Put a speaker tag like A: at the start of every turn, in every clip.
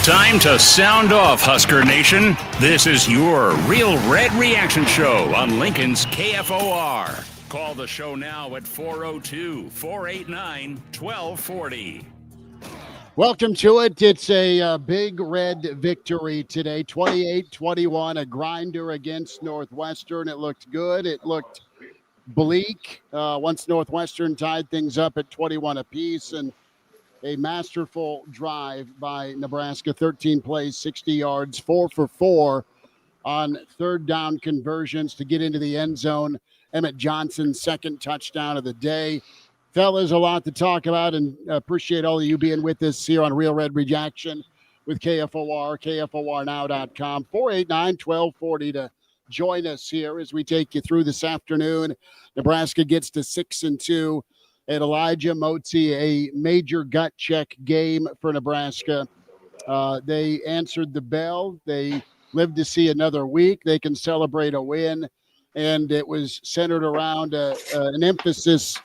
A: Time to sound off, Husker Nation. This is your Real Red Reaction Show on Lincoln's KFOR. Call the show now at 402-489-1240.
B: Welcome to it. It's a big red victory today, 28-21, a grinder against Northwestern. It looked good. It looked bleak once Northwestern tied things up at 21 apiece, and a masterful drive by Nebraska, 13 plays, 60 yards, 4 for 4 on third down conversions to get into the end zone. Emmett Johnson's second touchdown of the day. Fellas, a lot to talk about, and appreciate all of you being with us here on Real Red Reaction with KFOR, KFORnow.com, 489-1240 to join us here as we take you through this afternoon. Nebraska gets to 6-2. At Elijah Motz, a major gut check game for Nebraska. They answered the bell. They lived to see another week. They can celebrate a win, and it was centered around an emphasis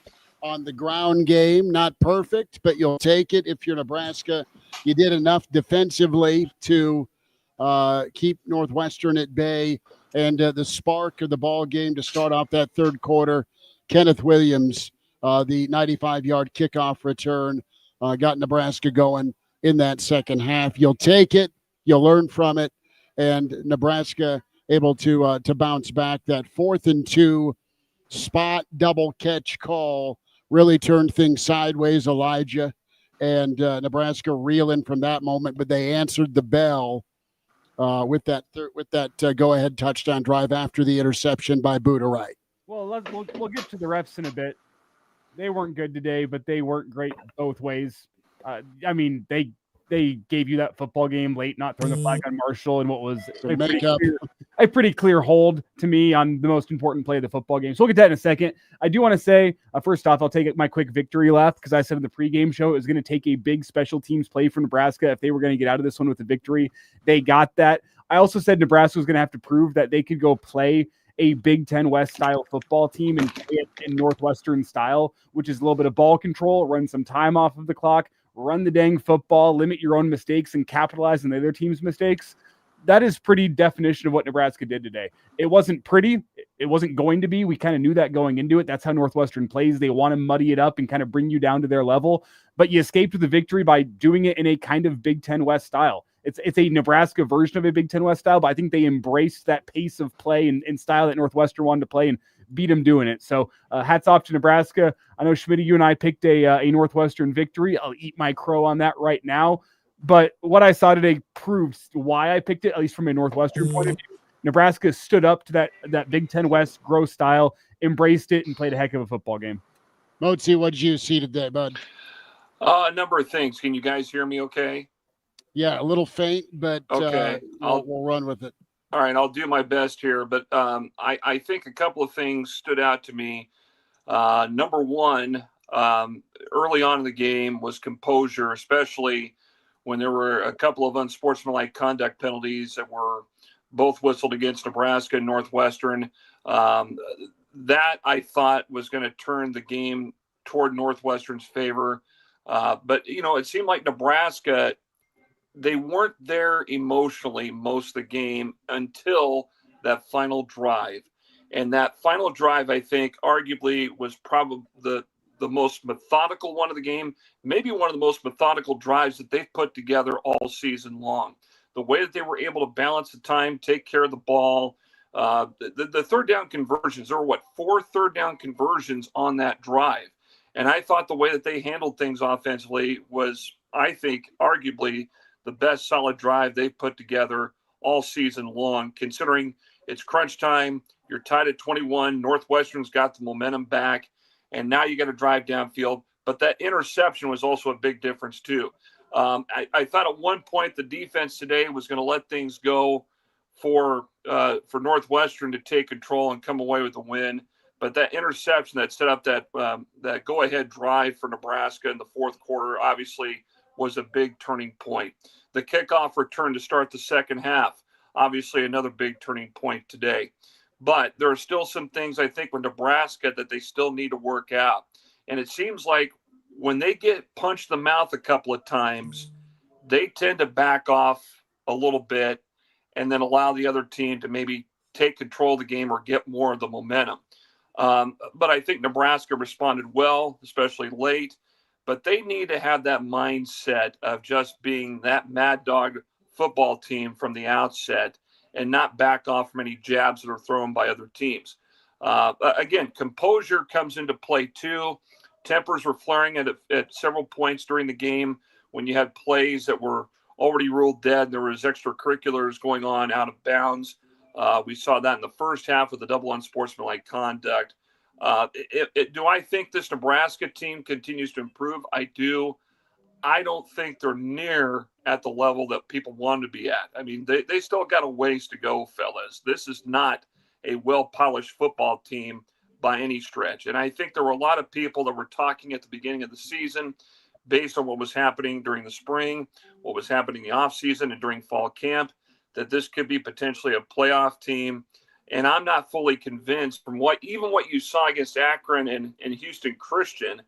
B: on the ground game. Not perfect, but you'll take it if you're Nebraska. You did enough defensively to keep Northwestern at bay, and the spark of the ball game to start off that third quarter, Kenneth Williams, the 95-yard kickoff return, got Nebraska going in that second half. You'll take it. You'll learn from it. And Nebraska able to bounce back. That 4th and 2 spot double catch call really turned things sideways, Elijah. And Nebraska reeling from that moment, but they answered the bell with that go-ahead touchdown drive after the interception by Buda Wright.
C: Well, we'll get to the refs in a bit. They weren't good today, but they weren't great both ways. I mean, they gave you that football game late, not throwing the flag on Marshall, and what was a pretty clear hold to me on the most important play of the football game. So we'll get to that in a second. I do want to say, first off, I'll take my quick victory lap because I said in the pregame show it was going to take a big special teams play for Nebraska if they were going to get out of this one with a victory. They got that. I also said Nebraska was going to have to prove that they could go play a Big Ten West style football team and play it in Northwestern style, which is a little bit of ball control, run some time off of the clock, run the dang football, limit your own mistakes, and capitalize on the other team's mistakes. That is pretty definition of what Nebraska did today. It wasn't pretty. It wasn't going to be. We kind of knew that going into it. That's how Northwestern plays. They want to muddy it up and kind of bring you down to their level. But you escaped with the victory by doing it in a kind of Big Ten West style. It's a Nebraska version of a Big Ten West style, but I think they embraced that pace of play and style that Northwestern wanted to play and beat them doing it. So hats off to Nebraska. I know, Schmidt, you and I picked a Northwestern victory. I'll eat my crow on that right now. But what I saw today proves why I picked it, at least from a Northwestern point of view. Nebraska stood up to that Big Ten West growth style, embraced it, and played a heck of a football game.
B: Motzi, what did you see today, bud?
D: A number of things. Can you guys hear me okay?
B: Yeah, a little faint, but
D: okay.
B: We'll run with it.
D: All right, I'll do my best here. But I think a couple of things stood out to me. Number one, early on in the game was composure, especially when there were a couple of unsportsmanlike conduct penalties that were both whistled against Nebraska and Northwestern. That I thought was going to turn the game toward Northwestern's favor. But, it seemed like Nebraska, they weren't there emotionally most of the game until that final drive. And that final drive, I think, arguably was probably the most methodical one of the game, maybe one of the most methodical drives that they've put together all season long. The way that they were able to balance the time, take care of the ball, the third down conversions, there were 4 third down conversions on that drive. And I thought the way that they handled things offensively was, I think, arguably the best solid drive they've put together all season long, considering it's crunch time. You're tied at 21. Northwestern's got the momentum back, and now you got to drive downfield. But that interception was also a big difference, too. I thought at one point the defense today was going to let things go for Northwestern to take control and come away with the win. But that interception that set up that go-ahead drive for Nebraska in the fourth quarter obviously was a big turning point. The kickoff return to start the second half, obviously another big turning point today. But there are still some things, I think, with Nebraska that they still need to work out. And it seems like when they get punched in the mouth a couple of times, they tend to back off a little bit and then allow the other team to maybe take control of the game or get more of the momentum. But I think Nebraska responded well, especially late. But they need to have that mindset of just being that mad dog football team from the outset and not back off from any jabs that are thrown by other teams. Again, composure comes into play too. Tempers were flaring at several points during the game when you had plays that were already ruled dead. There was extracurriculars going on out of bounds. We saw that in the first half with the double unsportsmanlike conduct. Do I think this Nebraska team continues to improve? I do. I don't think they're near at the level that people want to be at. I mean, they still got a ways to go, fellas. This is not a well-polished football team by any stretch. And I think there were a lot of people that were talking at the beginning of the season based on what was happening during the spring, what was happening in the offseason and during fall camp, that this could be potentially a playoff team. And I'm not fully convinced from what you saw against Akron and Houston Christian.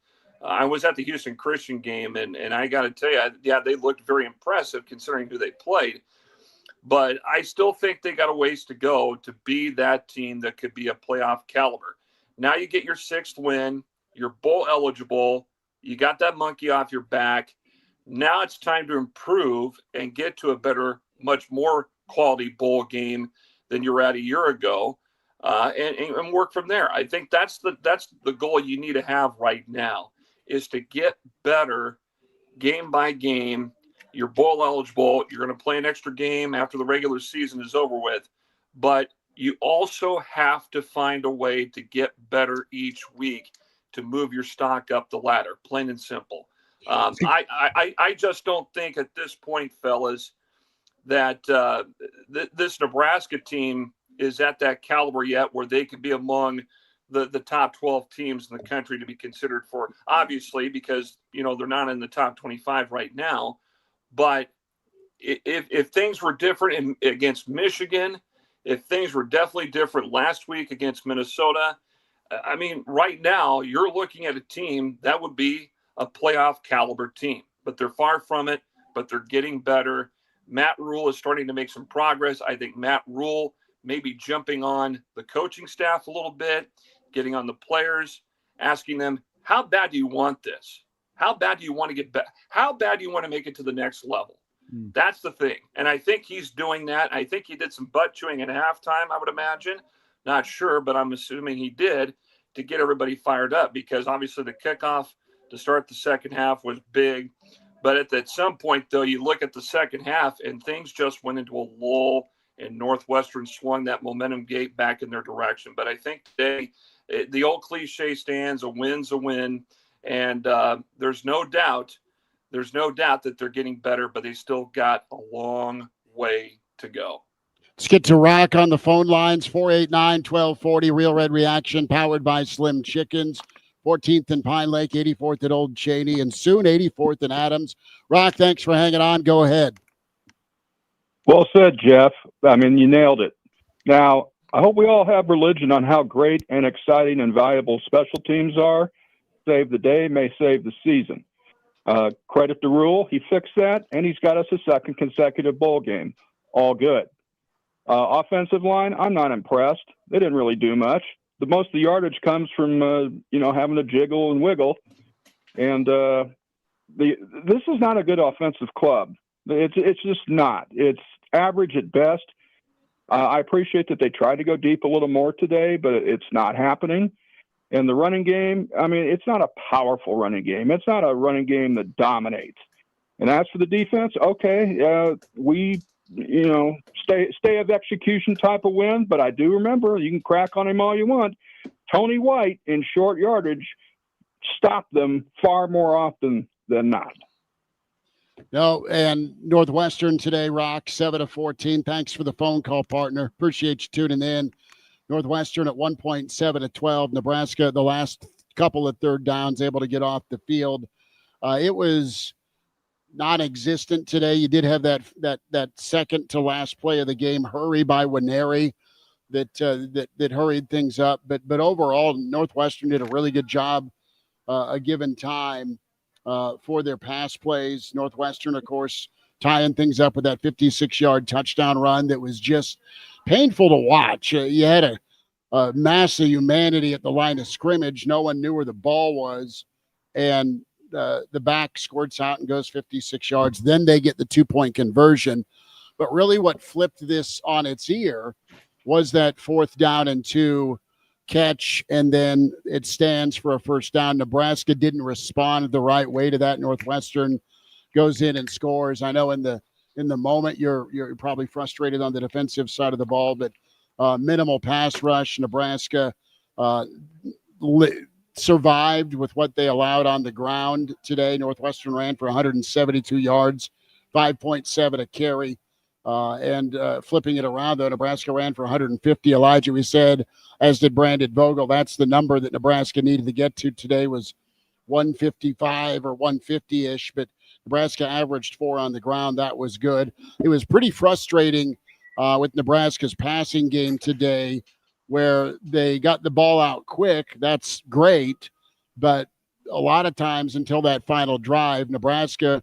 D: I was at the Houston Christian game, and I got to tell you, yeah, they looked very impressive considering who they played. But I still think they got a ways to go to be that team that could be a playoff caliber. Now you get your 6th win. You're bowl eligible. You got that monkey off your back. Now it's time to improve and get to a better, much more quality bowl game than you were at a year ago, and work from there. I think that's the goal you need to have right now, is to get better game by game. You're bowl eligible. You're going to play an extra game after the regular season is over with, but you also have to find a way to get better each week to move your stock up the ladder, plain and simple. I just don't think at this point, fellas, that this Nebraska team is at that caliber yet where they could be among the top 12 teams in the country to be considered for, obviously, because, they're not in the top 25 right now. But if things were different against Michigan, if things were definitely different last week against Minnesota, I mean, right now you're looking at a team that would be a playoff caliber team, but they're far from it, but they're getting better. Matt Rhule is starting to make some progress. I think Matt Rhule may be jumping on the coaching staff a little bit, getting on the players, asking them, how bad do you want this? How bad do you want to get back? How bad do you want to make it to the next level? That's the thing. And I think he's doing that. I think he did some butt chewing at halftime, I would imagine. Not sure, but I'm assuming he did, to get everybody fired up, because obviously the kickoff to start the second half was big. But at some point, though, you look at the second half and things just went into a lull, and Northwestern swung that momentum gate back in their direction. But I think today, the old cliche stands, a win's a win. And there's no doubt that they're getting better, but they still got a long way to go.
B: Let's get to Rock on the phone lines, 489-1240, Real Red Reaction, powered by Slim Chickens, 14th and Pine Lake, 84th at Old Cheney, and soon 84th and Adams. Rock, thanks for hanging on. Go ahead.
E: Well said, Jeff. I mean, you nailed it. Now, I hope we all have religion on how great and exciting and valuable special teams are. Save the day, may save the season. Credit to Rhule. He fixed that, and he's got us a second consecutive bowl game. All good. Offensive line, I'm not impressed. They didn't really do much. The most of the yardage comes from, having to jiggle and wiggle. And this is not a good offensive club. It's just not. It's average at best. I appreciate that they tried to go deep a little more today, but it's not happening. And the running game, I mean, it's not a powerful running game. It's not a running game that dominates. And as for the defense, okay, we, stay of execution type of win. But I do remember, you can crack on him all you want, Tony White in short yardage stopped them far more often than not.
B: No, and Northwestern today, Rock, 7-14. Thanks for the phone call, partner. Appreciate you tuning in. Northwestern at 1.7-12. Nebraska, the last couple of third downs, able to get off the field. It was non-existent today. You did have that second to last play of the game hurry by Winery that hurried things up. But overall, Northwestern did a really good job a given time for their pass plays. Northwestern, of course, tying things up with that 56-yard touchdown run that was just painful to watch. You had a mass of humanity at the line of scrimmage. No one knew where the ball was, and the back squirts out and goes 56 yards. Then they get the 2-point conversion. But really what flipped this on its ear was that 4th down and 2 catch, and then it stands for a first down. Nebraska didn't respond the right way to that. Northwestern goes in and scores. I know in the moment you're probably frustrated on the defensive side of the ball, but minimal pass rush. Nebraska survived with what they allowed on the ground today. Northwestern ran for 172 yards, 5.7 a carry. And flipping it around, though, Nebraska ran for 150. Elijah, we said, as did Brandon Vogel, that's the number that Nebraska needed to get to today, was 155 or 150-ish, but Nebraska averaged 4 on the ground. That was good. It was pretty frustrating with Nebraska's passing game today, where they got the ball out quick. That's great, but a lot of times until that final drive, Nebraska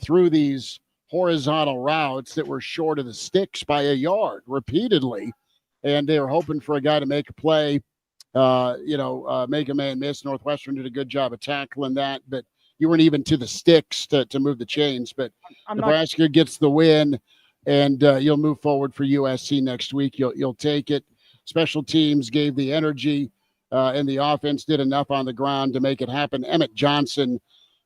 B: threw these horizontal routes that were short of the sticks by a yard repeatedly, and they were hoping for a guy to make a play, make a man miss. Northwestern did a good job of tackling that, but you weren't even to the sticks to move the chains. But Nebraska gets the win, and you'll move forward for USC next week. You'll take it. Special teams gave the energy, and the offense did enough on the ground to make it happen. Emmett Johnson,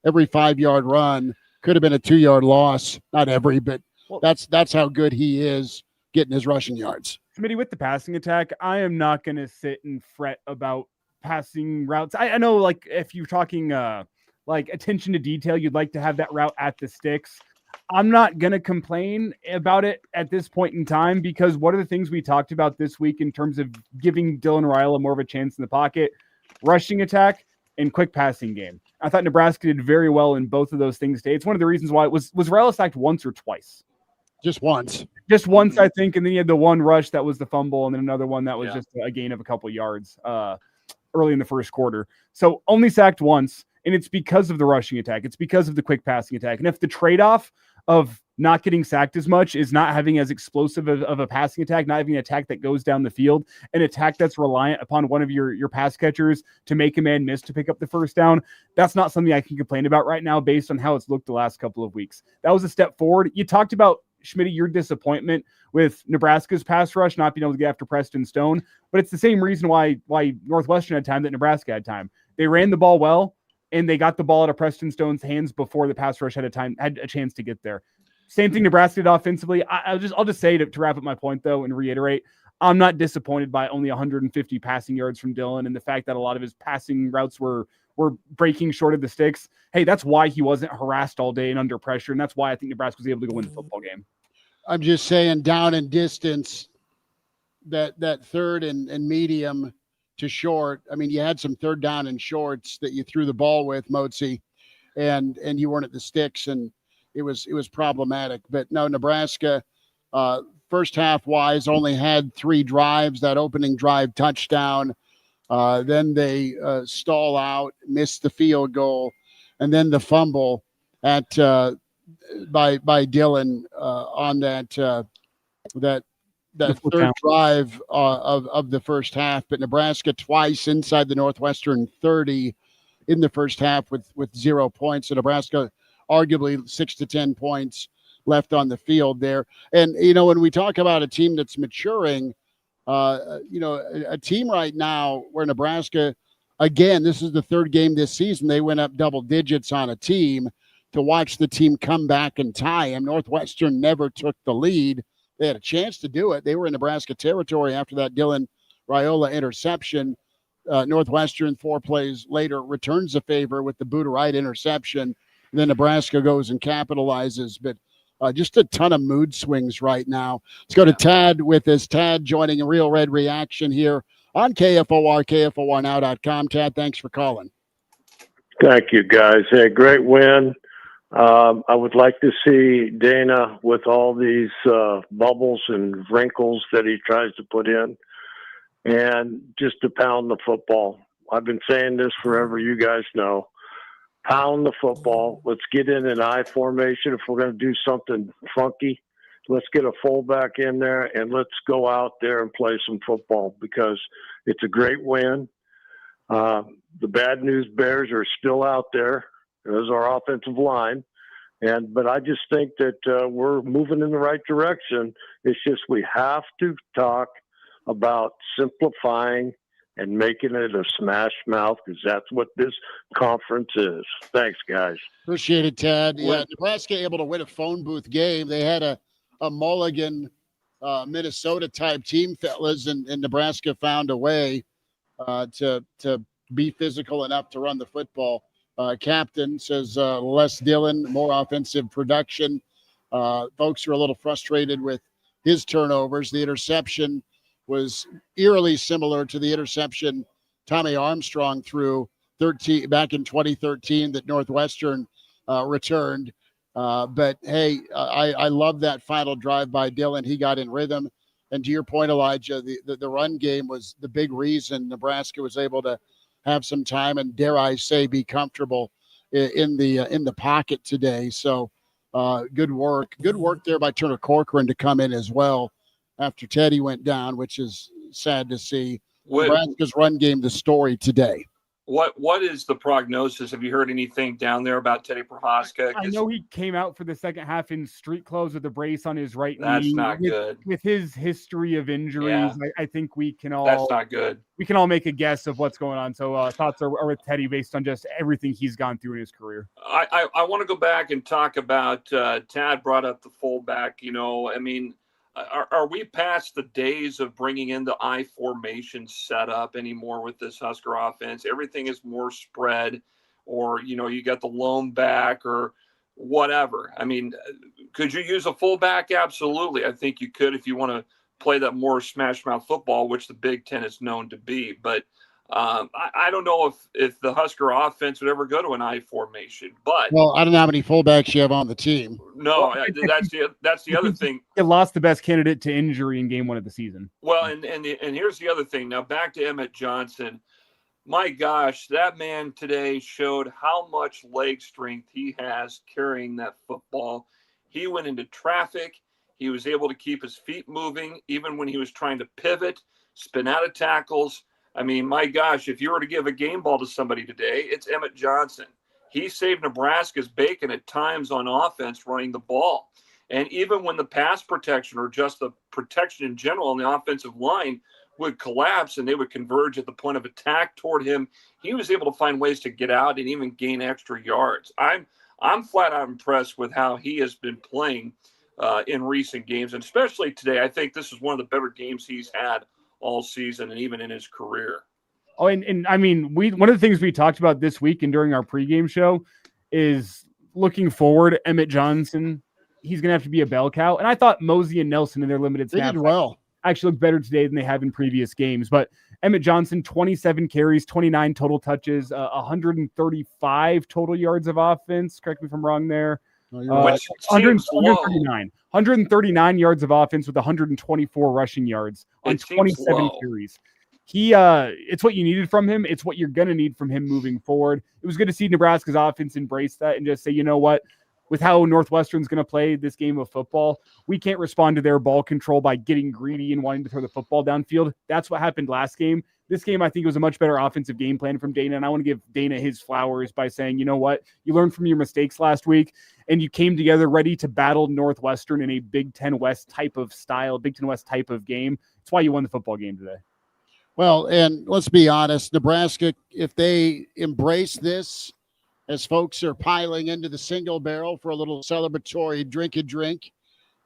B: every 5-yard run could have been a 2-yard loss. Not every, but that's how good he is getting his rushing yards.
C: Schmidt, with the passing attack, I am not going to sit and fret about passing routes. I know, like, if you're talking like attention to detail, you'd like to have that route at the sticks. I'm not going to complain about it at this point in time, because what are the things we talked about this week in terms of giving Dylan Rhule more of a chance in the pocket? Rushing attack and quick passing game. I thought Nebraska did very well in both of those things today. It's one of the reasons why was Rhule sacked once or twice?
B: Just once.
C: Just once, I think. And then he had the one rush that was the fumble, and then another one that was just a gain of a couple yards early in the first quarter. So only sacked once, and it's because of the rushing attack. It's because of the quick passing attack. And if the trade-off of not getting sacked as much is not having as explosive of a passing attack, not having an attack that goes down the field, an attack that's reliant upon one of your pass catchers to make a man miss to pick up the first down, that's not something I can complain about right now based on how it's looked the last couple of weeks. That was a step forward. You talked about, Schmidt, your disappointment with Nebraska's pass rush not being able to get after Preston Stone, but it's the same reason why Northwestern had time that Nebraska had time. They ran the ball well, and they got the ball out of Preston Stone's hands before the pass rush had a chance to get there. Same thing Nebraska did offensively. I'll just say to wrap up my point, though, and reiterate, I'm not disappointed by only 150 passing yards from Dylan and the fact that a lot of his passing routes were breaking short of the sticks. Hey, that's why he wasn't harassed all day and under pressure, and that's why I think Nebraska was able to go win the football game.
B: I'm just saying, down in distance, that third and medium to short. I mean, you had some third down and shorts that you threw the ball with, Motz, and you weren't at the sticks, and it was problematic. But no, Nebraska, first half wise, only had 3 drives. That opening drive touchdown, then they stall out, missed the field goal, and then the fumble at by Dylan on that third drive of the first half. But Nebraska twice inside the Northwestern 30 in the first half with 0 points. So Nebraska arguably 6 to 10 points left on the field there. And, when we talk about a team that's maturing, a team right now where Nebraska, again, this is the third game this season, they went up double digits on a team. To watch the team come back and tie him. Northwestern never took the lead. They had a chance to do it. They were in Nebraska territory after that Dylan Rhule interception. Northwestern, 4 plays later, returns the favor with the Buda-Wright interception. And then Nebraska goes and capitalizes. But just a ton of mood swings right now. Let's go to Tad with us. Tad joining a Real Red Reaction here on KFOR, KFORnow.com. Tad, thanks for calling.
F: Thank you, guys. Hey, great win. I would like to see Dana with all these bubbles and wrinkles that he tries to put in, and just to pound the football. I've been saying this forever. You guys know. pound the football. Let's get in an I formation. If we're going to do something funky, let's get a fullback in there and let's go out there and play some football because it's a great win. The bad news bears are still out there. There's our offensive line. But I just think that we're moving in the right direction. It's just we have to talk about simplifying and making it a smash mouth because that's what this conference is. Thanks, guys.
B: Appreciate it, Tad. Yeah, Nebraska able to win a phone booth game. They had a mulligan Minnesota-type team, fellas, and Nebraska found a way to be physical enough to run the football. Captain says less Dillon, more offensive production. Folks are a little frustrated with his turnovers. The interception was eerily similar to the interception Tommy Armstrong threw back in 2013 that Northwestern returned. But, hey, I love that final drive by Dillon. He got in rhythm. And to your point, Elijah, the run game was the big reason Nebraska was able to have some time and, dare I say, be comfortable in the pocket today. So good work there by Turner Corcoran to come in as well after Teddy went down, which is sad to see. Nebraska's run game, the story today.
D: What is the prognosis? Have you heard anything down there about Teddy Prohaska?
C: I know he came out for the second half in street clothes with a brace on his right knee.
D: That's not good.
C: With his history of injuries, yeah. I think we can all.
D: That's not good.
C: We can all make a guess of what's going on. So thoughts are with Teddy based on just everything he's gone through in his career.
D: I want to go back and talk about Tad brought up the fullback. Are we past the days of bringing in the I formation setup anymore with this Husker offense? Everything is more spread, or, you got the lone back or whatever. Could you use a fullback? Absolutely. I think you could if you want to play that more smash mouth football, which the Big Ten is known to be. But I don't know if the Husker offense would ever go to an I formation. But
B: I don't know how many fullbacks you have on the team.
D: No, that's the other thing.
C: It lost the best candidate to injury in game 1 of the season.
D: Well, and here's the other thing. Now back to Emmett Johnson. My gosh, that man today showed how much leg strength he has carrying that football. He went into traffic. He was able to keep his feet moving, even when he was trying to pivot, spin out of tackles. My gosh, if you were to give a game ball to somebody today, it's Emmett Johnson. He saved Nebraska's bacon at times on offense running the ball. And even when the pass protection or just the protection in general on the offensive line would collapse and they would converge at the point of attack toward him, he was able to find ways to get out and even gain extra yards. I'm flat out impressed with how he has been playing in recent games, and especially today. I think this is one of the better games he's had all season and even in his career.
C: Oh, and one of the things we talked about this week and during our pregame show is looking forward. Emmett Johnson, he's going to have to be a bell cow. And I thought Mosey and Nelson in their limited snaps actually looked better today than they have in previous games. But Emmett Johnson, 27 carries, 29 total touches, 135 total yards of offense. Correct me if I'm wrong there. 139 yards of offense with 124 rushing yards on 27 carries. It's what you needed from him. It's what you're going to need from him moving forward. It was good to see Nebraska's offense embrace that and just say, you know what, with how Northwestern's going to play this game of football, we can't respond to their ball control by getting greedy and wanting to throw the football downfield. That's what happened last game. This game, I think, was a much better offensive game plan from Dana, and I want to give Dana his flowers by saying, you know what, you learned from your mistakes last week, and you came together ready to battle Northwestern in a Big Ten West type of style, Big Ten West type of game. That's why you won the football game today.
B: Well, and let's be honest, Nebraska, if they embrace this, as folks are piling into the single barrel for a little celebratory drink,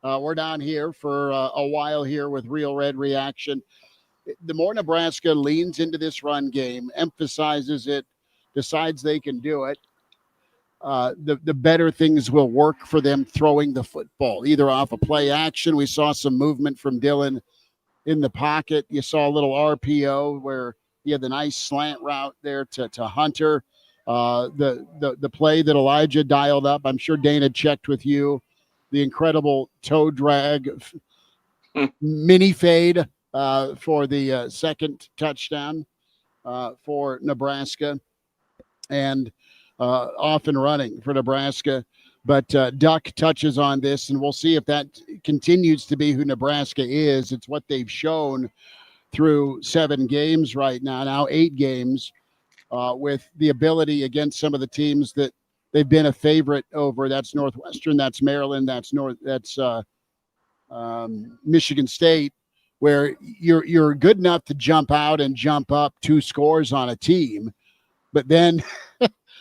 B: we're down here for a while here with Real Red Reaction. The more Nebraska leans into this run game, emphasizes it, decides they can do it, the better things will work for them throwing the football, either off a play action. We saw some movement from Dillon in the pocket. You saw a little RPO where he had the nice slant route there to Hunter. The play that Elijah dialed up, I'm sure Dana checked with you, the incredible toe drag mini fade for the second touchdown for Nebraska. And off and running for Nebraska. But Duck touches on this, and we'll see if that continues to be who Nebraska is. It's what they've shown through 7 games right now 8 games, with the ability against some of the teams that they've been a favorite over. That's Northwestern, that's Maryland, that's Michigan State, where you're good enough to jump out and jump up 2 scores on a team, but then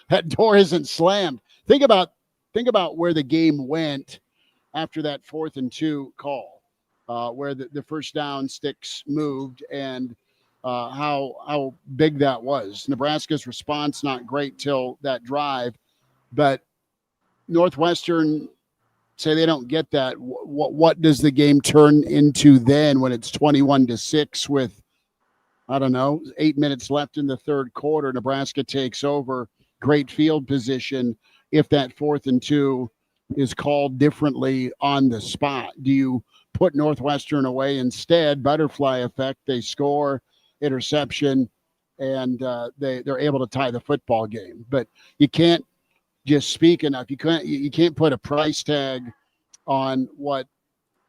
B: that door isn't slammed. Think about where the game went after that 4th and 2 call, where the first down sticks moved, and how big that was. Nebraska's response not great till that drive, but Northwestern say they don't get that. What does the game turn into then when it's 21-6 with, I don't know, 8 minutes left in the third quarter? Nebraska takes over, great field position. If that 4th and 2 is called differently on the spot, do you put Northwestern away instead? Butterfly effect, they score, interception, and they're able to tie the football game. But you can't just speak enough. You can't put a price tag on what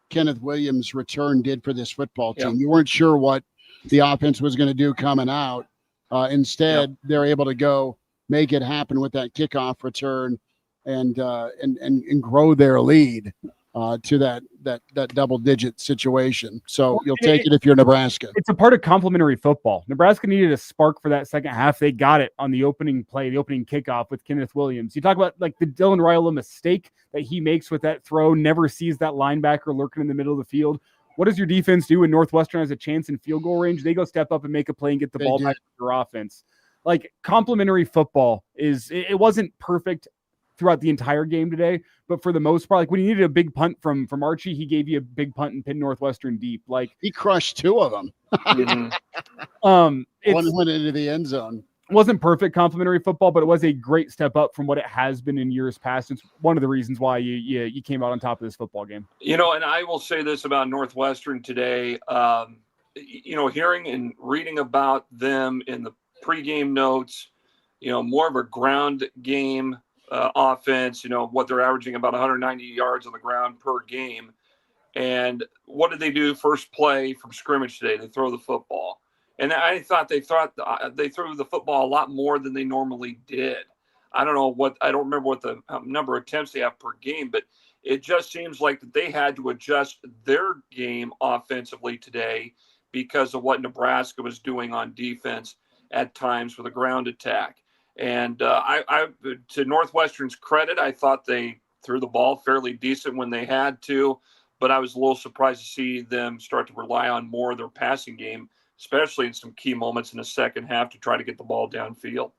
B: Kenneth Williams' return did for this football team. Yep. You weren't sure what the offense was going to do coming out. Instead, they're able to go make it happen with that kickoff return and grow their lead to that double-digit situation. So you'll take it if you're Nebraska.
C: It's a part of complementary football. Nebraska needed a spark for that second half. They got it on the opening play, the opening kickoff with Kenneth Williams. You talk about like the Dylan Rhule mistake that he makes with that throw, never sees that linebacker lurking in the middle of the field. What does your defense do when Northwestern has a chance in field goal range? They go step up and make a play and get the ball back to your offense. Like, complementary football it wasn't perfect throughout the entire game today, but for the most part, like when you needed a big punt from Archie, he gave you a big punt and pinned Northwestern deep. Like,
B: he crushed 2 of them.
C: One
B: went into the end zone.
C: It wasn't perfect complementary football, but it was a great step up from what it has been in years past. It's one of the reasons why you came out on top of this football game.
D: And I will say this about Northwestern today. Hearing and reading about them in the pregame notes, more of a ground game offense, what they're averaging about 190 yards on the ground per game. And what did they do first play from scrimmage today? They throw the football. And I thought they threw the football a lot more than they normally did. I don't remember what the number of attempts they have per game, but it just seems like that they had to adjust their game offensively today because of what Nebraska was doing on defense at times with a ground attack. And I to Northwestern's credit, I thought they threw the ball fairly decent when they had to, but I was a little surprised to see them start to rely on more of their passing game, especially in some key moments in the second half to try to get the ball downfield.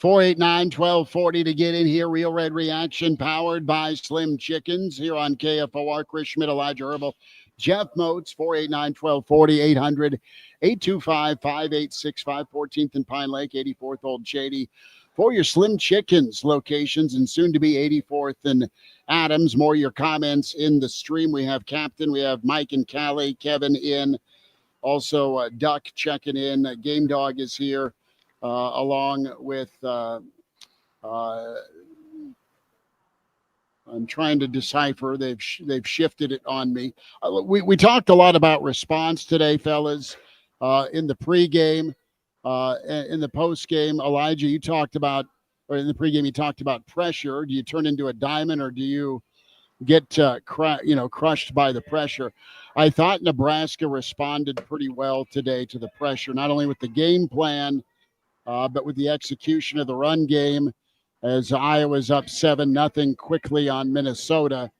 B: 489-1240 to get in here. Real Red Reaction powered by Slim Chickens here on KFOR. Chris Schmidt, Elijah Herbel, Jeff Motz, 489-1240, 800-825-5865, 14th and Pine Lake, 84th Old Shady. For your Slim Chickens locations and soon to be 84th and Adams. More of your comments in the stream. We have Captain, we have Mike and Callie, Kevin in. Also, Duck checking in. Game Dog is here, along with I'm trying to decipher. They've shifted it on me. We talked a lot about response today, fellas, in the pregame, in the postgame. Elijah, you talked about, or in the pregame, you talked about pressure. Do you turn into a diamond, or do you get crushed by the pressure? I thought Nebraska responded pretty well today to the pressure, not only with the game plan, but with the execution of the run game, as Iowa's up 7-0 quickly on Minnesota.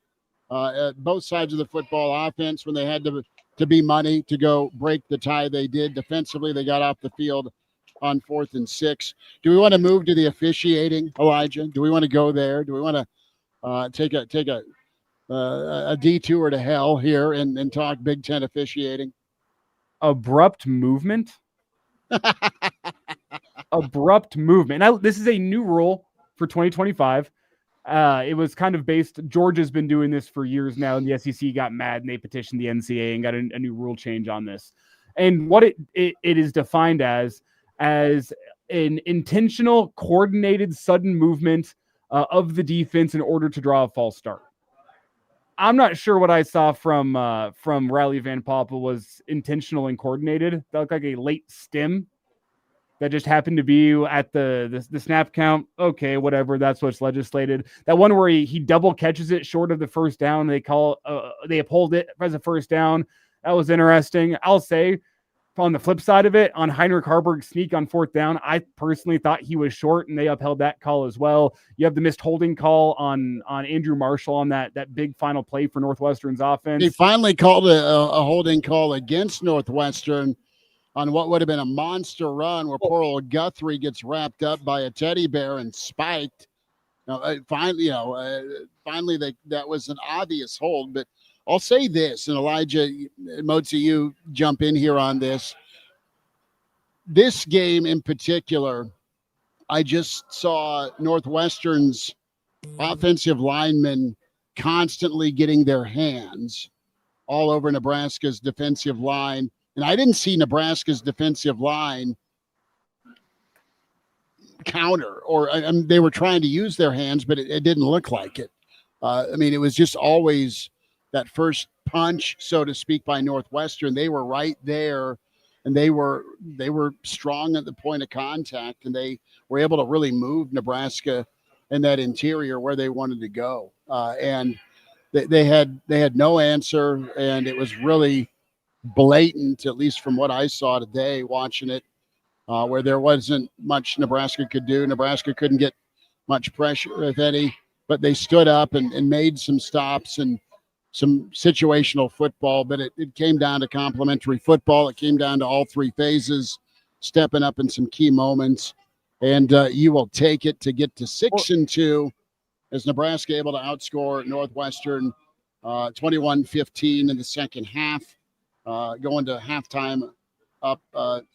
B: Both sides of the football, offense, when they had to be money to go break the tie, they did. Defensively, they got off the field on 4th and 6. Do we want to move to the officiating, Elijah? Do we want to go there? Do we want to take a detour to hell here and talk Big Ten officiating?
C: Abrupt movement. Abrupt movement. Now, this is a new rule for 2025. It was kind of based, Georgia's been doing this for years now, and the SEC got mad and they petitioned the NCAA and got a new rule change on this. And what it is defined as an intentional, coordinated, sudden movement of the defense in order to draw a false start. I'm not sure what I saw from Riley Van Poppel was intentional and coordinated. That looked like a late stim that just happened to be at the snap count. Okay, whatever. That's what's legislated. That one where he double catches it short of the first down. They uphold it as a first down. That was interesting. I'll say, on the flip side of it, on Heinrich Harburg's sneak on fourth down, I personally thought he was short, and they upheld that call as well. You have the missed holding call on Andrew Marshall on that big final play for Northwestern's offense.
B: He finally called a holding call against Northwestern on what would have been a monster run where poor old Guthrie gets wrapped up by a teddy bear and spiked. Finally, that was an obvious hold. But I'll say this, and Elijah, Motz, you jump in here on this. This game in particular, I just saw Northwestern's offensive linemen constantly getting their hands all over Nebraska's defensive line. And I didn't see Nebraska's defensive line counter, or they were trying to use their hands, but it didn't look like it. It was just always that first punch, so to speak, by Northwestern. They were right there, and they were strong at the point of contact, and they were able to really move Nebraska in that interior where they wanted to go. And they had no answer, and it was really blatant, at least from what I saw today watching it, where there wasn't much Nebraska could do. Nebraska couldn't get much pressure, if any, but they stood up and made some stops and some situational football. But it came down to complementary football. It came down to all three phases stepping up in some key moments, and you will take it to get to 6-2 as Nebraska able to outscore Northwestern 21-15 in the second half. Going to halftime up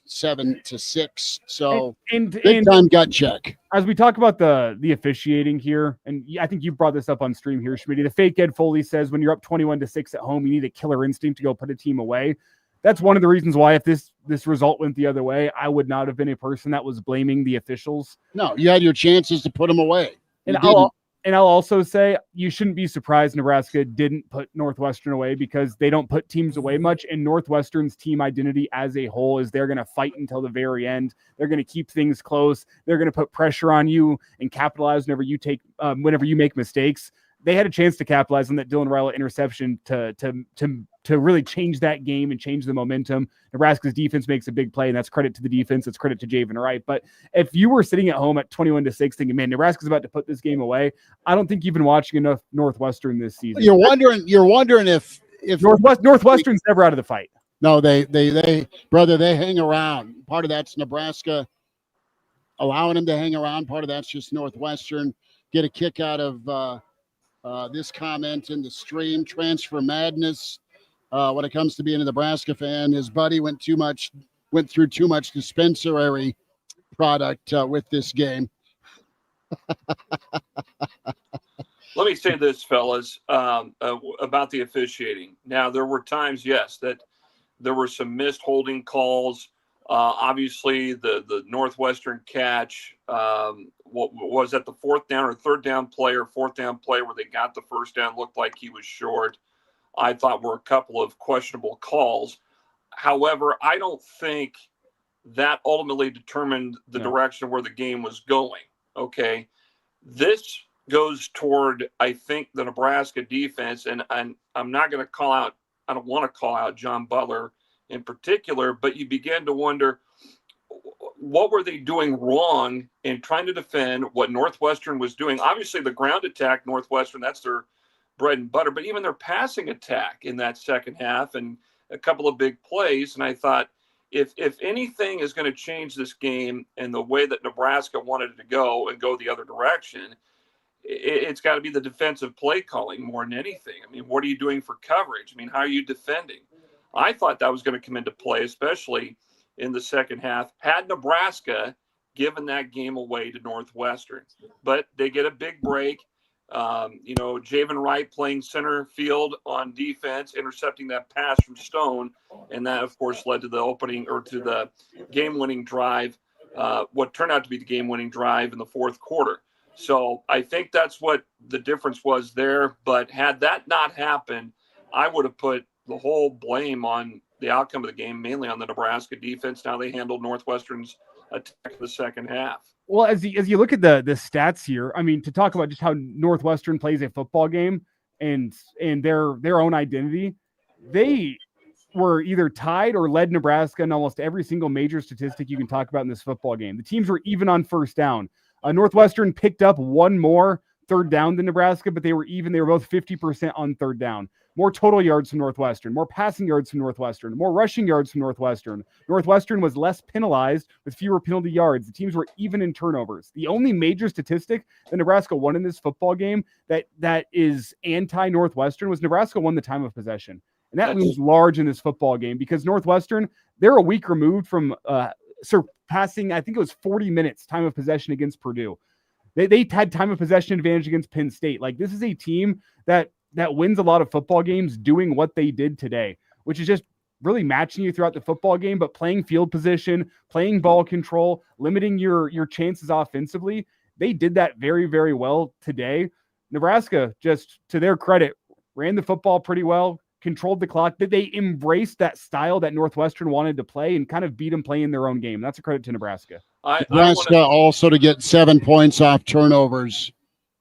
B: 7-6. So big time gut check.
C: As we talk about the officiating here, and I think you brought this up on stream here, Schmidt. The fake Ed Foley says when you're up 21-6 at home, you need a killer instinct to go put a team away. That's one of the reasons why if this result went the other way, I would not have been a person that was blaming the officials.
B: No, you had your chances to put them away.
C: And I'll also say you shouldn't be surprised Nebraska didn't put Northwestern away, because they don't put teams away much. And Northwestern's team identity as a whole is they're going to fight until the very end. They're going to keep things close. They're going to put pressure on you and capitalize whenever you make mistakes. They had a chance to capitalize on that Dylan Ryle interception to really change that game and change the momentum. Nebraska's defense makes a big play, and that's credit to the defense. It's credit to Javen Wright. But if you were sitting at home at 21-6 thinking, man, Nebraska's about to put this game away, I don't think you've been watching enough Northwestern this season.
B: You're wondering if
C: Northwestern's never out of the fight.
B: No, they hang around. Part of that's Nebraska allowing them to hang around. Part of that's just Northwestern. Get a kick out of this comment in the stream. Transfer madness. When it comes to being a Nebraska fan, his buddy went through too much dispensary product with this game.
D: Let me say this, fellas, about the officiating. Now, there were times, yes, that there were some missed holding calls. Obviously, the Northwestern catch, what was that, the fourth down or fourth down play where they got the first down, looked like he was short. I thought were a couple of questionable calls. However, I don't think that ultimately determined the direction where the game was going. Okay. This goes toward, I think, the Nebraska defense, and I'm not going to call out, I don't want to call out John Butler in particular, but you begin to wonder, what were they doing wrong in trying to defend what Northwestern was doing? Obviously, the ground attack, Northwestern, that's their bread and butter, but even their passing attack in that second half and a couple of big plays. And I thought, if anything is going to change this game and the way that Nebraska wanted it to go and go the other direction, it's got to be the defensive play calling more than anything. I mean, what are you doing for coverage? I mean, how are you defending? I thought that was going to come into play, especially in the second half, had Nebraska given that game away to Northwestern. But they get a big break. Javen Wright playing center field on defense, intercepting that pass from Stone. And that, of course, led to the opening or to the game-winning drive what turned out to be the game-winning drive in the fourth quarter. So I think that's what the difference was there. But had that not happened, I would have put the whole blame on the outcome of the game, mainly on the Nebraska defense. Now they handled Northwestern's attack in the second half.
C: Well, as you look at the stats here, I mean, to talk about just how Northwestern plays a football game and their own identity, they were either tied or led Nebraska in almost every single major statistic you can talk about in this football game. The teams were even on first down. Northwestern picked up one more third down than Nebraska, but they were even. They were both 50% on third down. More total yards from Northwestern, more passing yards from Northwestern, more rushing yards from Northwestern. Northwestern was less penalized with fewer penalty yards. The teams were even in turnovers. The only major statistic that Nebraska won in this football game that is anti-Northwestern was Nebraska won the time of possession. And that looms large in this football game because Northwestern, they're a week removed from surpassing, I think it was 40 minutes time of possession against Purdue. They had time of possession advantage against Penn State. Like, this is a team that wins a lot of football games doing what they did today, which is just really matching you throughout the football game, but playing field position, playing ball control, limiting your chances offensively. They did that very, very well today. Nebraska, just to their credit, ran the football pretty well, controlled the clock. They embraced that style that Northwestern wanted to play and kind of beat them playing their own game. That's a credit to Nebraska.
B: Nebraska also to get 7 points off turnovers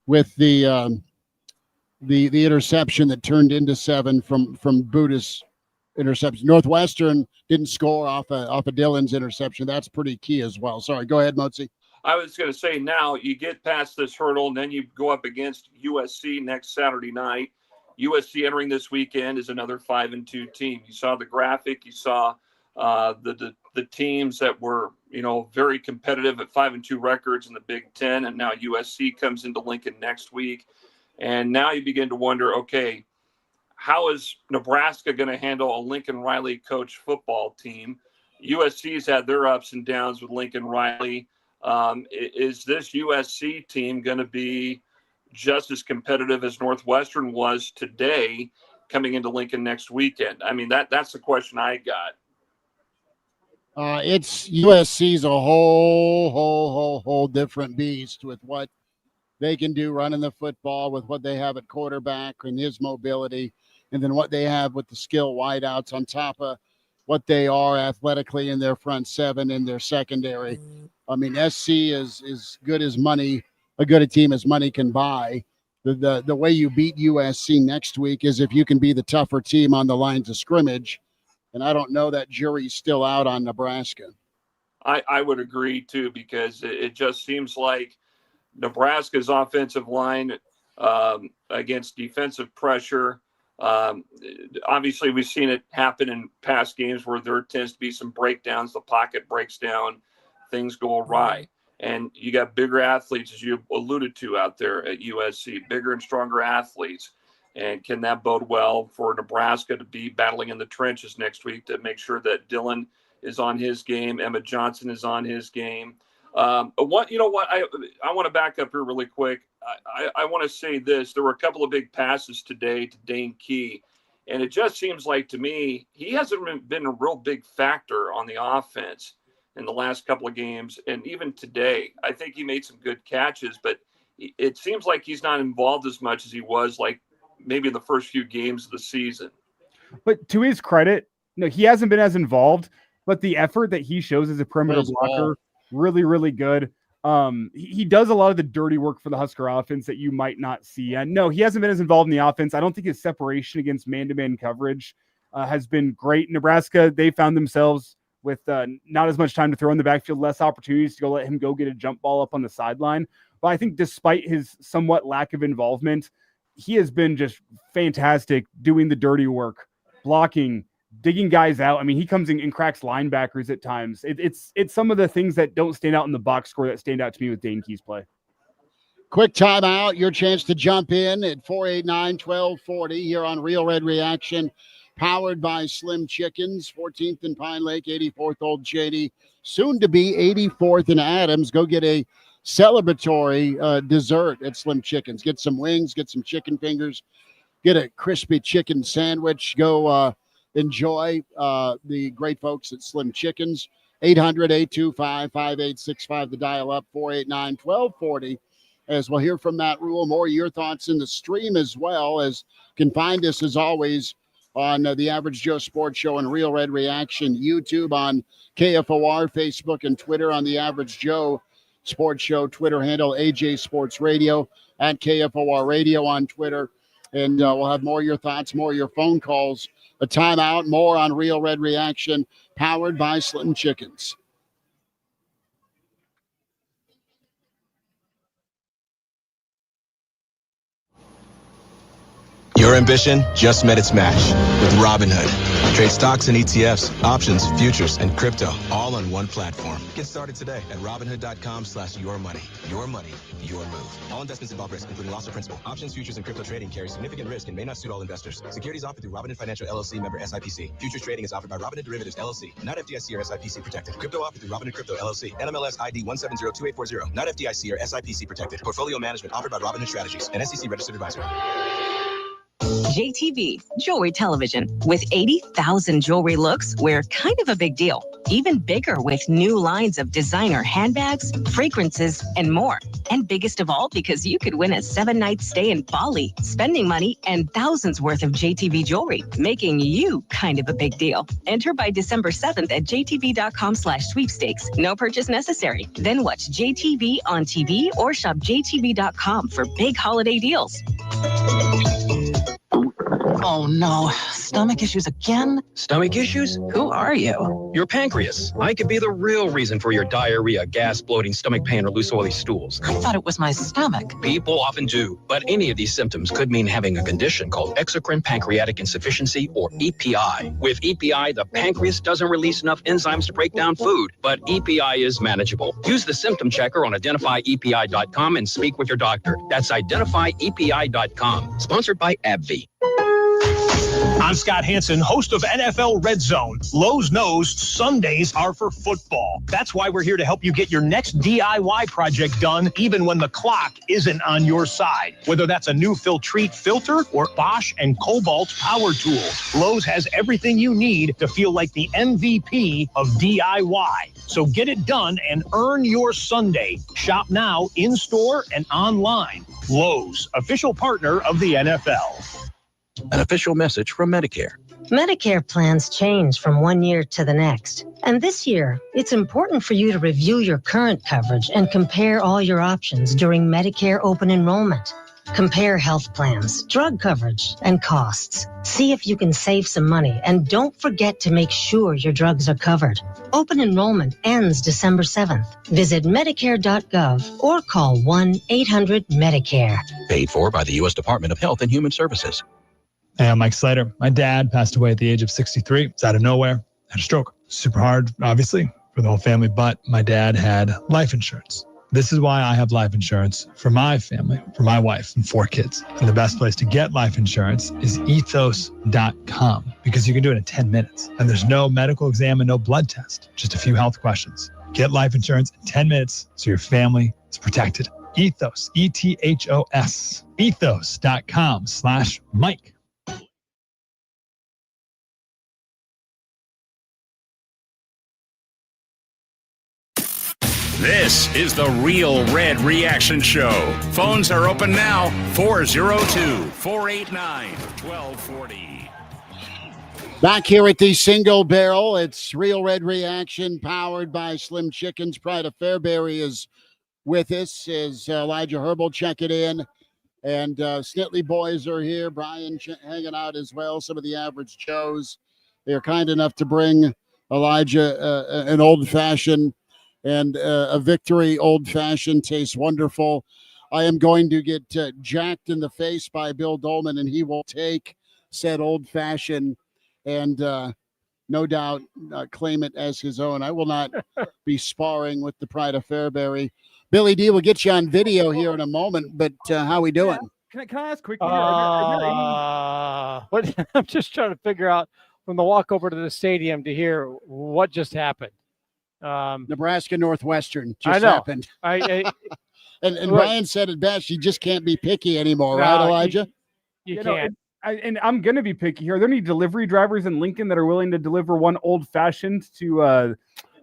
B: with the interception that turned into 7 from Buddha's interception. Northwestern didn't score off of Dillon's interception. That's pretty key as well. Sorry, go ahead, Motz.
D: I was going to say, now you get past this hurdle, and then you go up against USC next Saturday night. USC entering this weekend is another 5-2 team. You saw the graphic. You saw the teams that were, very competitive at 5-2 records in the Big Ten, and now USC comes into Lincoln next week. And now you begin to wonder, okay, how is Nebraska going to handle a Lincoln Riley coach football team? USC's had their ups and downs with Lincoln Riley. Is this USC team going to be just as competitive as Northwestern was today coming into Lincoln next weekend? I mean, that's the question I got.
B: It's USC's a whole different beast with what they can do running the football, with what they have at quarterback and his mobility, and then what they have with the skill wideouts on top of what they are athletically in their front seven and their secondary. I mean, SC is good as money, a good a team as money can buy. The way you beat USC next week is if you can be the tougher team on the lines of scrimmage. And I don't know, that jury's still out on Nebraska.
D: I would agree, too, because it just seems like Nebraska's offensive line against defensive pressure. Obviously, we've seen it happen in past games where there tends to be some breakdowns. The pocket breaks down, things go awry. And you got bigger athletes, as you alluded to out there at USC, bigger and stronger athletes. And can that bode well for Nebraska to be battling in the trenches next week to make sure that Dillon is on his game, Emmett Johnson is on his game? I want to back up here really quick. I want to say this. There were a couple of big passes today to Dane Key, and it just seems like to me he hasn't been a real big factor on the offense in the last couple of games, and even today. I think he made some good catches, but it seems like he's not involved as much as he was like maybe in the first few games of the season.
C: But to his credit, he hasn't been as involved, but the effort that he shows as a perimeter blocker, really, really good. He does a lot of the dirty work for the Husker offense that you might not see. And no, he hasn't been as involved in the offense. I don't think his separation against man-to-man coverage has been great. Nebraska, they found themselves with not as much time to throw in the backfield, less opportunities to let him go get a jump ball up on the sideline. But I think despite his somewhat lack of involvement, he has been just fantastic doing the dirty work, blocking, digging guys out. I mean, he comes in and cracks linebackers at times. It's some of the things that don't stand out in the box score that stand out to me with Dane Key's play.
B: Quick timeout. Your chance to jump in at 489-1240 here on Real Red Reaction, powered by Slim Chickens, 14th and Pine Lake, 84th Old Shady, soon to be 84th and Adams. Go get a celebratory dessert at Slim Chickens. Get some wings, get some chicken fingers, get a crispy chicken sandwich. Go enjoy the great folks at Slim Chickens. 800-825-5865, the dial up, 489-1240. As we'll hear from Matt Rhule, more of your thoughts in the stream as well, as you can find us as always on the Average Joe Sports Show and Real Red Reaction, YouTube, on KFOR, Facebook, and Twitter on the Average Joe Sports Show Twitter handle, AJ Sports Radio, at KFOR Radio on Twitter. And we'll have more of your thoughts, more of your phone calls, a timeout, more on Real Red Reaction, powered by Slim Chickens.
G: Your ambition just met its match with Robinhood. Trade stocks and ETFs, options, futures, and crypto all on one platform. Get started today at Robinhood.com/yourmoney. Your money, your move. All investments involve risk, including loss of principal. Options, futures, and crypto trading carry significant risk and may not suit all investors. Securities offered through Robinhood Financial LLC, member SIPC. Futures trading is offered by Robinhood Derivatives LLC, not FDIC or SIPC protected. Crypto offered through Robinhood Crypto LLC, NMLS ID 1702840, not FDIC or SIPC protected. Portfolio management offered by Robinhood Strategies, an SEC registered advisor.
H: JTV, Jewelry Television. With 80,000 jewelry looks, we're kind of a big deal. Even bigger with new lines of designer handbags, fragrances, and more. And biggest of all, because you could win a 7-night stay in Bali, spending money and thousands worth of JTV jewelry, making you kind of a big deal. Enter by December 7th at jtv.com/sweepstakes. No purchase necessary. Then watch JTV on TV or shop jtv.com for big holiday deals.
I: Oh no, stomach issues again?
J: Stomach issues? Who are you? Your pancreas. I could be the real reason for your diarrhea, gas, bloating, stomach pain, or loose oily stools.
I: I thought it was my stomach.
J: People often do, but any of these symptoms could mean having a condition called exocrine pancreatic insufficiency, or EPI. With EPI, the pancreas doesn't release enough enzymes to break down food, but EPI is manageable. Use the symptom checker on identifyepi.com and speak with your doctor. That's identifyepi.com. Sponsored by AbbVie.
K: I'm Scott Hansen, host of NFL Red Zone. Lowe's knows Sundays are for football. That's why we're here to help you get your next DIY project done, even when the clock isn't on your side. Whether that's a new Filtrete filter or Bosch and Cobalt power tools, Lowe's has everything you need to feel like the MVP of DIY. So get it done and earn your Sunday. Shop now, in-store and online. Lowe's, official partner of the NFL.
J: An official message from Medicare.
L: Medicare plans change from one year to the next. And this year, it's important for you to review your current coverage and compare all your options during Medicare open enrollment. Compare health plans, drug coverage, and costs. See if you can save some money, and don't forget to make sure your drugs are covered. Open enrollment ends December 7th. Visit Medicare.gov or call 1-800-MEDICARE.
J: Paid for by the U.S. Department of Health and Human Services.
M: Hey, I'm Mike Slater. My dad passed away at the age of 63. It's out of nowhere. Had a stroke. Super hard, obviously, for the whole family, but my dad had life insurance. This is why I have life insurance for my family, for my wife and 4 kids. And the best place to get life insurance is ethos.com, because you can do it in 10 minutes. And there's no medical exam and no blood test, just a few health questions. Get life insurance in 10 minutes so your family is protected. Ethos, ETHOS, ethos.com/Mike.
A: This is the Real Red Reaction Show. Phones are open now, 402-489-1240.
B: Back here at the Single Barrel, it's Real Red Reaction, powered by Slim Chickens. Pride of Fairbury is with us as Elijah Herbel checking in. And Snitley boys are here. Brian hanging out as well. Some of the Average Joes. They're kind enough to bring Elijah an old-fashioned and a Victory old-fashioned. Tastes wonderful. I am going to get jacked in the face by Bill Doleman, and he will take said old-fashioned and no doubt claim it as his own. I will not be sparring with the Pride of Fairbury. Billy D will get you on video here in a moment, but how we doing?
C: Can I ask quickly? What I'm just trying to figure out from the walk over to the stadium to hear what just happened.
B: Nebraska Northwestern just happened. And Brian said it best. You just can't be picky anymore, right, Elijah?
C: You can't. And I'm going to be picky here. Are there any delivery drivers in Lincoln that are willing to deliver one old-fashioned to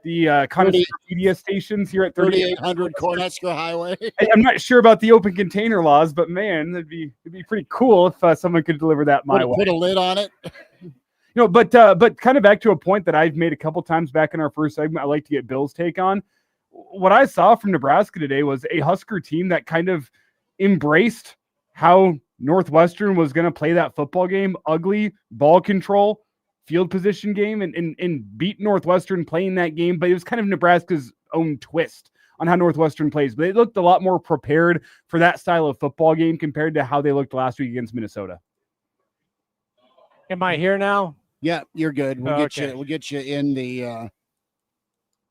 C: the connoisseur media stations here at
B: 3800 Cornhusker Highway.
C: I'm not sure about the open container laws, but man, it'd be pretty cool if someone could deliver that my way.
B: Put a lid on it.
C: But kind of back to a point that I've made a couple times back in our first segment, I like to get Bill's take on. What I saw from Nebraska today was a Husker team that kind of embraced how Northwestern was going to play that football game, ugly, ball control, field position game, and beat Northwestern playing that game. But it was kind of Nebraska's own twist on how Northwestern plays. But they looked a lot more prepared for that style of football game compared to how they looked last week against Minnesota.
N: Am I here now?
B: Yeah, you're good. We'll
N: Okay.
B: get you in the.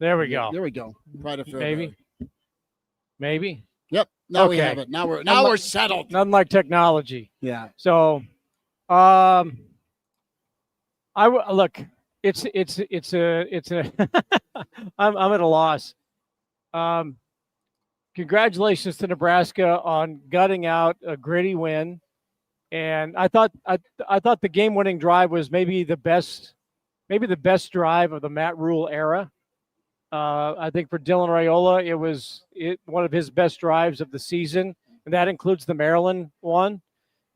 N: There we go.
B: There we go. Try to feel
N: Maybe.
B: better.
N: Maybe.
B: Yep. Now we
N: Okay.
B: have it. Now we're settled.
N: Nothing like technology.
B: Yeah.
N: So, look. It's a. I'm at a loss. Congratulations to Nebraska on gutting out a gritty win, and I thought the game-winning drive was maybe the best drive of the Matt Rhule era. I think for Dylan Raiola, it was one of his best drives of the season, and that includes the Maryland one.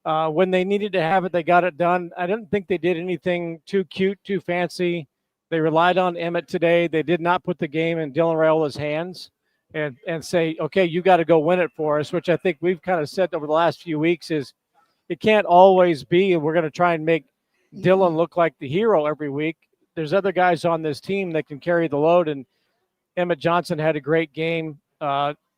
N: When they needed to have it, they got it done. I didn't think they did anything too cute, too fancy. They relied on Emmett today. They did not put the game in Dylan Raiola's hands and say, okay, you got to go win it for us, which I think we've kind of said over the last few weeks is it can't always be, and we're going to try and make Dylan look like the hero every week. There's other guys on this team that can carry the load, and Emmett Johnson had a great game.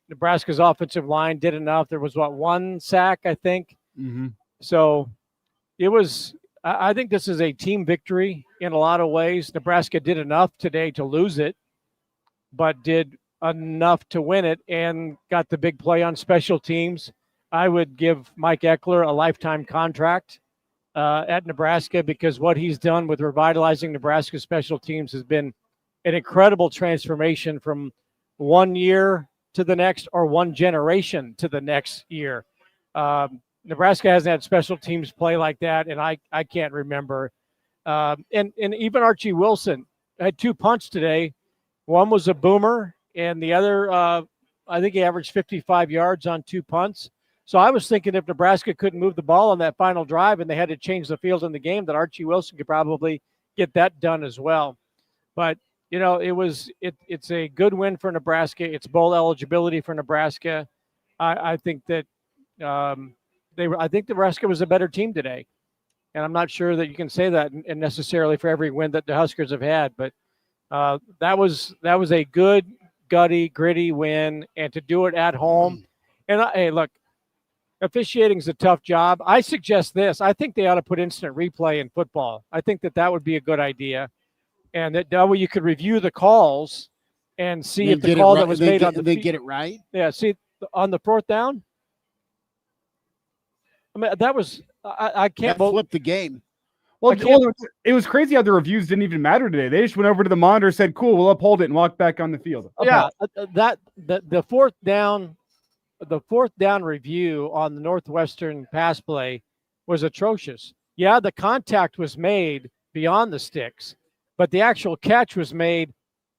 N: Nebraska's offensive line did enough. There was, one sack, I think.
C: Mm-hmm.
N: So it was – I think this is a team victory in a lot of ways. Nebraska did enough today to lose it, but did enough to win it and got the big play on special teams. I would give Mike Eckler a lifetime contract at Nebraska because what he's done with revitalizing Nebraska special teams has been an incredible transformation from 1 year to the next or one generation to the next year. Nebraska hasn't had special teams play like that, and I can't remember. And even Archie Wilson had 2 punts today. One was a boomer, and the other, I think he averaged 55 yards on 2 punts. So I was thinking if Nebraska couldn't move the ball on that final drive and they had to change the field in the game, that Archie Wilson could probably get that done as well. But, it's a good win for Nebraska. It's bowl eligibility for Nebraska. I think that I think Nebraska was a better team today. And I'm not sure that you can say that and necessarily for every win that the Huskers have had, but that was a good, gutty, gritty win, and to do it at home. And hey, look, officiating is a tough job. I suggest this. I think they ought to put instant replay in football. I think that would be a good idea, and that way you could review the calls and see if the call that was made on the
B: they get it right.
N: Yeah, see on the 4th down. I mean, that was I can't
B: flip the game.
C: Well, it was crazy how the reviews didn't even matter today. They just went over to the monitor, said, "Cool, we'll uphold it," and walked back on the field.
N: Yeah, the 4th down, review on the Northwestern pass play was atrocious. Yeah, the contact was made beyond the sticks, but the actual catch was made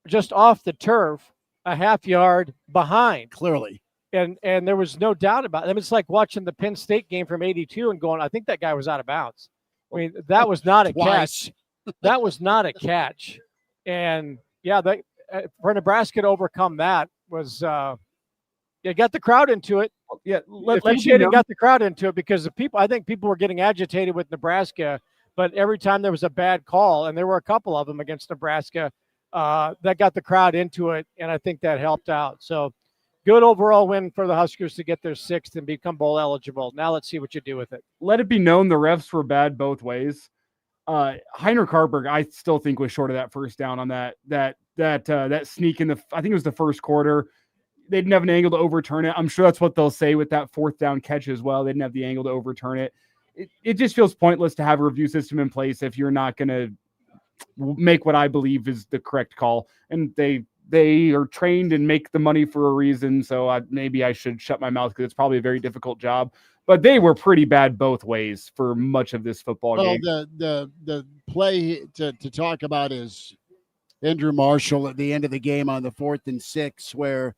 N: just off the turf, a half yard behind.
B: Clearly.
N: And there was no doubt about it. I mean, it's like watching the Penn State game from '82 and going, I think that guy was out of bounds. I mean, that was not a catch. That was not a catch. And, yeah, for Nebraska to overcome that was got the crowd into it.
C: Yeah,
N: got the crowd into it because I think people were getting agitated with Nebraska, but every time there was a bad call, and there were a couple of them against Nebraska, that got the crowd into it, and I think that helped out. So, good overall win for the Huskers to get their 6th and become bowl eligible. Now let's see what you do with it.
C: Let it be known the refs were bad both ways. Heinrich Harburg, I still think, was short of that first down on that sneak in I think it was the first quarter. They didn't have an angle to overturn it. I'm sure that's what they'll say with that 4th down catch as well. They didn't have the angle to overturn it. It just feels pointless to have a review system in place if you're not going to make what I believe is the correct call. And they are trained and make the money for a reason. So maybe I should shut my mouth because it's probably a very difficult job. But they were pretty bad both ways for much of this football game.
B: The play to talk about is Andrew Marshall at the end of the game on the 4th and 6, where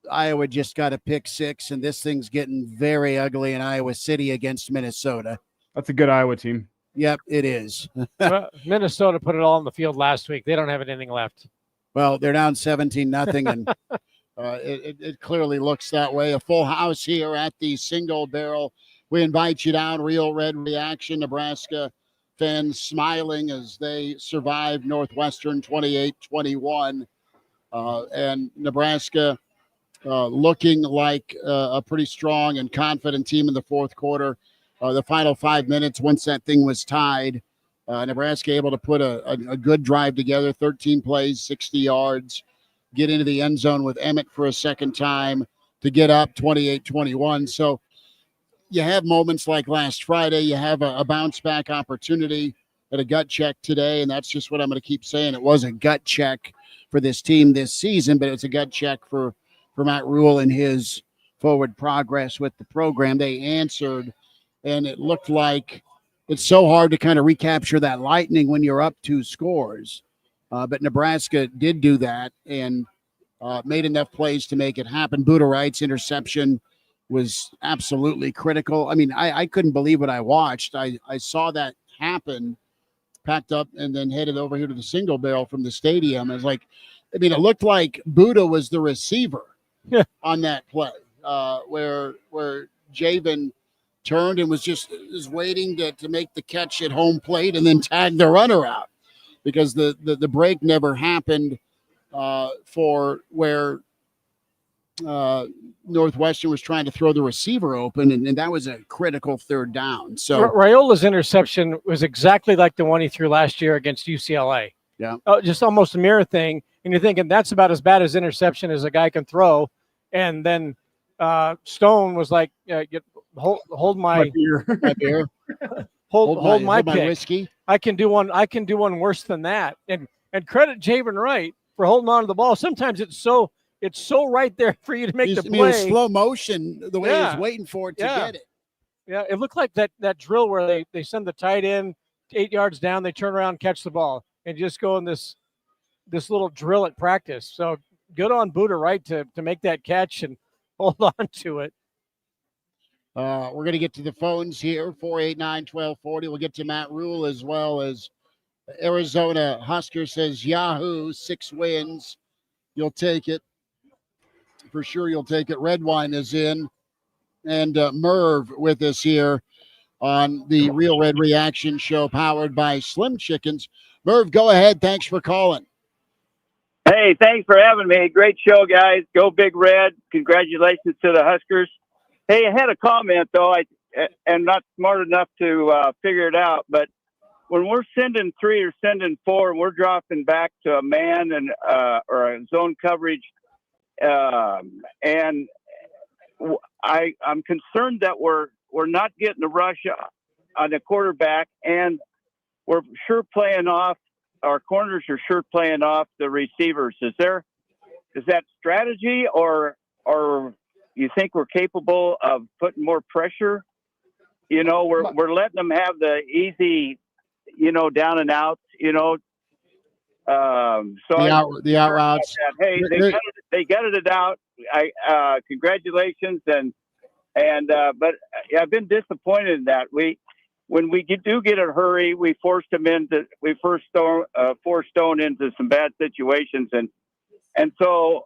B: Iowa just got a pick 6, and this thing's getting very ugly in Iowa City against Minnesota.
C: That's a good Iowa team.
B: Yep, it is.
N: Well, Minnesota put it all on the field last week. They don't have anything left.
B: Well, they're down 17-0, and it clearly looks that way. A full house here at the Single Barrel. We invite you down. Real Red Reaction. Nebraska fans smiling as they survived Northwestern 28-21. And Nebraska looking like a pretty strong and confident team in the fourth quarter. The final 5 minutes, once that thing was tied, Nebraska able to put a good drive together, 13 plays, 60 yards, get into the end zone with Emmett for a second time to get up 28-21. So you have moments like last Friday. You have a bounce-back opportunity at a gut check today, and that's just what I'm going to keep saying. It was a gut check for this team this season, but it's a gut check for Matt Rhule and his forward progress with the program. They answered, and it looked like it's so hard to kind of recapture that lightning when you're up 2 scores. But Nebraska did do that and made enough plays to make it happen. Buda Wright's interception was absolutely critical. I mean, I couldn't believe what I watched. I saw that happen, packed up, and then headed over here to the Single Barrel from the stadium. It looked like Buda was the receiver on that play, where Javen turned and was waiting to make the catch at home plate and then tag the runner out, because the break never happened for where Northwestern was trying to throw the receiver open, and that was a critical third down. So
N: Raiola's interception was exactly like the one he threw last year against UCLA.
B: Yeah,
N: just almost a mirror thing. And you're thinking that's about as bad as interception as a guy can throw. And then Stone was like, hold my
B: beer.
N: hold my pick.
B: Whiskey.
N: I can do one worse than that. And credit Javen Wright for holding on to the ball. Sometimes it's so right there for you to make the play.
B: Slow motion, the way he was waiting for it to get it.
N: Yeah, it looked like that drill where they send the tight end 8 yards down, they turn around, catch the ball, and just go in this little drill at practice. So good on Buda Wright to make that catch and hold on to it.
B: We're going to get to the phones here, 489-1240. We'll get to Matt Rhule as well as Arizona Husker says, Yahoo, 6 wins. You'll take it. For sure you'll take it. Red Wine is in. And Merv with us here on the Real Red Reaction Show powered by Slim Chickens. Merv, go ahead. Thanks for calling.
O: Hey, thanks for having me. Great show, guys. Go Big Red. Congratulations to the Huskers. Hey, I had a comment, though. I am not smart enough to figure it out, but when we're sending 3 or sending 4, and we're dropping back to a man and or a zone coverage, and I'm concerned that we're not getting the rush on the quarterback, and we're sure playing off. Our corners are sure playing off the receivers. Is that strategy, or you think we're capable of putting more pressure? We're letting them have the easy, down and outs. So
B: the out routes.
O: Hey, they gutted it out. Congratulations, and but I've been disappointed in that when we do get a hurry, we force Stone into some bad situations, and so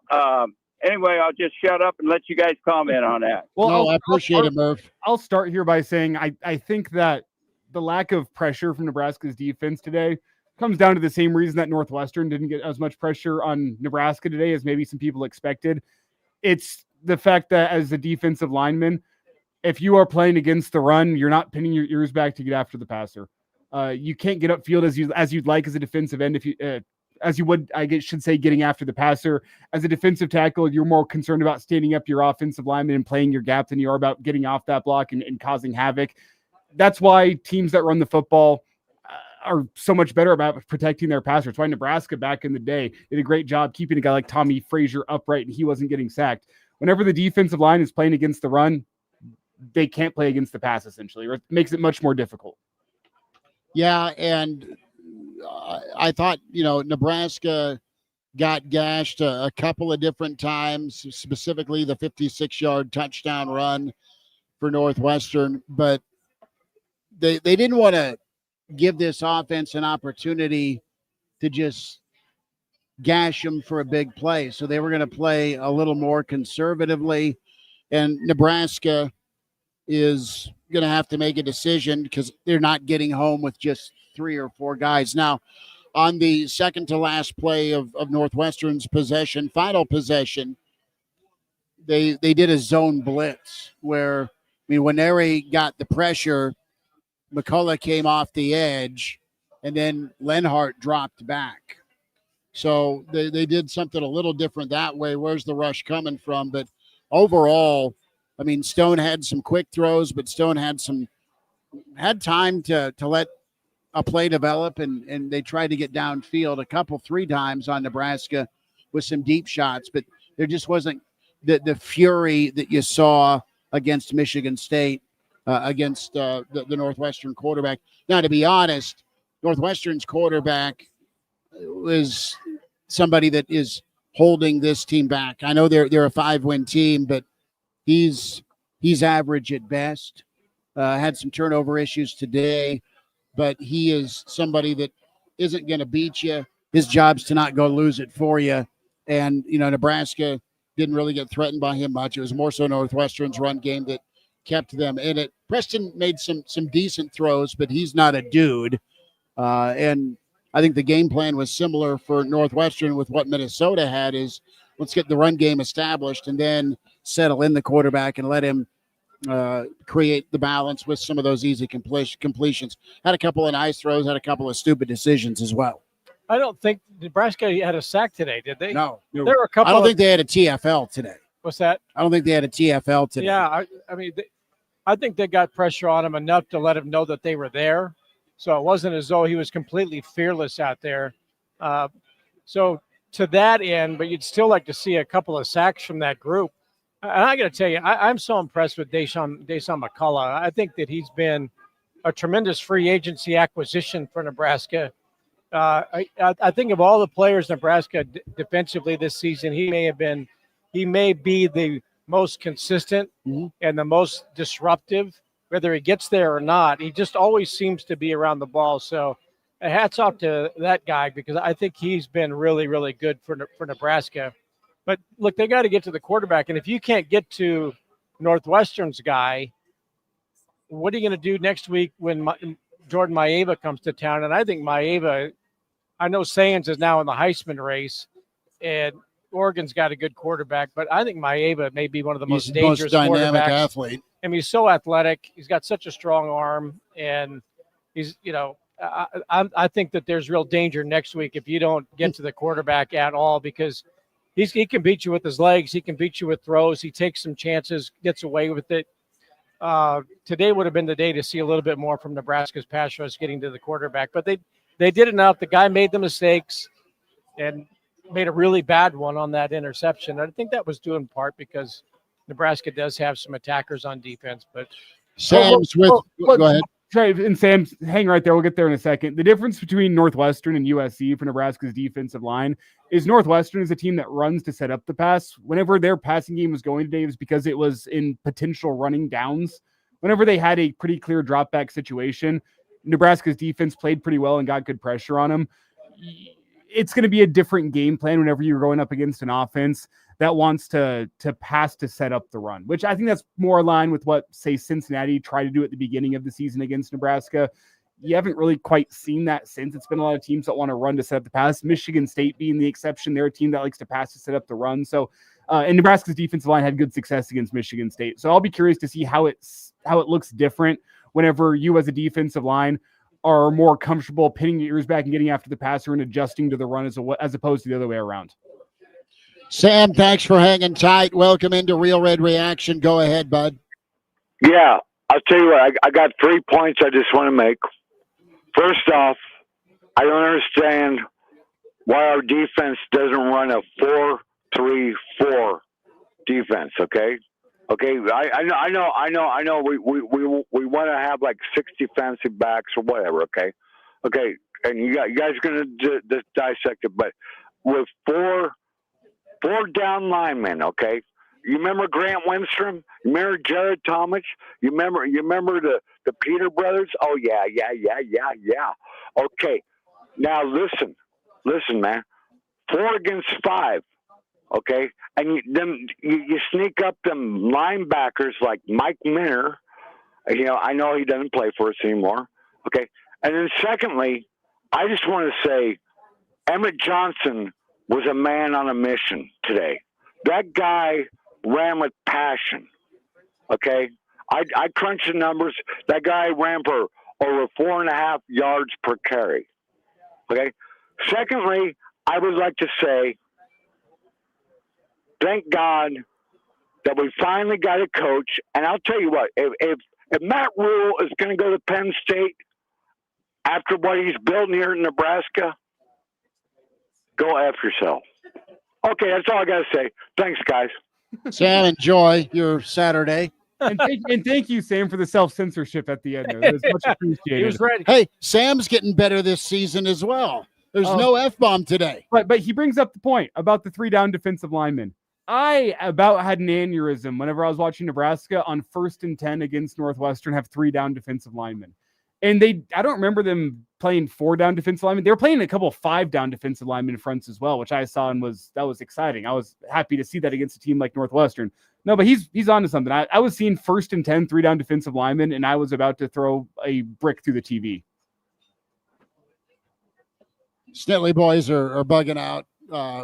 O: anyway, I'll just shut up and let you guys comment on that.
C: Well,
B: I appreciate it, Murph.
C: I'll start here by saying I think that the lack of pressure from Nebraska's defense today comes down to the same reason that Northwestern didn't get as much pressure on Nebraska today as maybe some people expected. It's the fact that as a defensive lineman, if you are playing against the run, you're not pinning your ears back to get after the passer. You can't get upfield as you'd like as a defensive end if you as you would, I guess, should say, getting after the passer. As a defensive tackle, you're more concerned about standing up your offensive lineman and playing your gap than you are about getting off that block and causing havoc. That's why teams that run the football are so much better about protecting their passer. That's why Nebraska back in the day did a great job keeping a guy like Tommy Frazier upright and he wasn't getting sacked. Whenever the defensive line is playing against the run, they can't play against the pass, essentially, or it makes it much more difficult.
B: Yeah, and I thought, Nebraska got gashed a couple of different times, specifically the 56-yard touchdown run for Northwestern, but they didn't want to give this offense an opportunity to just gash them for a big play. So they were going to play a little more conservatively, and Nebraska is going to have to make a decision because they're not getting home with just 3 or 4 guys. Now, on the second to last play of Northwestern's final possession, they did a zone blitz where, when Neri got the pressure, McCullough came off the edge, and then Lenhart dropped back. So they did something a little different that way. Where's the rush coming from? But overall, Stone had some quick throws, but Stone had time to let a play develop, and they tried to get downfield 3 times on Nebraska with some deep shots, but there just wasn't the fury that you saw against Michigan State, against the Northwestern quarterback. Now, to be honest, Northwestern's quarterback is somebody that is holding this team back. I know they're a 5-win team, but he's average at best. Had some turnover issues today, but he is somebody that isn't going to beat you. His job's to not go lose it for you. And, Nebraska didn't really get threatened by him much. It was more so Northwestern's run game that kept them in it. Preston made some decent throws, but he's not a dude. And I think the game plan was similar for Northwestern with what Minnesota had is let's get the run game established and then settle in the quarterback and let him create the balance with some of those easy completions. Had a couple of nice throws, had a couple of stupid decisions as well.
N: I don't think Nebraska had a sack today, did they?
B: No.
N: There were a couple.
B: I don't think they had a TFL today.
N: What's that?
B: I don't think they had a TFL today.
N: Yeah, I think they got pressure on him enough to let him know that they were there. So it wasn't as though he was completely fearless out there. So to that end, but you'd still like to see a couple of sacks from that group. And I got to tell you, I'm so impressed with Deshaun McCullough. I think that he's been a tremendous free agency acquisition for Nebraska. I think of all the players Nebraska defensively this season, he may be the most consistent and the most disruptive. Whether he gets there or not, he just always seems to be around the ball. So hats off to that guy because I think he's been really, really good for Nebraska. But look, they got to get to the quarterback. And if you can't get to Northwestern's guy, what are you going to do next week when Jordan Maeva comes to town? And I think Maeva, I know Sayans is now in the Heisman race, and Oregon's got a good quarterback, but I think Maeva may be one of the most dangerous
B: dynamic
N: quarterbacks.
B: athlete.
N: I mean, he's so athletic. He's got such a strong arm, and he's, I think that there's real danger next week if you don't get to the quarterback at all because he can beat you with his legs. He can beat you with throws. He takes some chances, gets away with it. Today would have been the day to see a little bit more from Nebraska's pass rush getting to the quarterback, but they did enough. The guy made the mistakes and made a really bad one on that interception. I think that was due in part because Nebraska does have some attackers on defense, but
B: Sam's go ahead.
C: And Sam, hang right there. We'll get there in a second. The difference between Northwestern and USC for Nebraska's defensive line is Northwestern is a team that runs to set up the pass. Whenever their passing game was going today, it was because it was in potential running downs. Whenever they had a pretty clear drop back situation, Nebraska's defense played pretty well and got good pressure on them. It's going to be a different game plan whenever you're going up against an offense that wants to pass to set up the run, which I think that's more aligned with what, say, Cincinnati tried to do at the beginning of the season against Nebraska. You haven't really quite seen that since. It's been a lot of teams that want to run to set up the pass. Michigan State being the exception. They're a team that likes to pass to set up the run. So, and Nebraska's defensive line had good success against Michigan State. So I'll be curious to see how it looks different whenever you as a defensive line are more comfortable pinning your ears back and getting after the passer and adjusting to the run as opposed to the other way around.
B: Sam, thanks for hanging tight. Welcome into Real Red Reaction. Go ahead, bud.
P: Yeah, I'll tell you what. I got 3 points I just want to make. First off, I don't understand why our defense doesn't run a 4-3-4 defense. Okay. I know. We want to have like 6 defensive backs or whatever. Okay. and you guys are going to dissect it, but with four down linemen, okay? You remember Grant Windstrom? You remember Jared Thomas? You remember the Peter brothers? Oh, yeah. Okay, now listen, man. 4 against 5, okay? And you sneak up them linebackers like Mike Minner. I know he doesn't play for us anymore, okay? And then secondly, I just want to say Emmett Johnson was a man on a mission today. That guy ran with passion, okay? I crunched the numbers. That guy ran for over 4.5 yards per carry, okay? Secondly, I would like to say thank God that we finally got a coach. And I'll tell you what, if Matt Rhule is going to go to Penn State after what he's building here in Nebraska, go F yourself. Okay, that's all I got to say. Thanks, guys.
B: Sam, enjoy your Saturday.
C: And thank you, Sam, for the self-censorship at the end there. That was much appreciated.
N: He was ready.
B: Hey, Sam's getting better this season as well. There's no F-bomb today.
C: But he brings up the point about the 3 down defensive linemen. I about had an aneurysm whenever I was watching Nebraska on 1st and 10 against Northwestern have 3 down defensive linemen. And I don't remember them playing 4 down defensive linemen. They were playing a couple of 5 down defensive linemen fronts as well, which I saw and that was exciting. I was happy to see that against a team like Northwestern. No, but he's on to something. I was seeing 1st and 10, 3 down defensive linemen, and I was about to throw a brick through the TV.
B: Snitley boys are bugging out,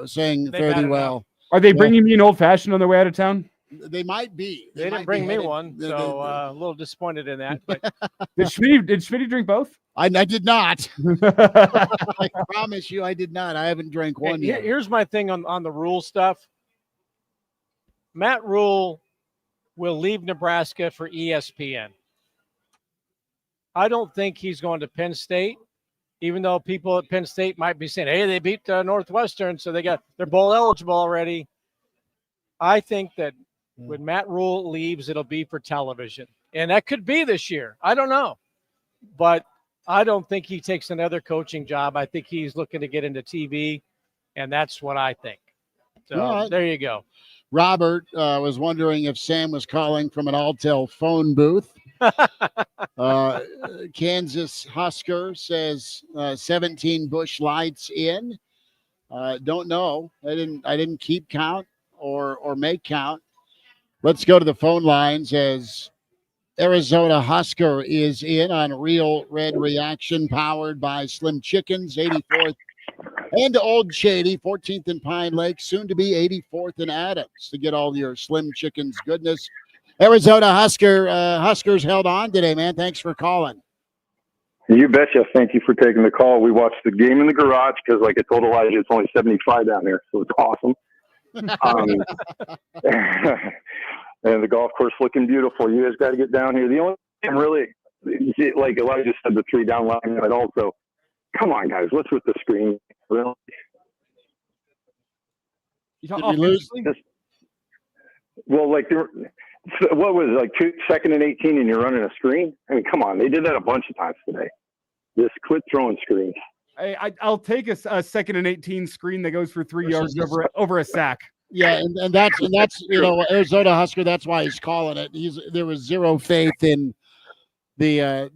B: saying fairly well.
C: Are they bringing me an old fashioned on their way out of town?
B: They might be.
N: They didn't bring me one, so a little disappointed in that. But
C: Did Schmidt drink both?
B: I did not. I promise you, I did not. I haven't drank one yet.
N: Here's my thing on the Rhule stuff. Matt Rhule will leave Nebraska for ESPN. I don't think he's going to Penn State, even though people at Penn State might be saying, hey, they beat Northwestern, so they're bowl eligible already. I think that when Matt Rhule leaves, it'll be for television. And that could be this year. I don't know. But I don't think he takes another coaching job. I think he's looking to get into TV, and that's what I think. So There you go.
B: Robert was wondering if Sam was calling from an Altel phone booth. Kansas Husker says 17 Busch Lights in. Don't know. I didn't keep count or make count. Let's go to the phone lines as Arizona Husker is in on Real Red Reaction, powered by Slim Chickens, 84th and Old Shady, 14th and Pine Lake, soon to be 84th and Adams, to get all your Slim Chickens goodness. Arizona Huskers held on today, man. Thanks for calling.
E: You betcha. Thank you for taking the call. We watched the game in the garage because, like I told Elijah, it's only 75 down there, so it's awesome. And the golf course looking beautiful. You guys got to get down here. The only thing really, like Elijah said, the 3 down line, but also, come on, guys, what's with the screen? Really?
B: Did we lose?
E: Well, like, what was it, like 2nd and 18 and you're running a screen? I mean, come on. They did that a bunch of times today. Just quit throwing screens.
C: I'll take a 2nd and 18 screen that goes for 3 yards over a sack.
B: Yeah, and that's Arizona Husker. That's why he's calling it. There was zero faith in the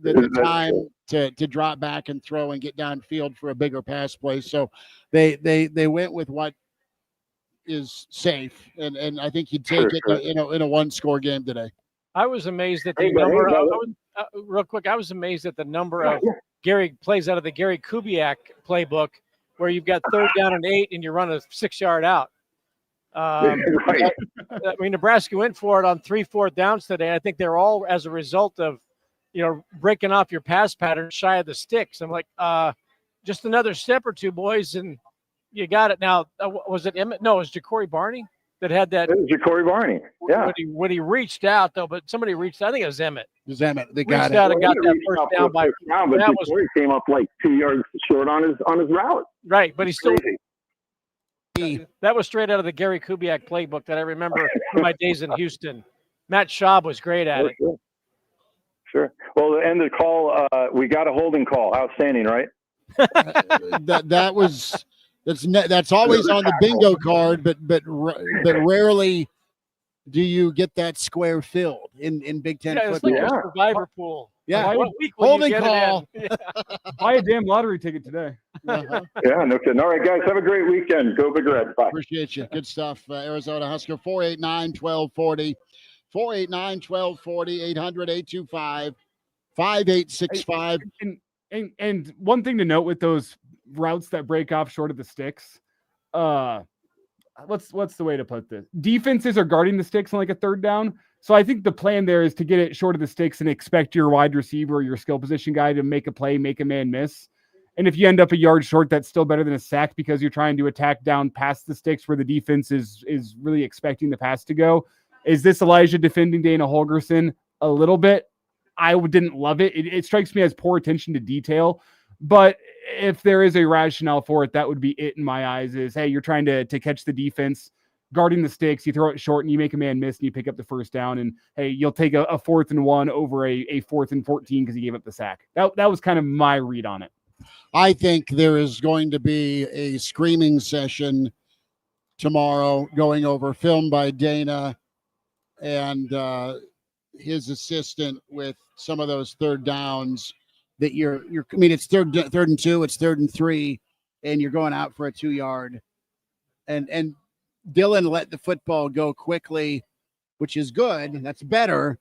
B: time to drop back and throw and get downfield for a bigger pass play. So they went with what is safe, and I think you'd take it in a 1-score game today.
N: I was amazed at the number. Real quick, I was amazed at the number of Gary plays out of the Gary Kubiak playbook, where you've got 3rd down and 8, and you run a 6-yard out. I mean, Nebraska went for it on 3 4th downs today. I think they're all as a result of, breaking off your pass pattern shy of the sticks. I'm like, just another step or two, boys, and you got it. Now, was it Emmett? No, it was Ja'Cory Barney that had that.
E: It was Ja'Cory Barney. Yeah.
N: When he reached out, though, but somebody reached. I think it was Emmett.
B: It was Emmett. They
N: got
B: it.
N: Out and got that first down by.
E: But Ja'Cory came up like 2 yards short on his route.
N: Right, but he still. That was straight out of the Gary Kubiak playbook that I remember from my days in Houston. Matt Schaub was great at it.
E: Sure. Well, the end of the call, we got a holding call. Outstanding, right?
B: That's always on the bingo card, but rarely do you get that square filled in Big Ten
N: Yeah, it's
B: football.
N: like your survivor pool.
B: Yeah.
N: Like, what week will
B: Holding
N: you get
B: call.
N: it in?
C: Buy a damn lottery ticket today.
B: Uh-huh.
E: Yeah, no kidding. All right, guys, have a great weekend. Go Big Red. Bye.
B: Appreciate you. Good stuff. Arizona Husker, 489-1240. 489-1240, 800-825-5865.
C: And one thing to note with those routes that break off short of the sticks, what's the way to put this? Defenses are guarding the sticks on like a third down. So I think the plan there is to get it short of the sticks and expect your wide receiver or your skill position guy to make a play, make a man miss. And if you end up a yard short, that's still better than a sack because you're trying to attack down past the sticks where the defense is really expecting the pass to go. Is this Elijah defending Dana Holgorsen? A little bit. I didn't love it. It strikes me as poor attention to detail. But if there is a rationale for it, that would be it in my eyes is, hey, you're trying to catch the defense, guarding the sticks, you throw it short and you make a man miss and you pick up the first down. And, hey, you'll take a 4th and 1 over a 4th and 14 because you gave up the sack. That was kind of my read on it.
B: I think there is going to be a screaming session tomorrow going over film by Dana and his assistant with some of those third downs that it's third and 2, it's 3rd and 3, and you're going out for a 2-yard. And Dylan let the football go quickly, which is good. That's better,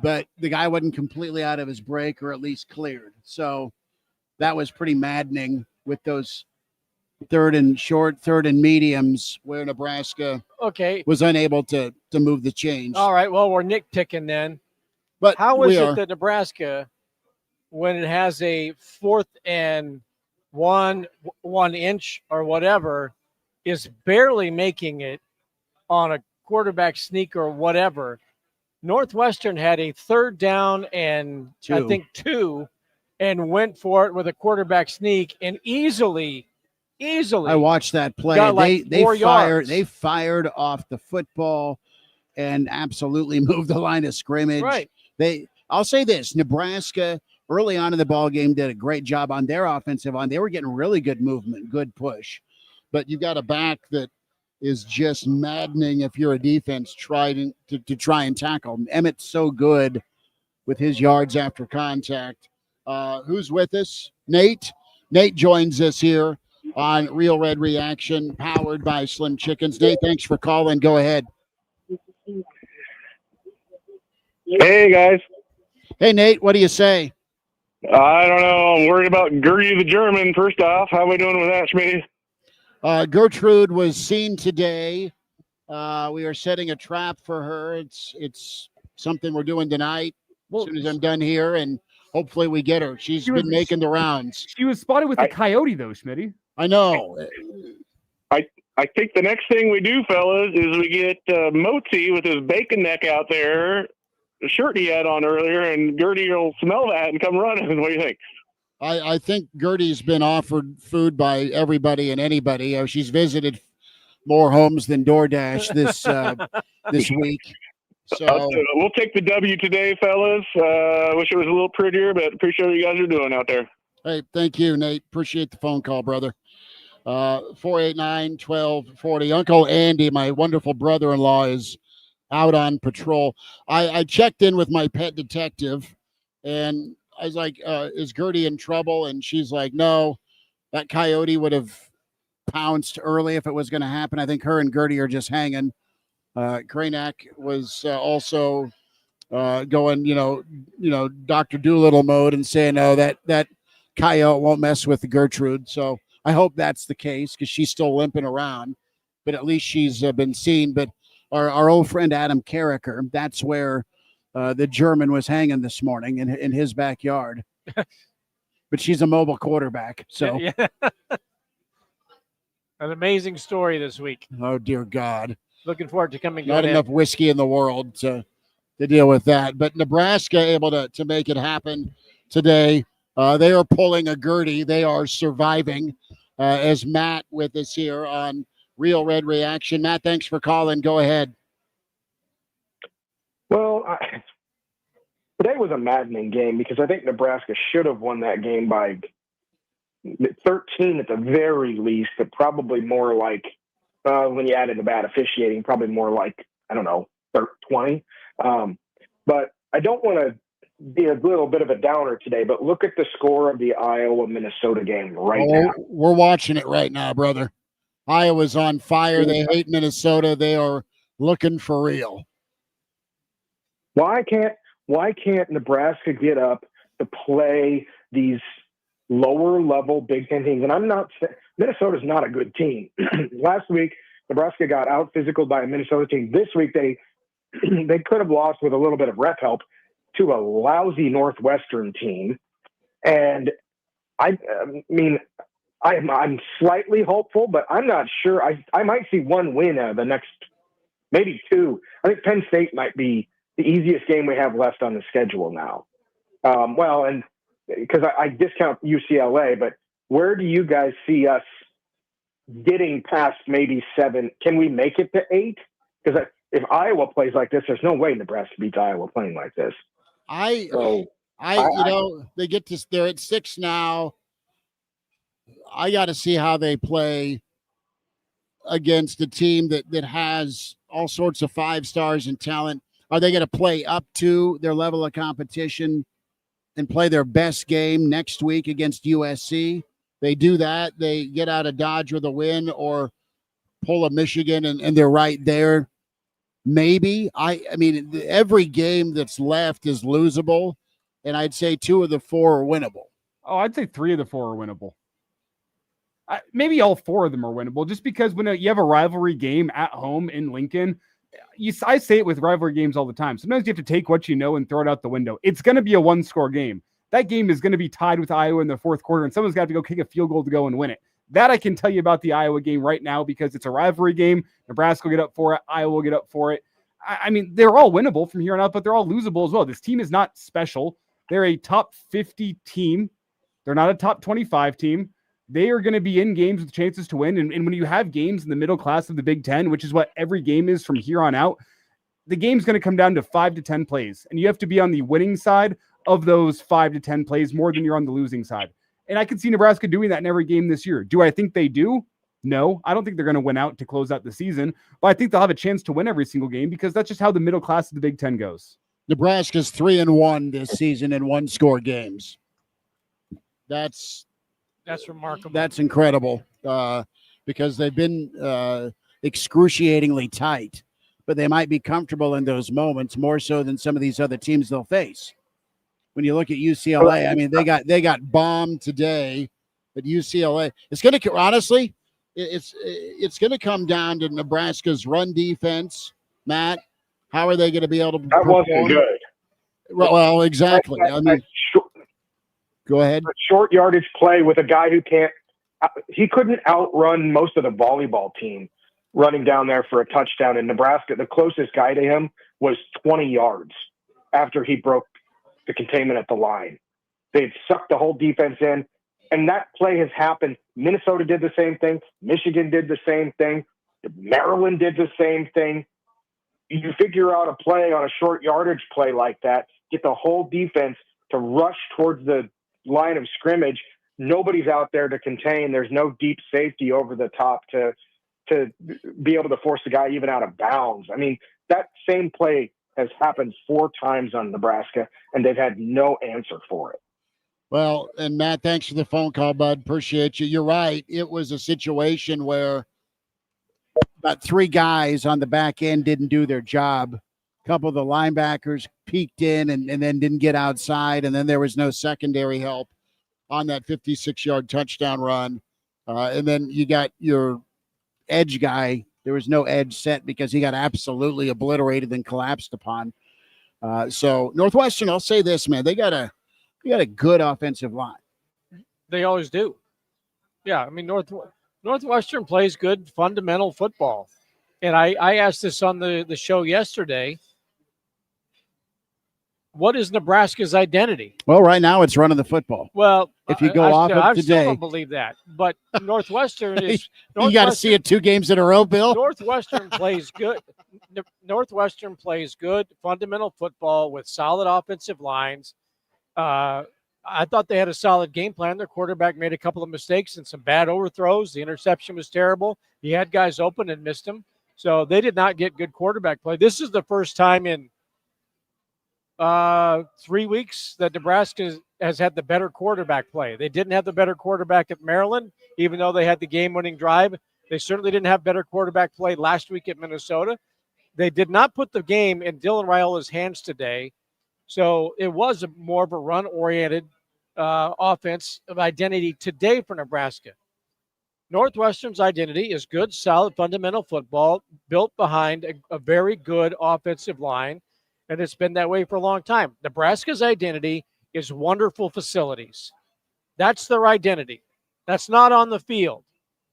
B: but the guy wasn't completely out of his break or at least cleared. So that was pretty maddening with those 3rd and short, 3rd and mediums where Nebraska was unable to move the chains.
N: All right, well, we're nitpicking then.
B: But
N: how is it that Nebraska, when it has a 4th and 1 inch or whatever, is barely making it on a quarterback sneak or whatever? Northwestern had a 3rd down and 2. I think 2, and went for it with a quarterback sneak and easily. I
B: watched that play. They fired off the football and absolutely moved the line of scrimmage.
N: Right.
B: I'll say this: Nebraska early on in the ball game did a great job on their offensive line. They were getting really good movement, good push. But you've got a back that is just maddening if you're a defense trying to try and tackle. Emmett's so good with his yards after contact. Who's with us? Nate. Nate joins us here on Real Red Reaction, powered by Slim Chickens. Nate, thanks for calling. Go ahead.
Q: Hey, guys.
B: Hey, Nate, what do you say?
Q: I don't know. I'm worried about Gertie the German, first off. How are we doing with that, Schmidt?
B: Gertrude was seen today. We are setting a trap for her. It's something we're doing tonight as soon as I'm done here, and hopefully we get her. She's been making the rounds.
C: She was spotted with a coyote, though, Schmitty.
B: I know.
Q: I think the next thing we do, fellas, is we get Motz with his bacon neck out there, the shirt he had on earlier, and Gertie will smell that and come running. What do you think?
B: I think Gertie's been offered food by everybody and anybody. She's visited more homes than DoorDash this week. So
Q: we'll take the W today, fellas. Wish it was a little prettier, but appreciate what you guys are doing out there.
B: Hey, thank you, Nate. Appreciate the phone call, brother. 489-1240. Uncle Andy, my wonderful brother-in-law, is out on patrol. I checked in with my pet detective, and I was like, is Gertie in trouble? And she's like, no, that coyote would have pounced early if it was going to happen. I think her and Gertie are just hanging. Kranak was also going, Dr. Doolittle mode and saying, no, that coyote won't mess with Gertrude. So I hope that's the case because she's still limping around, but at least she's been seen. But our old friend Adam Carricker, that's where the German was hanging this morning in his backyard. But she's a mobile quarterback. So
N: yeah. An amazing story this week.
B: Oh, dear God.
N: Looking forward to coming.
B: Not enough whiskey in the world to deal with that. But Nebraska able to make it happen today. They are pulling a Gertie. They are surviving. As Matt with us here on Real Red Reaction. Matt, thanks for calling. Go ahead.
R: Well, today was a maddening game because I think Nebraska should have won that game by 13 at the very least, but probably more like, when you add in the bad officiating, probably more like, I don't know, 20. But I don't want to be a little bit of a downer today, but look at the score of the Iowa-Minnesota game now.
B: We're watching it right now, brother. Iowa's on fire. They hate Minnesota. They are looking for real.
R: Why can't Nebraska get up to play these lower level Big Ten teams? And I'm not saying Minnesota's not a good team. Last week, Nebraska got out physical by a Minnesota team. This week, they could have lost with a little bit of rep help to a lousy Northwestern team. And I'm slightly hopeful, but I'm not sure. I might see one win out of the next, maybe two. I think Penn State might be the easiest game we have left on the schedule now. And because I discount UCLA, but where do you guys see us getting past maybe 7? Can we make it to 8? Because if Iowa plays like this, there's no way Nebraska beats Iowa playing like this.
B: They get to, they're at 6 now. I got to see how they play against a team that has all sorts of 5 stars and talent. Are they going to play up to their level of competition and play their best game next week against USC? They do that, they get out of Dodge with a win or pull a Michigan and they're right there. Maybe. I mean, every game that's left is losable, and I'd say 2 of the 4 are winnable.
C: Oh, I'd say 3 of the 4 are winnable. Maybe all 4 of them are winnable, just because when you have a rivalry game at home in Lincoln, I say it with rivalry games all the time. Sometimes you have to take what you know and throw it out the window. It's going to be a 1-score game. That game is going to be tied with Iowa in the 4th quarter, and someone's got to go kick a field goal to go and win it. That I can tell you about the Iowa game right now because it's a rivalry game. Nebraska will get up for it. Iowa will get up for it. I mean, they're all winnable from here on out, but they're all losable as well. This team is not special. They're a top 50 team. They're not a top 25 team. They are going to be in games with chances to win. And when you have games in the middle class of the Big Ten, which is what every game is from here on out, the game's going to come down to 5 to 10 plays. And you have to be on the winning side of those 5 to 10 plays more than you're on the losing side. And I can see Nebraska doing that in every game this year. Do I think they do? No, I don't think they're going to win out to close out the season, but I think they'll have a chance to win every single game because that's just how the middle class of the Big Ten goes.
B: Nebraska's 3-1 this season in 1-score games. That's
N: remarkable.
B: That's incredible because they've been excruciatingly tight, but they might be comfortable in those moments more so than some of these other teams they'll face. When you look at UCLA, I mean, they got bombed today, but UCLA, it's going to, honestly, it's going to come down to Nebraska's run defense. Matt, how are they going to be able to
R: That
B: perform?
R: wasn't good.
B: Well, exactly. I mean, go ahead.
R: Short yardage play with a guy who he couldn't outrun most of the volleyball team running down there for a touchdown in Nebraska. The closest guy to him was 20 yards after he broke the containment at the line. They'd sucked the whole defense in, and that play has happened. Minnesota did the same thing. Michigan did the same thing. Maryland did the same thing. You figure out a play on a short yardage play like that, get the whole defense to rush towards the line of scrimmage. Nobody's out there to contain. There's no deep safety over the top to be able to force the guy even out of bounds. I mean, that same play has happened 4 times on Nebraska, and they've had no answer for it.
B: Well, and Matt, thanks for the phone call, bud. Appreciate you. You're right. It was a situation where about 3 guys on the back end didn't do their job. A couple of the linebackers peeked in and then didn't get outside, and then there was no secondary help on that 56-yard touchdown run. And then you got your edge guy. There was no edge set because he got absolutely obliterated and collapsed upon. So Northwestern, I'll say this, man, they got a good offensive line.
N: They always do. Yeah, I mean, Northwestern plays good fundamental football. And I asked this on the show yesterday. What is Nebraska's identity?
B: Well, right now it's running the football.
N: Well,
B: if you go off of today,
N: I still don't believe that. But Northwestern is.
B: You got to see it 2 games in a row, Bill.
N: Northwestern plays good. Northwestern plays good fundamental football with solid offensive lines. I thought they had a solid game plan. Their quarterback made a couple of mistakes and some bad overthrows. The interception was terrible. He had guys open and missed them. So they did not get good quarterback play. This is the first time in 3 weeks that Nebraska has had the better quarterback play. They didn't have the better quarterback at Maryland, even though they had the game-winning drive. They certainly didn't have better quarterback play last week at Minnesota. They did not put the game in Dylan Raiola's hands today. So it was more of a run-oriented offense of identity today for Nebraska. Northwestern's identity is good, solid, fundamental football built behind a very good offensive line, and it's been that way for a long time. Nebraska's identity is wonderful facilities. That's their identity. That's not on the field.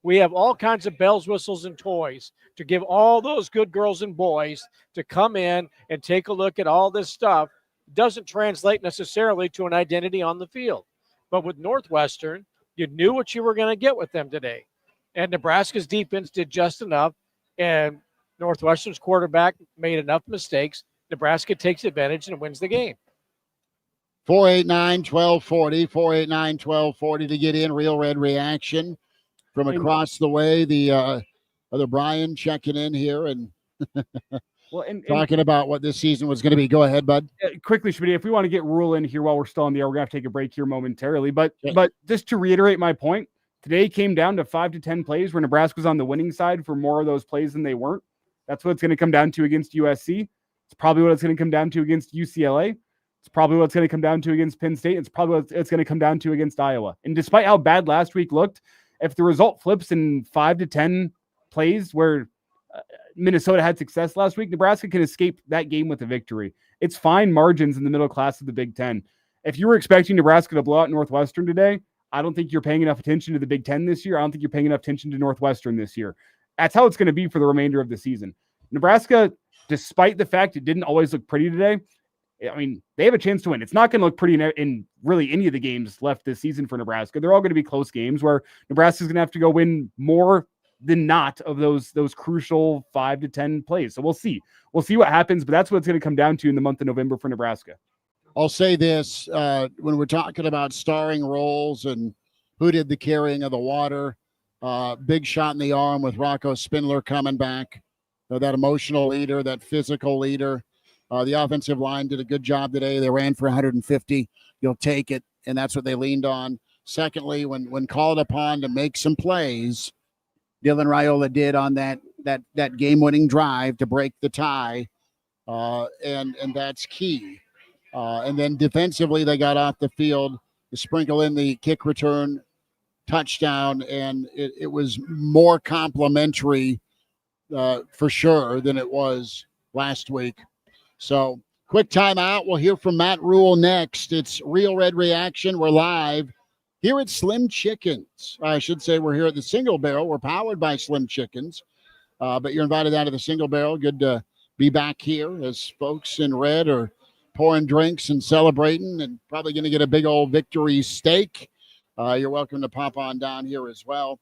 N: We have all kinds of bells, whistles, and toys to give all those good girls and boys to come in and take a look at all this stuff. It doesn't translate necessarily to an identity on the field. But with Northwestern, you knew what you were going to get with them today. And Nebraska's defense did just enough, and Northwestern's quarterback made enough mistakes. Nebraska takes advantage and wins the game.
B: 489-1240, 489-1240 to get in. Real Red Reaction from across the way. The other Brian checking in here and talking about what this season was going to be. Go ahead, bud.
C: Quickly, Schmidt, if we want to get Rhule in here while we're still on the air, we're going to have to take a break here momentarily. But just to reiterate my point, today came down to 5 to 10 plays where Nebraska was on the winning side for more of those plays than they weren't. That's what it's going to come down to against USC. It's probably what it's going to come down to against UCLA. It's probably what it's going to come down to against Penn State. It's probably what it's going to come down to against Iowa. And despite how bad last week looked, if the result flips in 5 to 10 plays where Minnesota had success last week, Nebraska can escape that game with a victory. It's fine margins in the middle class of the Big Ten. If you were expecting Nebraska to blow out Northwestern today, I don't think you're paying enough attention to the Big Ten this year. I don't think you're paying enough attention to Northwestern this year. That's how it's going to be for the remainder of the season. Nebraska, despite the fact it didn't always look pretty today, I mean, they have a chance to win. It's not going to look pretty in really any of the games left this season for Nebraska. They're all going to be close games where Nebraska's going to have to go win more than not of those crucial 5 to 10 plays. So we'll see. We'll see what happens, but that's what it's going to come down to in the month of November for Nebraska.
B: I'll say this, when we're talking about starring roles and who did the carrying of the water, big shot in the arm with Rocco Spindler coming back, that emotional leader, that physical leader. The offensive line did a good job today. They ran for 150. You'll take it, and that's what they leaned on. Secondly, when called upon to make some plays, Dylan Raiola did on that game-winning drive to break the tie, and that's key. And then defensively, they got off the field to sprinkle in the kick return touchdown, and it was more complimentary for sure than it was last week. So quick timeout. We'll hear from Matt Rhule next. It's Real Red Reaction. We're live here at Slim Chickens. I should say we're here at the Single Barrel. We're powered by Slim Chickens, but you're invited out of the Single Barrel. Good to be back here as folks in red are pouring drinks and celebrating and probably going to get a big old victory steak. You're welcome to pop on down here as well.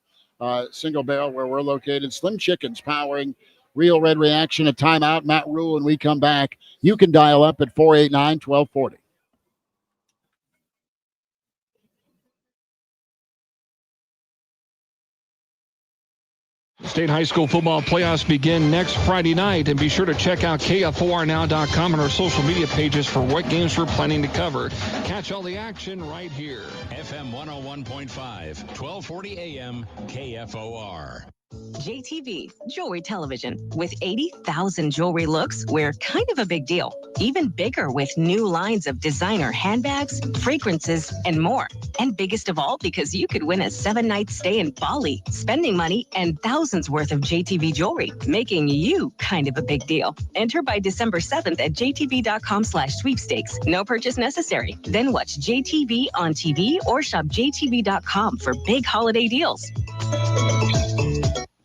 B: Single Barrel, where we're located. Slim Chickens powering Real Red Reaction. A timeout. Matt Rhule, when we come back, you can dial up at 489-1240.
S: State high school football playoffs begin next Friday night, and be sure to check out KFORnow.com and our social media pages for what games we're planning to cover. Catch all the action right here.
A: FM 101.5, 1240 AM, KFOR.
H: JTV, Jewelry Television. With 80,000 jewelry looks, we're kind of a big deal. Even bigger with new lines of designer handbags, fragrances, and more. And biggest of all, because you could win a 7-night stay in Bali, spending money and thousands worth of JTV jewelry, making you kind of a big deal. Enter by December 7th at jtv.com/sweepstakes. No purchase necessary. Then watch JTV on TV or shop jtv.com for big holiday deals.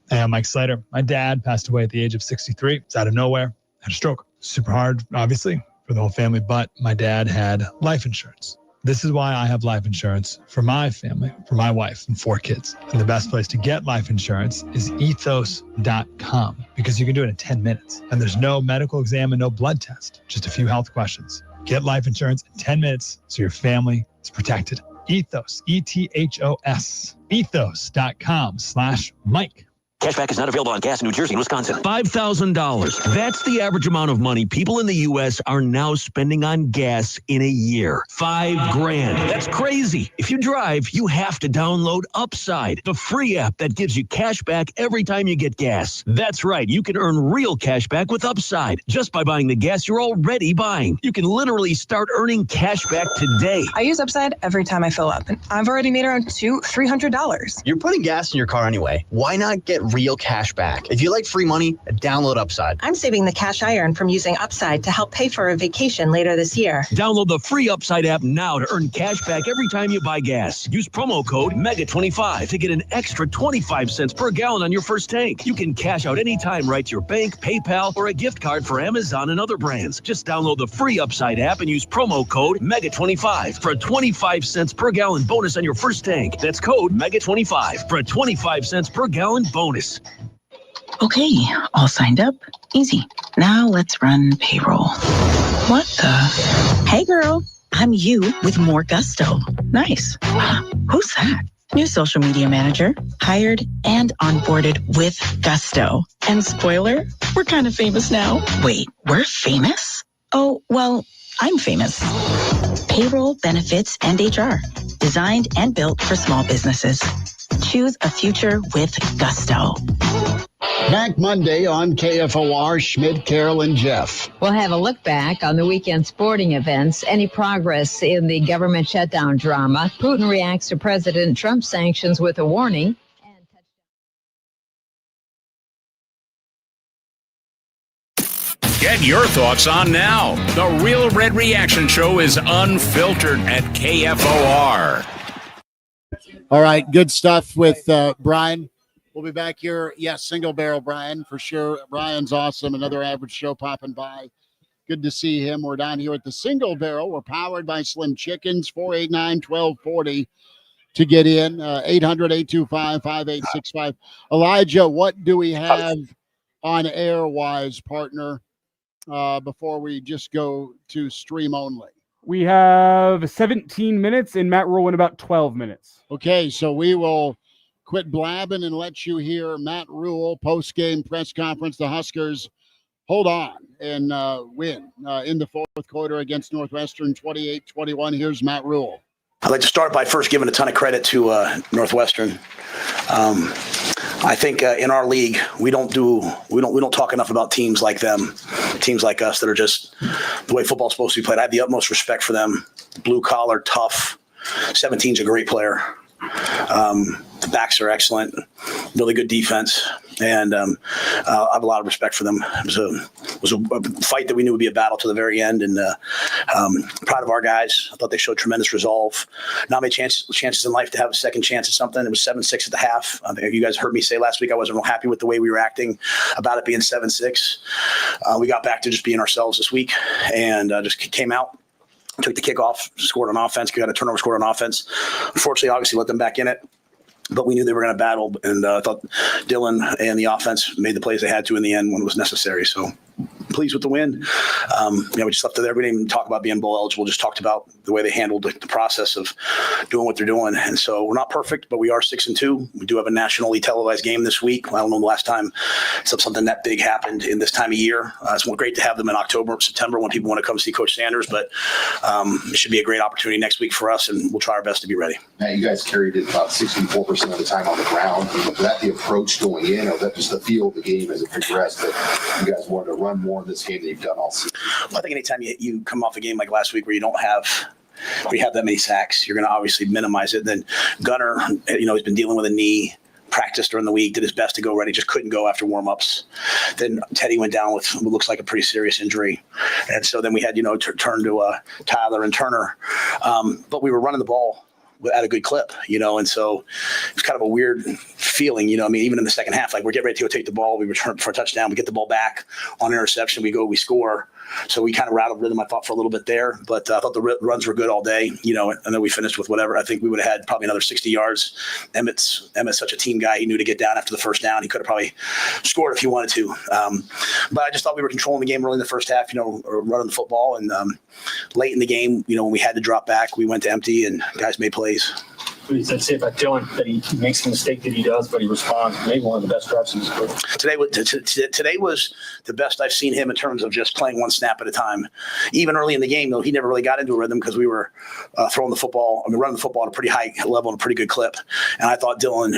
M: Hey, I'm Mike Slater. My dad passed away at the age of 63. It's out of nowhere. Had a stroke. Super hard, obviously, for the whole family, but my dad had life insurance. This is why I have life insurance for my family, for my wife and 4 kids. And the best place to get life insurance is ethos.com, because you can do it in 10 minutes. And there's no medical exam and no blood test, just a few health questions. Get life insurance in 10 minutes so your family is protected. Ethos, ETHOS, ethos.com/Mike.
T: Cashback is not available on gas in New Jersey and Wisconsin. $5,000. That's the average amount of money people in the U.S. are now spending on gas in a year. $5,000. That's crazy. If you drive, you have to download Upside, the free app that gives you cash back every time you get gas. That's right. You can earn real cash back with Upside just by buying the gas you're already buying. You can literally start earning cash back today.
U: I use Upside every time I fill up, and I've already made around $300.
V: You're putting gas in your car anyway. Why not get real cash back? If you like free money, download Upside.
U: I'm saving the cash I earn from using Upside to help pay for a vacation later this year.
T: Download the free Upside app now to earn cash back every time you buy gas. Use promo code MEGA25 to get an extra 25 cents per gallon on your first tank. You can cash out anytime right to your bank, PayPal, or a gift card for Amazon and other brands. Just download the free Upside app and use promo code MEGA25 for a 25 cents per gallon bonus on your first tank. That's code MEGA25 for a 25 cents per gallon bonus.
U: Okay, all signed up. Easy. Now let's run payroll. What the? Hey girl, I'm you with more gusto. Nice. Who's that? New social media manager, hired and onboarded with gusto. And spoiler, we're kind of famous now. Wait, we're famous? Oh, well, I'm famous. Payroll, benefits, and HR. Designed and built for small businesses. Choose a future with gusto.
B: Back Monday on KFOR, Schmidt, Carol, and Jeff.
W: We'll have a look back on the weekend sporting events, any progress in the government shutdown drama. Putin reacts to President Trump's sanctions with a warning.
A: Get your thoughts on now. The Real Red Reaction Show is unfiltered at KFOR.
B: All right, good stuff with Brian. We'll be back here. Yes, single barrel Brian for sure. Brian's awesome. Another average show popping by. Good to see him. We're down here at the single barrel. We're powered by Slim Chickens, 489-1240 to get in. 800-825-5865. Elijah, what do we have on air-wise, partner, before we just go to stream only?
C: We have 17 minutes and Matt Rhule in about 12 minutes.
B: Okay, so we will quit blabbing and let you hear Matt Rhule post-game press conference. The Huskers hold on and win in the fourth quarter against Northwestern, 28-21. Here's Matt Rhule.
X: I'd like to start by first giving a ton of credit to Northwestern. I think in our league we don't talk enough about teams like them, teams like us that are just the way football's supposed to be played. I have the utmost respect for them. Blue collar, tough. 17's a great player. The backs are excellent, really good defense, and I have a lot of respect for them. It was a fight that we knew would be a battle to the very end, and proud of our guys. I thought they showed tremendous resolve. Not many chances in life to have a second chance at something. It was 7-6 at the half. I think you guys heard me say last week I wasn't real happy with the way we were acting about it being 7-6. We got back to just being ourselves this week, and just came out. Took the kickoff, scored on offense, got a turnover, scored on offense. Unfortunately, obviously, let them back in it. But we knew they were going to battle, and I thought Dylan and the offense made the plays they had to in the end when it was necessary. So pleased with the win. We just left it there. We didn't even talk about being bowl eligible, just talked about the way they handled the process of doing what they're doing. And so we're not perfect, but we are 6-2. We do have a nationally televised game this week. I don't know the last time something that big happened in this time of year. It's great to have them in October, September when people want to come see Coach Sanders, but it should be a great opportunity next week for us, and we'll try our best to be ready.
Y: Matt, you guys carried it about 64% of the time on the ground. Was that the approach going in, or was that just the feel of the game as it progressed that you guys wanted to run more in this game than you've done all season?
X: Well, I think anytime you come off a game like last week where you have that many sacks, you're going to obviously minimize it. Then Gunner, he's been dealing with a knee, practiced during the week, did his best to go ready, just couldn't go after warm-ups. Then Teddy went down with what looks like a pretty serious injury. And so then we had, turn to Tyler and Turner. But we were running the ball at a good clip, and so it's kind of a weird feeling, even in the second half, like we're getting ready to go take the ball, we return for a touchdown, we get the ball back on interception, we score, So we kind of rattled rhythm, I thought, for a little bit there. But I thought the runs were good all day, and then we finished with whatever. I think we would have had probably another 60 yards. Emmett's such a team guy. He knew to get down after the first down. He could have probably scored if he wanted to. But I just thought we were controlling the game early in the first half, or running the football. And late in the game, when we had to drop back, we went to empty and guys made plays.
D: What did you say about Dylan, that he makes a mistake that he does, but he responds? Maybe one of the best reps in his career.
X: Today was the best I've seen him in terms of just playing one snap at a time. Even early in the game, though, he never really got into a rhythm because we were running the football at a pretty high level and a pretty good clip. And I thought Dylan,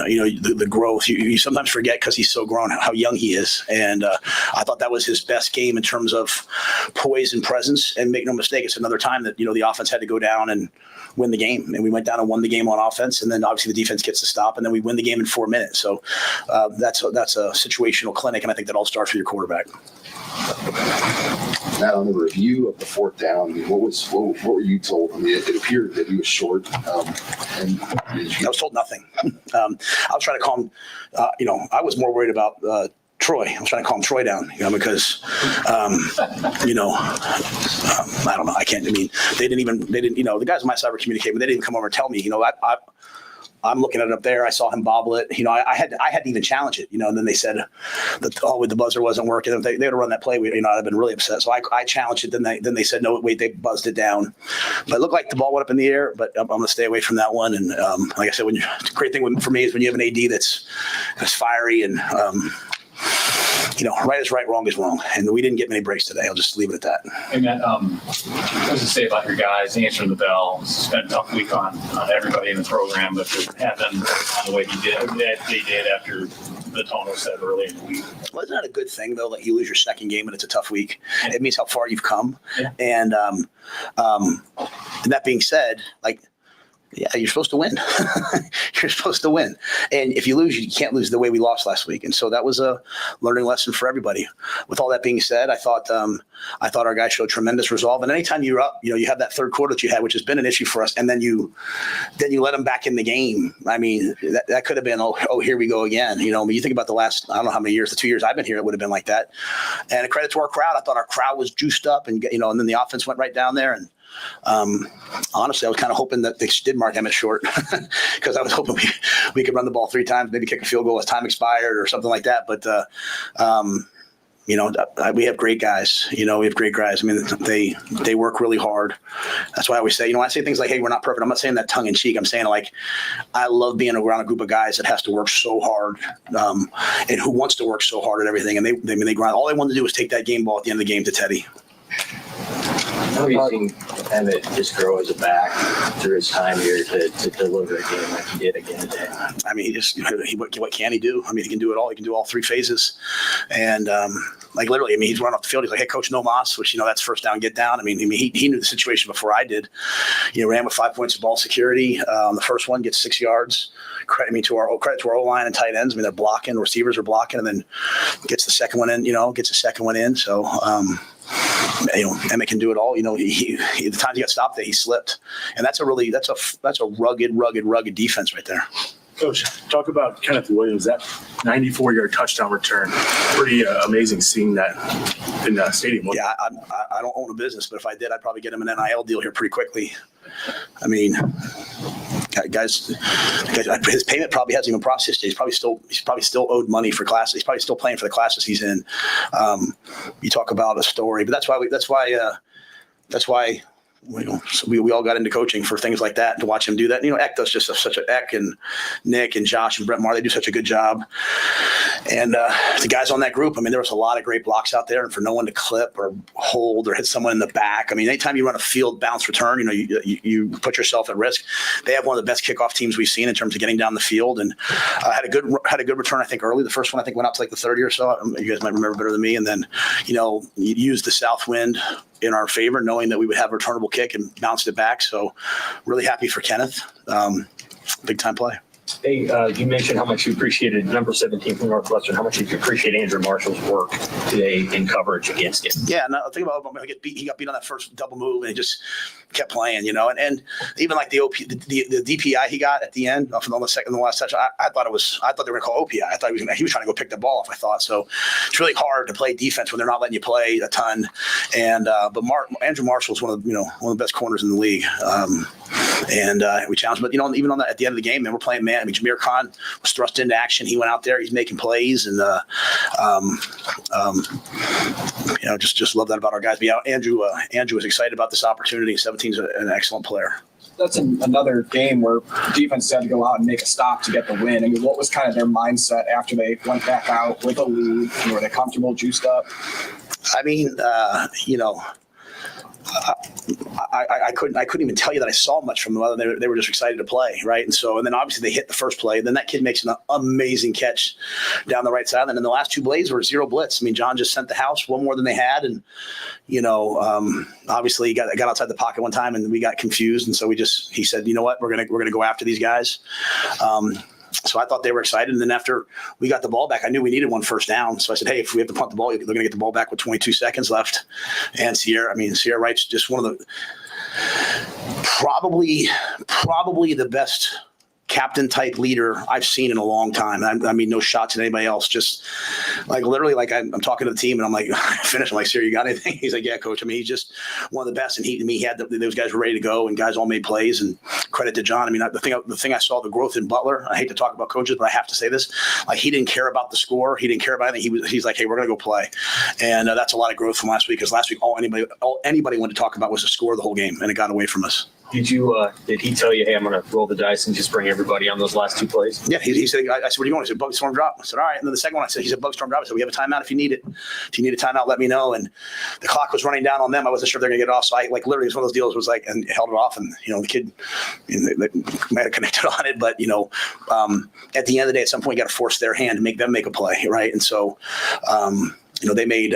X: the growth, you sometimes forget because he's so grown how young he is. And I thought that was his best game in terms of poise and presence. And make no mistake, it's another time that, the offense had to go down and win the game. And we went down and won the game on offense. And then obviously the defense gets to stop, and then we win the game in 4 minutes. So that's a situational clinic, and I think that all starts with your quarterback.
Y: Matt, on the review of the fourth down, what were you told? It appeared that he was short. And
X: I was told nothing. I was trying to calm. I was more worried about Troy. I was trying to calm Troy down, because, I don't know. They didn't, the guys on my side were communicating, but they didn't come over and tell me, I'm looking at it up there. I saw him bobble it. I had to even challenge it, and then they said that, the buzzer wasn't working. If they would have run that play, I'd have been really upset. So I challenged it. Then they said, no, wait, they buzzed it down. But it looked like the ball went up in the air, but I'm going to stay away from that one. And like I said, the great thing for me is when you have an AD that's fiery and, right is right, wrong is wrong. And we didn't get many breaks today. I'll just leave it at that.
D: Hey, Matt, what does it say about your guys answering the bell? It's been a tough week on everybody in the program, but to have them on the way they did after the tone was set early in the week.
X: Well, isn't that a good thing, though, that you lose your second game and it's a tough week? It means how far you've come.
D: Yeah.
X: And that being said, yeah, you're supposed to win. You're supposed to win. And if you lose, you can't lose the way we lost last week. And so that was a learning lesson for everybody. With all that being said, I thought our guys showed tremendous resolve. And anytime you're up, you have that third quarter that you had, which has been an issue for us. And then you let them back in the game. That could have been, here we go again. You think about the last, I don't know how many years, the 2 years I've been here, it would have been like that. And a credit to our crowd. I thought our crowd was juiced up and then the offense went right down there. And honestly, I was kind of hoping that they did mark Emmett short because I was hoping we could run the ball 3 times, maybe kick a field goal as time expired or something like that. But, we have great guys. We have great guys. They work really hard. That's why I always say, I say things like, hey, we're not perfect. I'm not saying that tongue in cheek. I'm saying I love being around a group of guys that has to work so hard and who wants to work so hard at everything. And they grind. All they wanted to do was take that game ball at the end of the game to Teddy.
D: How are you seeing Emmett just grow as a back through his time here to deliver a game like he did again today?
X: What can he do? He can do it all. He can do all 3 phases. And literally, he's running off the field. He's like, hey, coach, no Motz, which, that's first down, get down. He knew the situation before I did. Ran with 5 points of ball security. On the first one, gets 6 yards. Credit to our O-line and tight ends. They're blocking, receivers are blocking, and then gets the second one in. So, Emmett can do it all. The times he got stopped there, he slipped. And that's a rugged defense right there.
F: Coach, talk about Kenneth Williams, that 94-yard touchdown return. Pretty amazing seeing that in the stadium.
X: Yeah, I don't own a business, but if I did, I'd probably get him an NIL deal here pretty quickly. Guys, his payment probably hasn't even processed yet. He's probably still owed money for classes. He's probably still playing for the classes he's in. You talk about a story, but that's why we all got into coaching for things like that, to watch him do that. Eck does just Eck and Nick and Josh and Brett Maher, they do such a good job. And the guys on that group, there was a lot of great blocks out there, and for no one to clip or hold or hit someone in the back. Anytime you run a field bounce return, you put yourself at risk. They have one of the best kickoff teams we've seen in terms of getting down the field, and had a good return, I think, early. The first one, I think, went out to the 30 or so. You guys might remember better than me. And then, you used the south wind in our favor, knowing that we would have a returnable kick and bounced it back. So really happy for Kenneth. Big time play.
G: Hey, you mentioned how much you appreciated number 17 from Northwestern. How much did you appreciate Andrew Marshall's work today in coverage against him?
X: Yeah, no, think about it. He got beat on that first double move, and he just kept playing, and even like the DPI he got at the end on the last touch. I thought they were going to call OPI. I thought he was trying to go pick the ball off. I thought so. It's really hard to play defense when they're not letting you play a ton. And but Andrew Marshall's one of the best corners in the league. And we challenged, but even on that at the end of the game, man, we're playing man. I mean, Jameer Khan was thrust into action. He went out there. He's making plays, and just love that about our guys. But yeah, Andrew was excited about this opportunity. 17's an excellent player.
I: That's another game where defense had to go out and make a stop to get the win. I mean, what was kind of their mindset after they went back out with a lead? Were they comfortable, juiced up?
X: I mean, I couldn't even tell you that I saw much from them. They were just excited to play, right? And then obviously they hit the first play. Then that kid makes an amazing catch down the right side. And then the last two plays were zero blitz. I mean, John just sent the house one more than they had, and obviously he got outside the pocket one time, and we got confused. And so he said, you know what, we're gonna go after these guys. So I thought they were excited. And then after we got the ball back, I knew we needed one first down. So I said, hey, if we have to punt the ball, they're going to get the ball back with 22 seconds left. And Sierra Wright's just one of the probably the best captain type leader I've seen in a long time. I mean, no shots at anybody else. Just like literally, like I'm talking to the team and I'm like, finish. I'm like, Sierra, you got anything? He's like, yeah, coach. I mean, he's just one of the best. And he had those guys were ready to go, and guys all made plays. And credit to John. I mean, the thing I saw, the growth in Butler. I hate to talk about coaches, but I have to say this: like, he didn't care about the score. He didn't care about anything. He's like, hey, we're gonna go play. And that's a lot of growth from last week, because last week all anybody wanted to talk about was the score of the whole game, and it got away from us.
G: Did he tell you, hey, I'm going to roll the dice and just bring everybody on those last two plays?
X: Yeah, he said, I said, what do you want? He said, bug, storm, drop. I said, all right. And then the second one, he said, bug, storm, drop. I said, we have a timeout if you need it. If you need a timeout, let me know. And the clock was running down on them. I wasn't sure if they're going to get it off. So I literally, it was one of those deals was like, and held it off. And, the kid they might have connected on it. But, at the end of the day, at some point, you got to force their hand to make them make a play. Right. And so, they made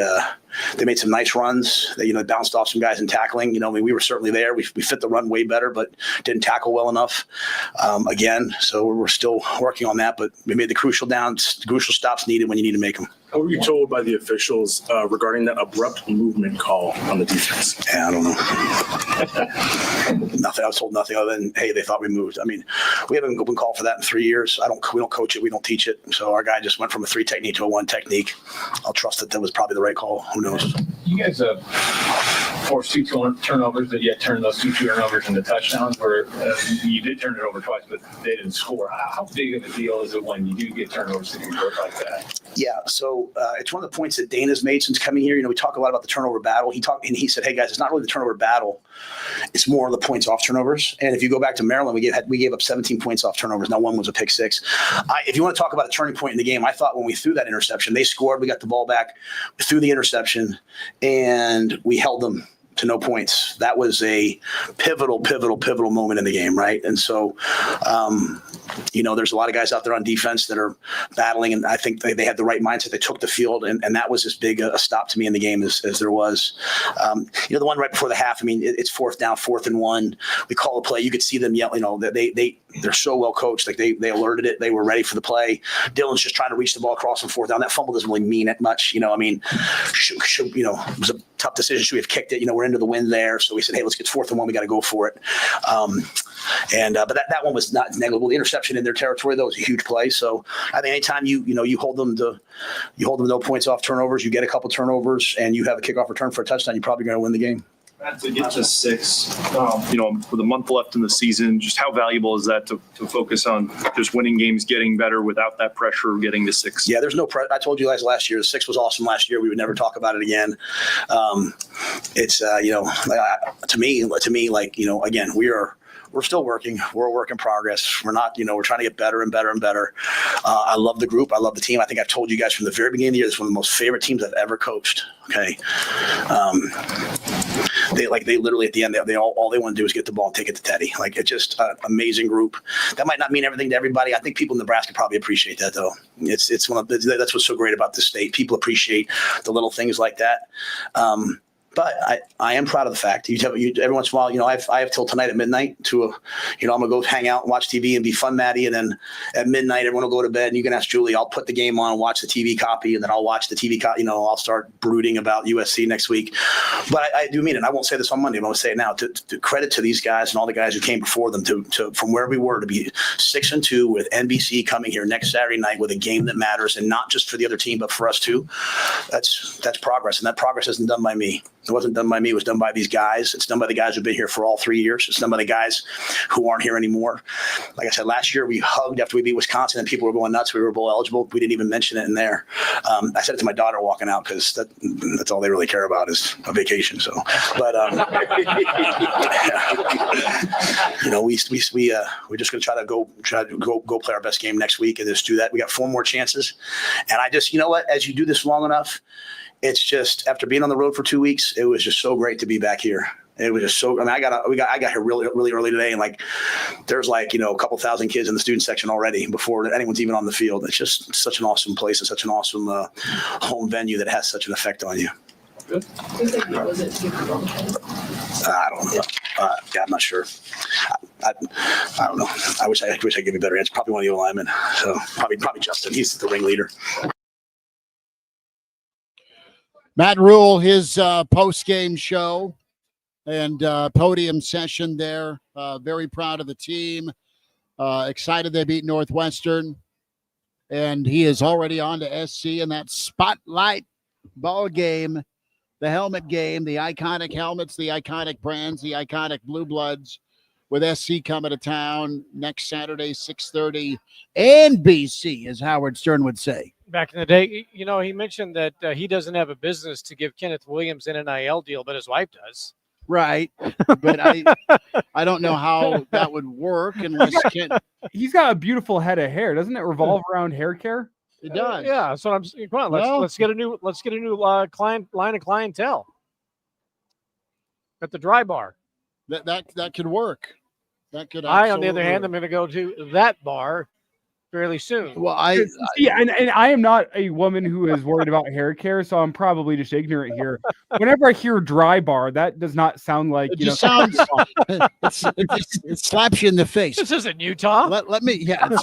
X: some nice runs. They bounced off some guys in tackling. We were certainly there. We fit the run way better, but didn't tackle well enough. Again, so we're still working on that. But we made the crucial stops needed when you need to make them.
F: How were you told by the officials regarding that abrupt movement call on the defense?
X: Yeah, I don't know. Nothing. I was told nothing other than, hey, they thought we moved. I mean, we haven't been called for that in 3 years. We don't coach it. We don't teach it. So our guy just went from a 3 technique to a 1 technique. I'll trust that was probably the right call. Who knows?
G: You guys forced 2 turnovers, but yet turned those 2 turnovers into touchdowns, where you did turn it over twice, but they didn't score. How big of a deal is it when you do get turnovers to convert like that?
X: Yeah, so it's one of the points that Dana's made since coming here. We talk a lot about the turnover battle. He said, hey, guys, it's not really the turnover battle. It's more of the points off turnovers. And if you go back to Maryland, we gave up 17 points off turnovers. Now, one was a pick 6. If you want to talk about a turning point in the game, I thought when we threw that interception, they scored. We got the ball back, we threw the interception, and we held them to no points. That was a pivotal moment in the game, right? And so, there's a lot of guys out there on defense that are battling, and I think they had the right mindset. They took the field, and that was as big a stop to me in the game as there was. The one right before the half, I mean, it's 4th down, 4th and 1. We call a play. You could see them yell, they're so well coached. Like they alerted it. They were ready for the play. Dylan's just trying to reach the ball across on 4th down. That fumble doesn't really mean it much. It was a tough decision. Should we have kicked it? We're into the wind there. So we said, hey, let's get 4th and 1. We got to go for it. But that one was not negligible. The interception in their territory, though, was a huge play. So I think anytime you hold them to no points off turnovers, you get a couple turnovers, and you have a kickoff return for a touchdown, you're probably going to win the game.
J: To get to 6, with a month left in the season, just how valuable is that to focus on just winning games, getting better without that pressure of getting to 6?
X: Yeah, there's no pressure. I told you guys last year, the 6 was awesome last year. We would never talk about it again. It's to me, again, we're still working. We're a work in progress. We're not, we're trying to get better and better and better. I love the group. I love the team. I think I've told you guys from the very beginning of the year, it's one of the most favorite teams I've ever coached. Okay. They literally at the end, all they want to do is get the ball and take it to Teddy. It's just an amazing group. That might not mean everything to everybody. I think people in Nebraska probably appreciate that, though. It's that's what's so great about this state. People appreciate the little things like that. But I am proud of the fact every once in a while, I have till tonight at midnight to, I'm going to go hang out and watch TV and be fun, Maddie. And then at midnight, everyone will go to bed and you can ask Julie, I'll put the game on and watch the TV copy. And then I'll watch the TV copy, I'll start brooding about USC next week. But I do mean it. I won't say this on Monday, but I'll say it now. To credit to these guys and all the guys who came before them to from where we were to be 6-2 with NBC coming here next Saturday night with a game that matters, and not just for the other team, but for us too. That's progress. And that progress isn't done by me. It wasn't done by me. It was done by these guys. It's done by the guys who've been here for all 3 years. It's done by the guys who aren't here anymore. Like I said, last year we hugged after we beat Wisconsin and people were going nuts. We were bowl eligible. We didn't even mention it in there. I said it to my daughter walking out because that's all they really care about is a vacation. So, but we're just going to try to go play our best game next week and just do that. We got 4 more chances, and I just as you do this long enough. It's just after being on the road for 2 weeks, it was just so great to be back here. It was just so. I mean, I got here really, really early today, and there's a couple thousand kids in the student section already before anyone's even on the field. It's just such an awesome place and such an awesome home venue that has such an effect on you.
E: Good.
X: I don't know. I'm not sure. I don't know. I wish I could give you a better answer. Probably one of the linemen. So probably Justin. He's the ringleader.
B: Matt Rhule, his post-game show and podium session there. Very proud of the team. Excited they beat Northwestern. And he is already on to SC in that spotlight ball game, the helmet game, the iconic helmets, the iconic brands, the iconic Blue Bloods with SC coming to town next Saturday, 6:30, and BC, as Howard Stern would say.
N: Back in the day, he mentioned that he doesn't have a business to give Kenneth Williams an NIL deal, but his wife does.
B: Right. But I don't know how that would work unless
C: he's got a beautiful head of hair. Doesn't it revolve around hair care?
B: It does.
N: Yeah. So I'm saying, come on, let's get a new line of clientele at the dry bar.
B: That could work. That could.
N: On the other hand, I'm going to go to that bar fairly soon.
B: Well,
C: and I am not a woman who is worried about hair care, so I'm probably just ignorant here. Whenever I hear dry bar, that does not sound like
B: it just sounds. It slaps you in the face.
N: This isn't Utah.
B: Let me. Yeah, this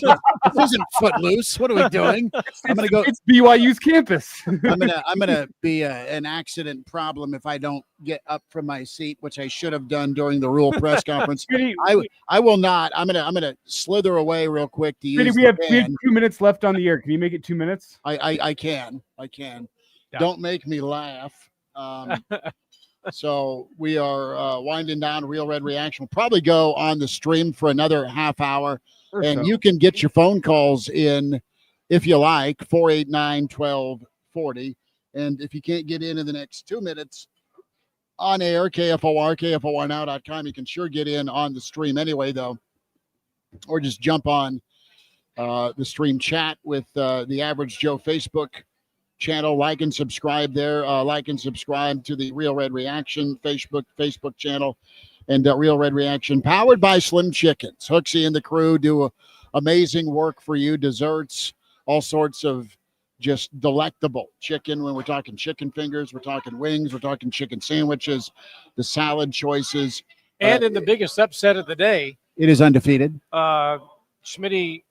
B: isn't Footloose. What are we doing? I'm gonna go.
C: It's BYU's campus.
B: I'm gonna be an accident problem if I don't get up from my seat, which I should have done during the Rhule press conference. I will not. I'm gonna slither away real quick to use.
C: We have 2 minutes left on the air. Can you make it 2 minutes?
B: I can. Yeah. Don't make me laugh. So we are winding down Real Red Reaction. We'll probably go on the stream for another half hour, and you can get your phone calls in if you like, 489-1240. And if you can't get in the next 2 minutes on air, KFORnow.com, you can sure get in on the stream anyway, though, or just jump on the stream chat with the Average Joe Facebook channel. Like and subscribe there. Like and subscribe to the Real Red Reaction Facebook channel, and Real Red Reaction powered by Slim Chickens. Hooksy and the crew do amazing work for you. Desserts, all sorts of just delectable chicken. When we're talking chicken fingers, we're talking wings, we're talking chicken sandwiches, the salad choices.
N: And in the biggest upset of the day,
B: it is undefeated.
N: Schmidt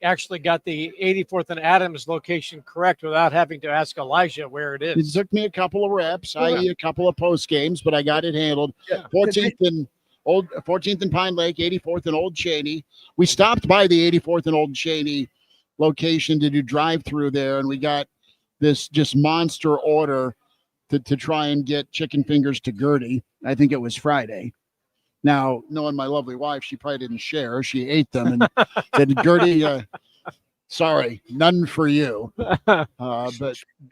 N: actually got the 84th and Adams location correct without having to ask Elijah where it is.
B: It took me a couple of reps, i.e. a couple of post games, but I got it handled. 14th and Pine Lake, 84th and Old Cheney. We stopped by the 84th and Old Cheney location to do drive-through there, and we got this just monster order to try and get chicken fingers to Gertie. I think it was Friday. Now, knowing my lovely wife, she probably didn't share. She ate them and said, Gertie, sorry, none for you. But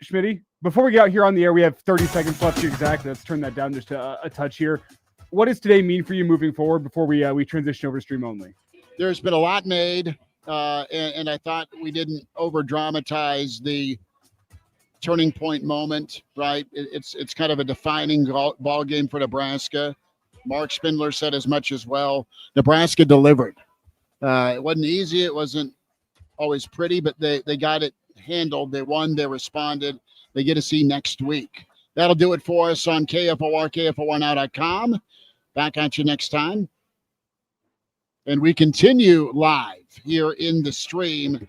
C: Schmitty, before we get out here on the air, we have 30 seconds left here exactly. Let's turn that down just a touch here. What does today mean for you moving forward before we transition over to stream only?
B: There's been a lot made, and I thought we didn't over-dramatize the turning point moment, right? It's kind of a defining ball game for Nebraska. Mark Spindler said as much as well. Nebraska delivered. It wasn't easy. It wasn't always pretty, but they got it handled. They won. They responded. They get to see next week That'll do it for us on KFOR, KFORnow.com. Back at you next time. And we continue live here in the stream.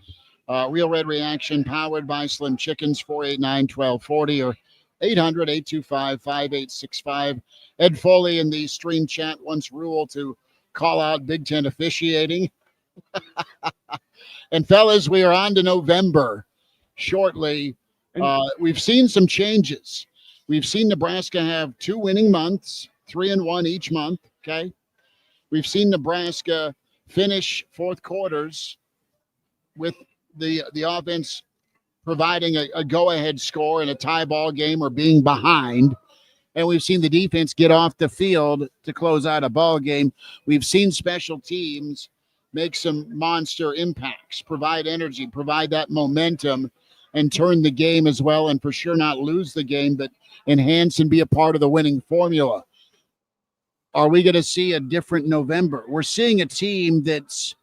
B: Real Red Reaction powered by Slim Chickens, 489-1240 or 800-825-5865. Ed Foley in the stream chat wants Rhule to call out Big Ten officiating. And fellas, we are on to November shortly. We've seen some changes. We've seen Nebraska have 2 winning months, 3-1 each month. Okay. We've seen Nebraska finish fourth quarters with the offense providing a go-ahead score in a tie ball game or being behind. And we've seen the defense get off the field to close out a ball game. We've seen special teams make some monster impacts, provide energy, provide that momentum, and turn the game as well, and for sure not lose the game, but enhance and be a part of the winning formula. Are we going to see a different November? We're seeing a team that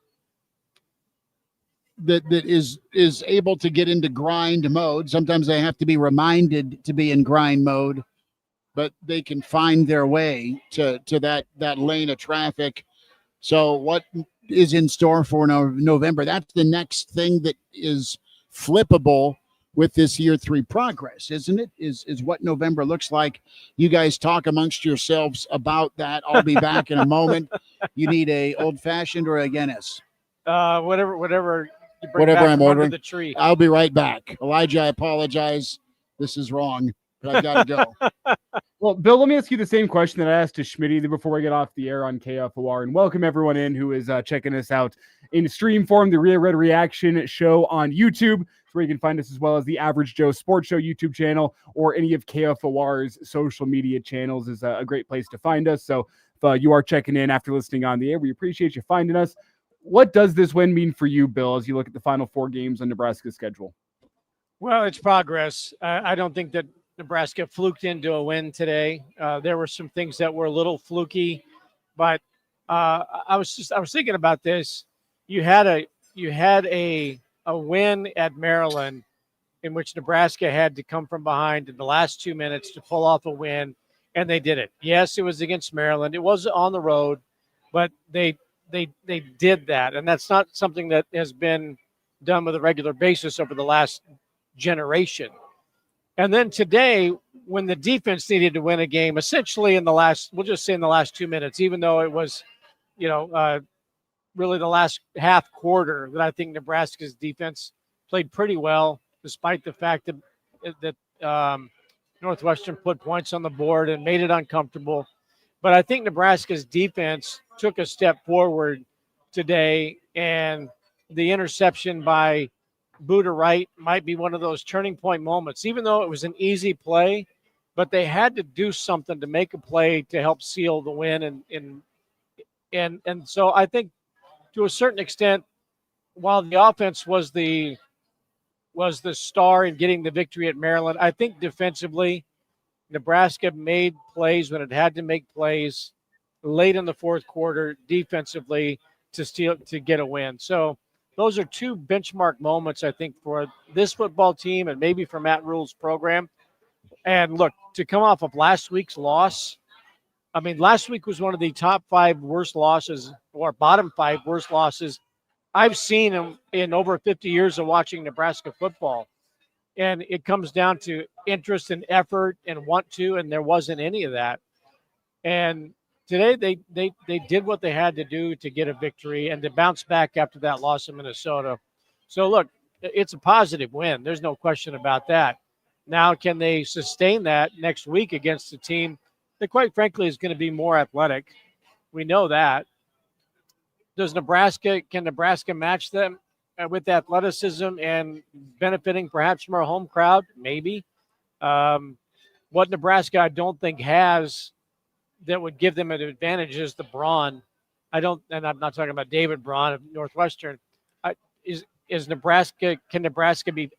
B: is able to get into grind mode. Sometimes they have to be reminded to be in grind mode, but they can find their way to that lane of traffic. So what is in store for November? That's the next thing that is flippable with this year 3 progress, isn't it? Is what November looks like. You guys talk amongst yourselves about that. I'll be back in a moment. You need a old fashioned or a Guinness?
N: Whatever you bring
B: Whatever
N: back
B: I'm
N: from under
B: ordering.
N: the tree.
B: I'll be right back. Elijah, I apologize. This is wrong, but I've got to go.
C: Well, Bill, let me ask you the same question that I asked to Schmidt before we get off the air on KFOR, and welcome everyone in who is checking us out in stream form, the Real Red Reaction show on YouTube, where you can find us, as well as the Average Joe Sports Show YouTube channel, or any of KFOR's social media channels is a great place to find us. So if you are checking in after listening on the air, we appreciate you finding us. What does this win mean for you, Bill, as you look at the final 4 games on Nebraska's schedule?
N: Well, it's progress. I don't think that Nebraska fluked into a win today. There were some things that were a little fluky, but I was thinking about this. You had a win at Maryland in which Nebraska had to come from behind in the last 2 minutes to pull off a win, and they did it. Yes, it was against Maryland. It was on the road, but they did that, and that's not something that has been done with a regular basis over the last generation. And then today, when the defense needed to win a game, essentially in the last 2 minutes, even though it was, really the last half quarter, that I think Nebraska's defense played pretty well, despite the fact that Northwestern put points on the board and made it uncomfortable. But I think Nebraska's defense took a step forward today, and the interception by Buda Wright might be one of those turning point moments, even though it was an easy play, but they had to do something to make a play to help seal the win. And so I think to a certain extent, while the offense was the star in getting the victory at Maryland, I think defensively, Nebraska made plays when it had to make plays late in the fourth quarter defensively to get a win. So those are 2 benchmark moments, I think, for this football team and maybe for Matt Rhule's program. And look, to come off of last week's loss, I mean, last week was one of the top 5 worst losses, or bottom 5 worst losses I've seen in over 50 years of watching Nebraska football. And it comes down to interest and effort and want to, and there wasn't any of that. And today they did what they had to do to get a victory and to bounce back after that loss in Minnesota. So, look, it's a positive win. There's no question about that. Now, can they sustain that next week against a team that, quite frankly, is going to be more athletic? We know that. Can Nebraska match them with athleticism and benefiting perhaps from our home crowd? Maybe. What Nebraska I don't think has that would give them an advantage is the brawn. And I'm not talking about David Braun of Northwestern. Is Nebraska? Can Nebraska be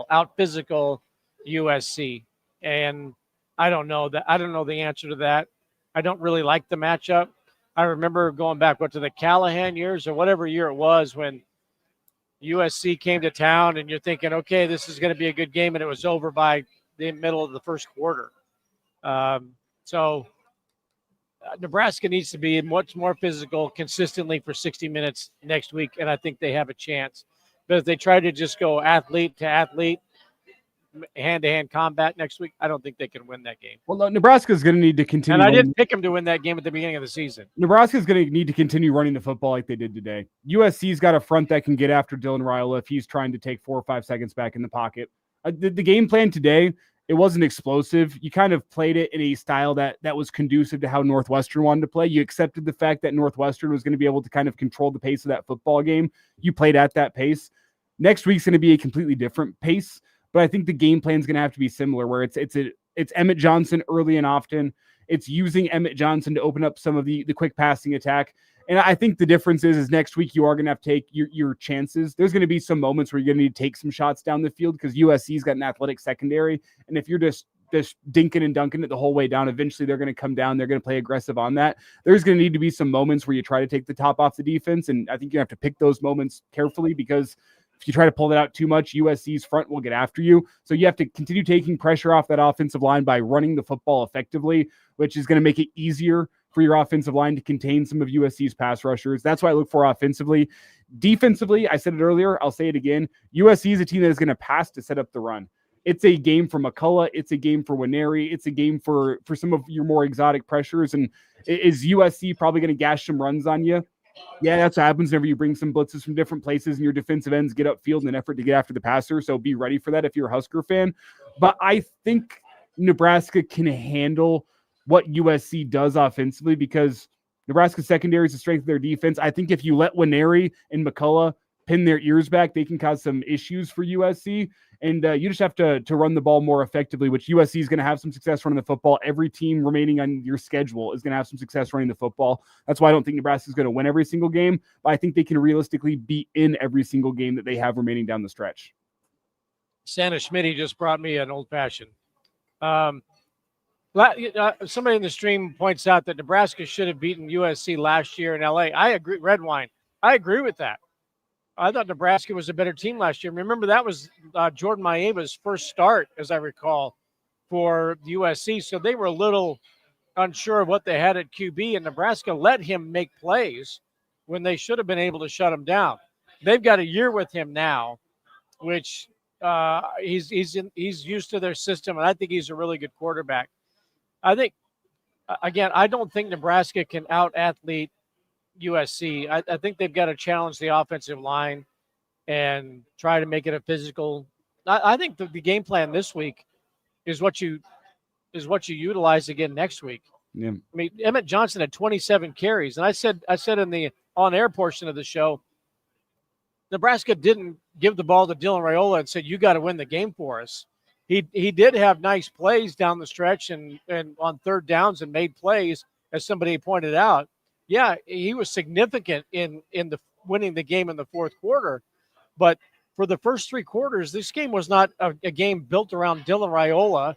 N: out physical USC? And I don't know that. I don't know the answer to that. I don't really like the matchup. I remember going back to the Callahan years or whatever year it was when USC came to town, and you're thinking, okay, this is going to be a good game, and it was over by the middle of the first quarter. Nebraska needs to be much more physical consistently for 60 minutes next week, and I think they have a chance. But if they try to just go athlete to athlete, hand-to-hand combat next week, I don't think they can win that game.
C: Well, no, Nebraska's going to need to continue.
N: And I didn't pick them to win that game at the beginning of the season.
C: Nebraska's going to need to continue running the football like they did today. USC's got a front that can get after Dylan Rhule if he's trying to take 4 or 5 seconds back in the pocket. The game plan today, it wasn't explosive. You kind of played it in a style that was conducive to how Northwestern wanted to play. You accepted the fact that Northwestern was going to be able to kind of control the pace of that football game. You played at that pace. Next week's going to be a completely different pace, but I think the game plan is going to have to be similar, where it's Emmett Johnson early and often. It's using Emmett Johnson to open up some of the quick passing attack. And I think the difference is next week you are going to have to take your chances. There's going to be some moments where you're going to need to take some shots down the field because USC's got an athletic secondary. And if you're just dinking and dunking it the whole way down, eventually they're going to come down. They're going to play aggressive on that. There's going to need to be some moments where you try to take the top off the defense. And I think you have to pick those moments carefully because if you try to pull that out too much, USC's front will get after you. So you have to continue taking pressure off that offensive line by running the football effectively, which is going to make it easier for your offensive line to contain some of USC's pass rushers. That's what I look for offensively. Defensively, I said it earlier, I'll say it again. USC is a team that is going to pass to set up the run. It's a game for McCullough. It's a game for Winery. It's a game for some of your more exotic pressures. And is USC probably going to gash some runs on you? Yeah, that's what happens whenever you bring some blitzes from different places and your defensive ends get upfield in an effort to get after the passer. So be ready for that if you're a Husker fan. But I think Nebraska can handle what USC does offensively because Nebraska's secondary is the strength of their defense. I think if you let Winery and McCullough pin their ears back, they can cause some issues for USC. And you just have to run the ball more effectively, which USC is going to have some success running the football. Every team remaining on your schedule is going to have some success running the football. That's why I don't think Nebraska is going to win every single game, but I think they can realistically be in every single game that they have remaining down the stretch.
N: Santa Schmidt just brought me an old-fashioned. Somebody in the stream points out that Nebraska should have beaten USC last year in LA. I agree. Red wine. I agree with that. I thought Nebraska was a better team last year. Remember, that was Jordan Maeva's first start, as I recall, for USC. So they were a little unsure of what they had at QB, and Nebraska let him make plays when they should have been able to shut him down. They've got a year with him now, which he's used to their system, and I think he's a really good quarterback. I think, again, I don't think Nebraska can out-athlete USC. I think they've got to challenge the offensive line and try to make it a physical. I think the game plan this week is what you utilize again next week.
C: Yeah.
N: I mean, Emmett Johnson had 27 carries, and I said in the on-air portion of the show, Nebraska didn't give the ball to Dylan Rhule and said, "You got to win the game for us." He did have nice plays down the stretch and on third downs and made plays, as somebody pointed out. Yeah, he was significant in the winning the game in the fourth quarter. But for the first 3 quarters, this game was not a game built around Dylan Rhule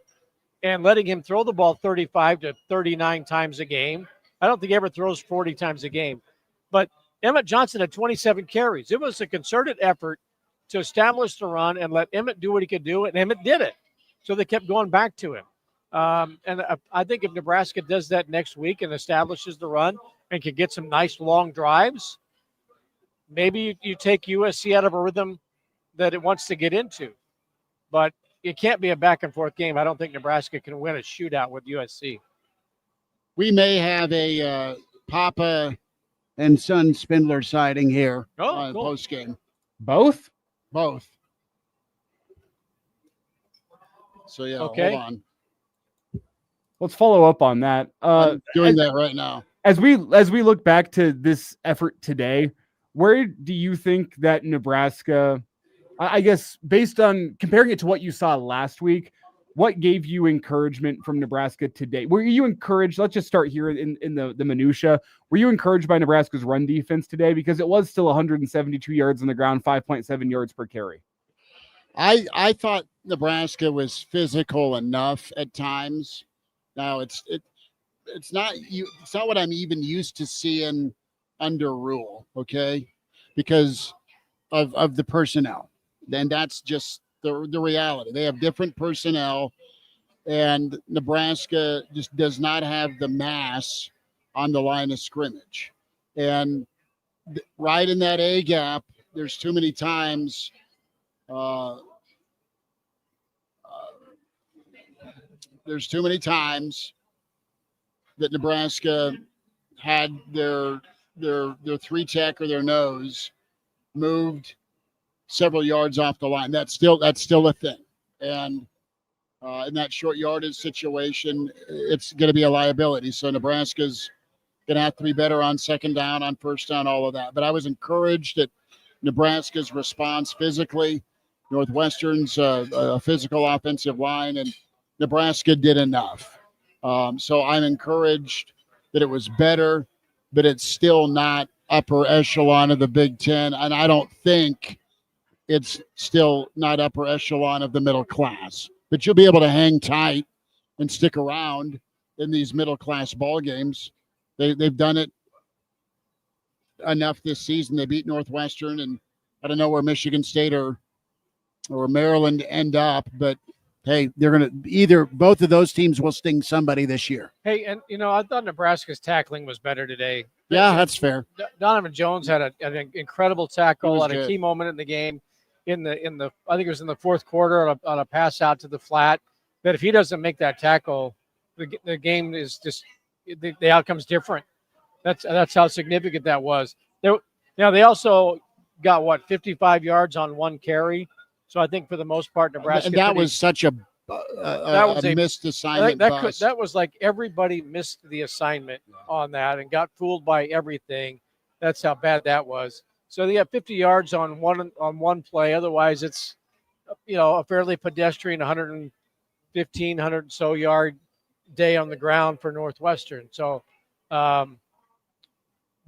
N: and letting him throw the ball 35 to 39 times a game. I don't think he ever throws 40 times a game. But Emmett Johnson had 27 carries. It was a concerted effort to establish the run and let Emmett do what he could do, and Emmett did it. So they kept going back to him. And I think if Nebraska does that next week and establishes the run and can get some nice long drives, maybe you take USC out of a rhythm that it wants to get into. But it can't be a back-and-forth game. I don't think Nebraska can win a shootout with USC.
B: We may have a Papa and Son Spindler sighting here
N: cool.
B: post-game.
C: Both?
B: Both. So, yeah,
N: okay.
B: Hold on.
C: Let's follow up on that.
B: I'm doing that right now.
C: As we look back to this effort today, where do you think that Nebraska, I guess, based on comparing it to what you saw last week, what gave you encouragement from Nebraska today? Were you encouraged? Let's just start here in the minutia. Were you encouraged by Nebraska's run defense today? Because it was still 172 yards on the ground, 5.7 yards per carry.
B: I thought Nebraska was physical enough at times. Now it's not what I'm even used to seeing under Rhule, okay? Because of the personnel. Then that's just the reality. They have different personnel, and Nebraska just does not have the mass on the line of scrimmage. And right in that A gap, there's too many times that Nebraska had their three tech or their nose moved several yards off the line. That's still a thing. And in that short yardage situation, it's going to be a liability. So Nebraska's going to have to be better on second down, on first down, all of that. But I was encouraged at Nebraska's response physically, Northwestern's a physical offensive line, and Nebraska did enough. So I'm encouraged that it was better, but it's still not upper echelon of the Big Ten. And I don't think it's still not upper echelon of the middle class. But you'll be able to hang tight and stick around in these middle class ball games. They've done it enough this season. They beat Northwestern, and I don't know where Michigan State or Maryland end up, but hey, they're going to both of those teams will sting somebody this year.
N: Hey, and I thought Nebraska's tackling was better today.
B: Yeah, that's fair.
N: Donovan Jones had an incredible tackle at a
B: good.
N: key moment in the game. In the I think it was in the fourth quarter on a pass out to the flat. That if he doesn't make that tackle, the game is just the outcome's different. That's how significant that was. They also got 55 yards on one carry. So I think for the most part, Nebraska.
B: And that was such a missed assignment.
N: That was like everybody missed the assignment on that and got fooled by everything. That's how bad that was. So they have 50 yards on one play. Otherwise, it's a fairly pedestrian 100 so yard day on the ground for Northwestern. So, but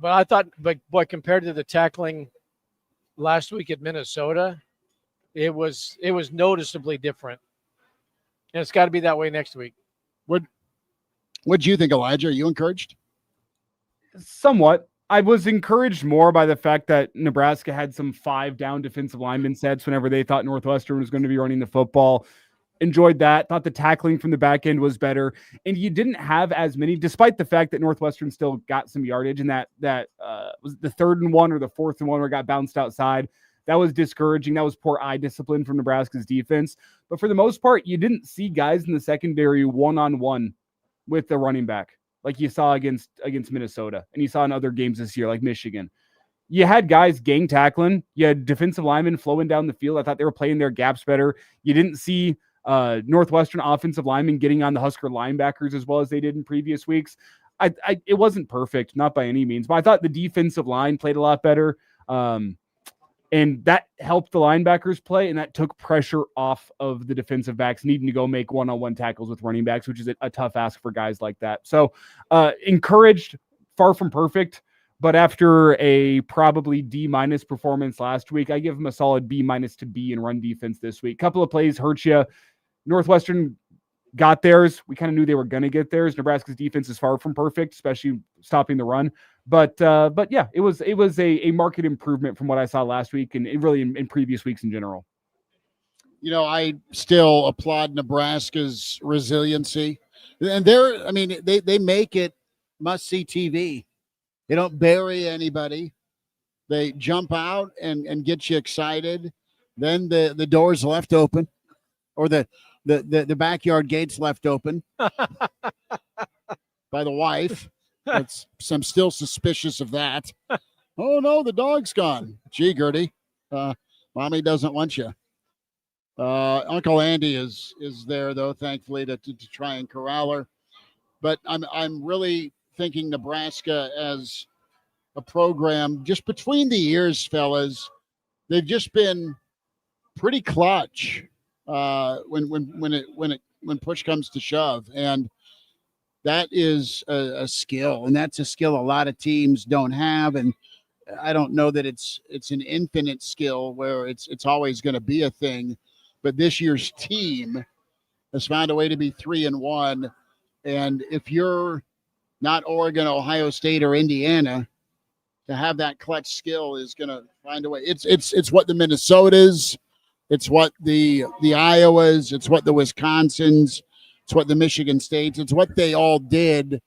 N: I thought, but compared to the tackling last week at Minnesota, it was noticeably different, and it's got to be that way next week.
B: What do you think, Elijah? Are you encouraged?
C: Somewhat. I was encouraged more by the fact that Nebraska had some 5-down defensive lineman sets whenever they thought Northwestern was going to be running the football. Enjoyed that. Thought the tackling from the back end was better. And you didn't have as many, despite the fact that Northwestern still got some yardage, and that was the 3rd and 1 or the 4th and 1 where it got bounced outside. That was discouraging. That was poor eye discipline from Nebraska's defense. But for the most part, you didn't see guys in the secondary one-on-one with the running back like you saw against Minnesota, and you saw in other games this year, like Michigan. You had guys gang tackling. You had defensive linemen flowing down the field. I thought they were playing their gaps better. You didn't see Northwestern offensive linemen getting on the Husker linebackers as well as they did in previous weeks. It wasn't perfect, not by any means, but I thought the defensive line played a lot better. And that helped the linebackers play, and that took pressure off of the defensive backs needing to go make one-on-one tackles with running backs, which is a tough ask for guys like that. So encouraged, far from perfect, but after a probably D- performance last week, I give them a solid B- to B in run defense this week. Couple of plays hurt you. Northwestern got theirs. We kind of knew they were going to get theirs. Nebraska's defense is far from perfect, especially stopping the run. But yeah, it was a market improvement from what I saw last week and really in previous weeks in general.
B: I still applaud Nebraska's resiliency. And they make it must-see TV. They don't bury anybody. They jump out and get you excited. Then the door's left open, or the backyard gate's left open by the wife. I'm still suspicious of that. Oh, no, the dog's gone. Gee, Gertie, mommy doesn't want you. Uncle Andy is there, though, thankfully, to try and corral her. But I'm really thinking Nebraska as a program, just between the years, fellas, they've just been pretty clutch when push comes to shove. And that is a skill, and that's a skill a lot of teams don't have. And I don't know that it's an infinite skill where it's always going to be a thing. But this year's team has found a way to be 3-1. And if you're not Oregon, Ohio State, or Indiana, to have that clutch skill is going to find a way. It's what the Minnesotas It's what the Iowas, it's what the Wisconsins, it's what the Michigan States, it's what they all did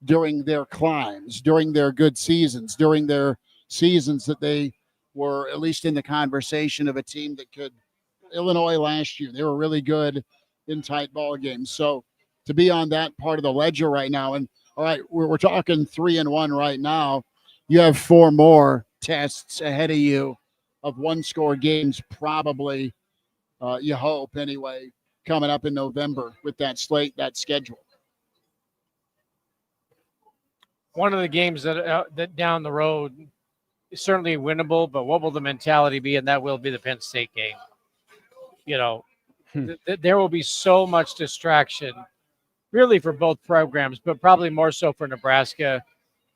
B: during their climbs, during their good seasons, during their seasons that they were at least in the conversation of a team that could. Illinois last year, they were really good in tight ball games. So to be on that part of the ledger right now, and all right, we're talking 3-1 right now. You have 4 more tests ahead of you of one-score games, probably, you hope anyway, coming up in November with that slate, that schedule.
N: One of the games that down the road is certainly winnable, but what will the mentality be? And that will be the Penn State game. You know, there will be so much distraction, really, for both programs, but probably more so for Nebraska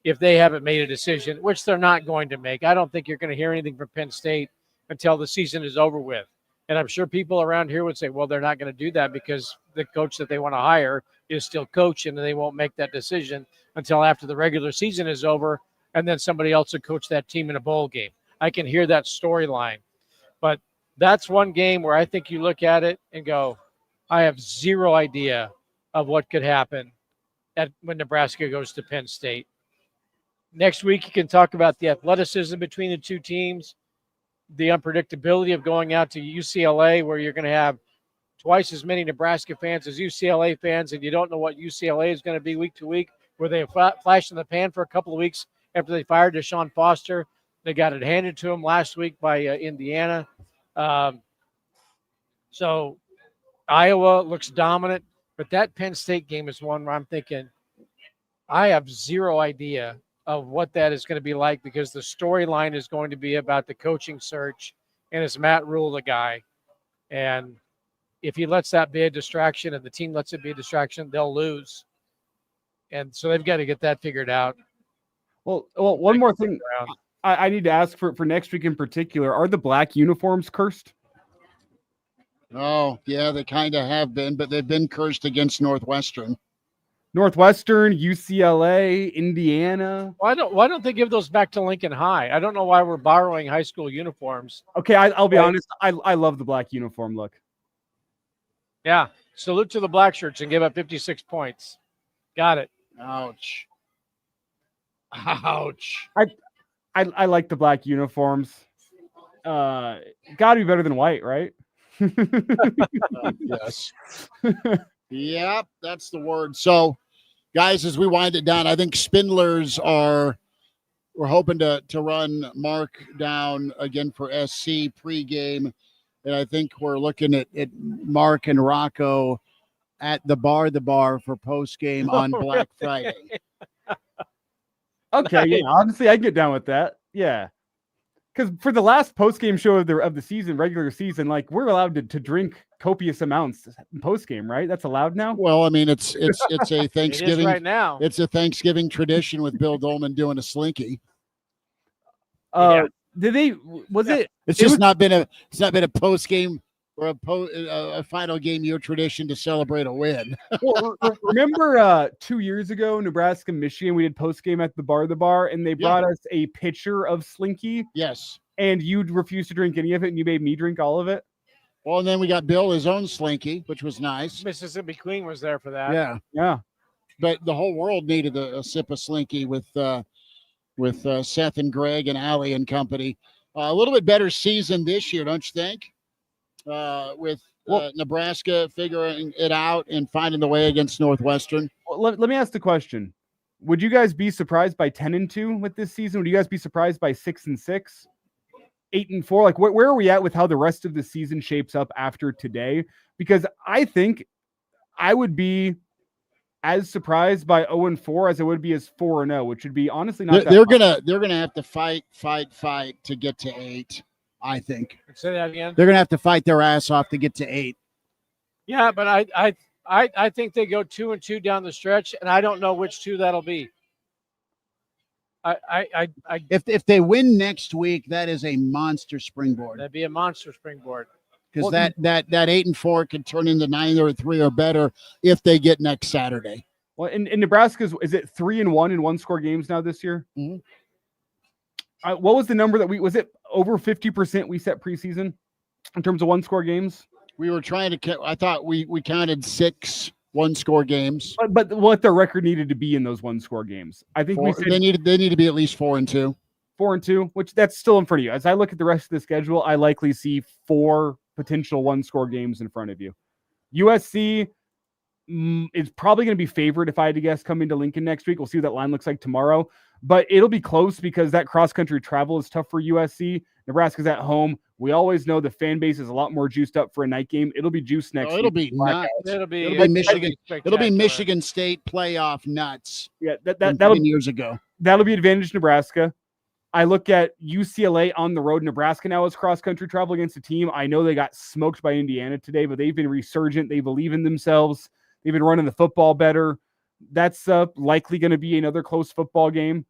N: if they haven't made a decision, which they're not going to make. I don't think you're going to hear anything from Penn State until the season is over with. And I'm sure people around here would say, well, they're not going to do that because the coach that they want to hire is still coaching, and they won't make that decision until after the regular season is over, and then somebody else will coach that team in a bowl game. I can hear that storyline. But that's one game where I think you look at it and go, I have zero idea of what could happen when Nebraska goes to Penn State. Next week, you can talk about the athleticism between the two teams, the unpredictability of going out to UCLA, where you're going to have twice as many Nebraska fans as UCLA fans, and you don't know what UCLA is going to be week to week, where they flashed in the pan for a couple of weeks after they fired Deshaun Foster. They got it handed to them last week by Indiana. So Iowa looks dominant, but that Penn State game is one where I'm thinking I have zero idea of what that is going to be like, because the storyline is going to be about the coaching search, and is Matt Rhule the guy? And if he lets that be a distraction and the team lets it be a distraction, they'll lose. And so they've got to get that figured out.
C: Well, one more thing I need to ask for next week in particular, are the black uniforms cursed?
B: Oh, yeah, they kind of have been, but they've been cursed against Northwestern.
C: Northwestern, UCLA, Indiana.
N: Why don't they give those back to Lincoln High? I don't know why we're borrowing high school uniforms.
C: Okay, I'll be honest. I love the black uniform look.
N: Yeah, salute to the black shirts and give up 56 points. Got it.
B: Ouch.
N: Ouch.
C: I like the black uniforms. Got to be better than white, right?
B: Yes. Yep, that's the word. So, guys, as we wind it down, I think Spindlers we're hoping to run Mark down again for SC pregame. And I think we're looking at Mark and Rocco at the bar for postgame on Black Friday.
C: Okay, yeah, honestly, I can get down with that. Yeah. Because for the last post-game show of the season, regular season, like, we're allowed to drink copious amounts post-game, right? That's allowed now?
B: Well, I mean, it's a Thanksgiving.
N: It is right now.
B: It's a Thanksgiving tradition with Bill Doleman doing a slinky.
C: Did they? Was it?
B: It's not been a post-game or a final game year tradition to celebrate a win.
C: Well, remember 2 years ago, Nebraska, Michigan, we did post-game at the bar, and they brought us a pitcher of Slinky.
B: Yes.
C: And you refused to drink any of it, and you made me drink all of it.
B: Well, and then we got Bill his own Slinky, which was nice.
N: Mississippi Queen was there for that.
B: Yeah. But the whole world needed a sip of Slinky with Seth and Greg and Allie and company. A little bit better season this year, don't you think? With Nebraska figuring it out and finding the way against Northwestern.
C: Well, let me ask the question. Would you guys be surprised by 10-2 with this season? Would you guys be surprised by 6-6, 8-4? Like, where are we at with how the rest of the season shapes up after today? Because I think I would be as surprised by 0-4 as I would be as 4-0, which would be honestly not.
B: They're gonna have to fight to get to 8. I think.
N: Say that again.
B: They're gonna have to fight their ass off to get to 8.
N: Yeah, but I think they go 2-2 down the stretch, and I don't know which 2 that'll be.
B: If they win next week, that is a monster springboard.
N: That'd be a monster springboard.
B: Because that 8-4 could turn into 9-3 or better if they get next Saturday.
C: Well, in Nebraska's, is it 3-1 in one-score games now this year?
B: Mm-hmm.
C: What was the number that was it over 50% we set preseason? in terms of one-score games?
B: We were trying to. I thought we counted 6 one-score games.
C: But what their record needed to be in those one-score games, I think we said
B: they need to be at least 4-2.
C: 4-2, which that's still in front of you. As I look at the rest of the schedule, I likely see 4 potential one-score games in front of you. USC is probably going to be favored, if I had to guess, coming to Lincoln next week. We'll see what that line looks like tomorrow. But it'll be close because that cross-country travel is tough for USC. Nebraska's at home. We always know the fan base is a lot more juiced up for a night game. It'll be juiced next week.
B: It'll be nuts.
N: It'll be
B: Michigan. It'll be Michigan State playoff nuts.
C: Yeah,
B: that'll be years ago.
C: That'll be advantage Nebraska. I look at UCLA on the road. Nebraska now is cross-country travel against a team. I know they got smoked by Indiana today, but they've been resurgent. They believe in themselves. They've been running the football better. That's likely going to be another close football game.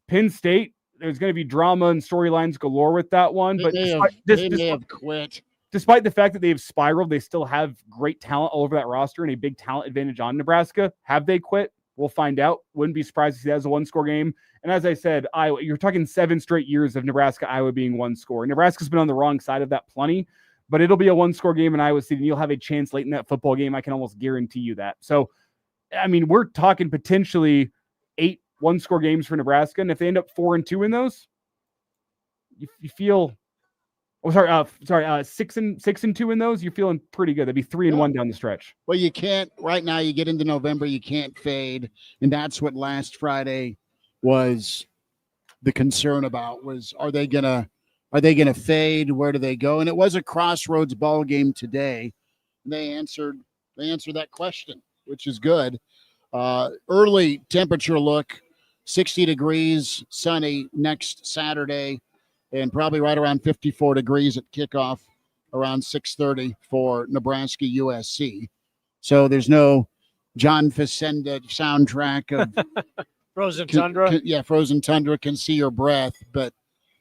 C: Penn State, there's going to be drama and storylines galore with that one. But
B: they may have quit.
C: Despite the fact that they have spiraled, they still have great talent all over that roster and a big talent advantage on Nebraska. Have they quit? We'll find out. Wouldn't be surprised to see that as a one-score game. And as I said, Iowa, you're talking 7 straight years of Nebraska, Iowa being one score. Nebraska's been on the wrong side of that plenty, but it'll be a one-score game in Iowa City, and you'll have a chance late in that football game. I can almost guarantee you that. So, I mean, we're talking potentially 8 one-score games for Nebraska, and if they end up 4-2 in those, you feel. Oh, sorry. 6-2 in those. You're feeling pretty good. That'd be 3-1 down the stretch.
B: Well, you can't right now. You get into November, you can't fade, and that's what last Friday was the concern about. Was are they gonna fade? Where do they go? And it was a crossroads ball game today. And they answered that question, which is good. Early temperature look: 60 degrees, sunny next Saturday. And probably right around 54 degrees at kickoff around 6:30 for Nebraska USC. So there's no John Facenda soundtrack of
N: Frozen Tundra.
B: Frozen Tundra, Can See Your Breath, but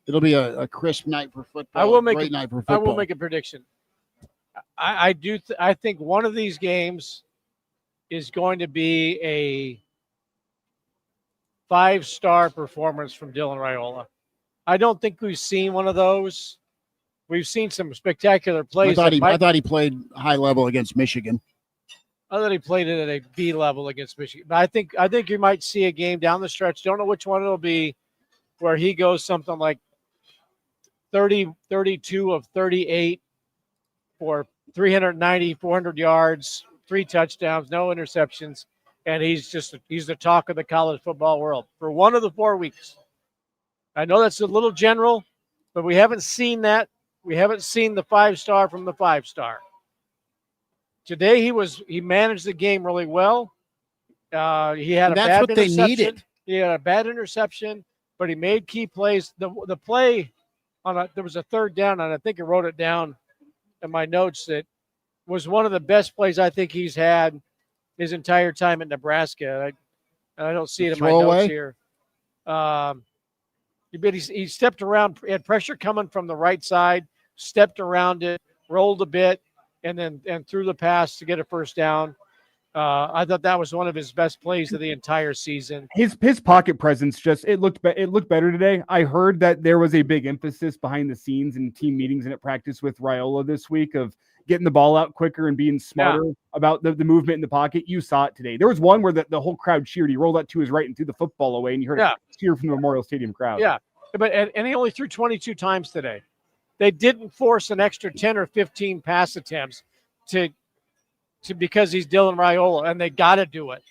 B: it'll be a crisp night for football.
N: I will make
B: night for football.
N: I will make a prediction. I think one of these games is going to be a 5-star performance from Dylan Raiola. I don't think we've seen one of those. We've seen some spectacular plays.
B: I thought he played high level against Michigan.
N: I thought he played it at a B level against Michigan. But I think you might see a game down the stretch. Don't know which one it'll be, where he goes something like 32 of 38 for 390, 400 yards, 3 touchdowns, no interceptions, and he's the talk of the college football world for one of the 4 weeks. I know that's a little general, but we haven't seen that. We haven't seen the 5-star from the 5-star. Today he managed the game really well. He had
B: that's what they needed.
N: He had a bad interception, but he made key plays. The play there was a 3rd down, and I think I wrote it down in my notes, that was one of the best plays I think he's had his entire time at Nebraska. I don't see it in my notes here. He stepped around, had pressure coming from the right side, stepped around it, rolled a bit, and threw the pass to get a 1st down. I thought that was one of his best plays of the entire season.
C: His pocket presence it looked better today. I heard that there was a big emphasis behind the scenes in team meetings and at practice with Raiola this week of getting the ball out quicker and being smarter about the movement in the pocket. You saw it today. There was one where the whole crowd cheered. He rolled out to his right and threw the football away, and you heard a cheer from the Memorial Stadium crowd.
N: Yeah, and he only threw 22 times today. They didn't force an extra 10 or 15 pass attempts to because he's Dylan Raiola, and they got to do it.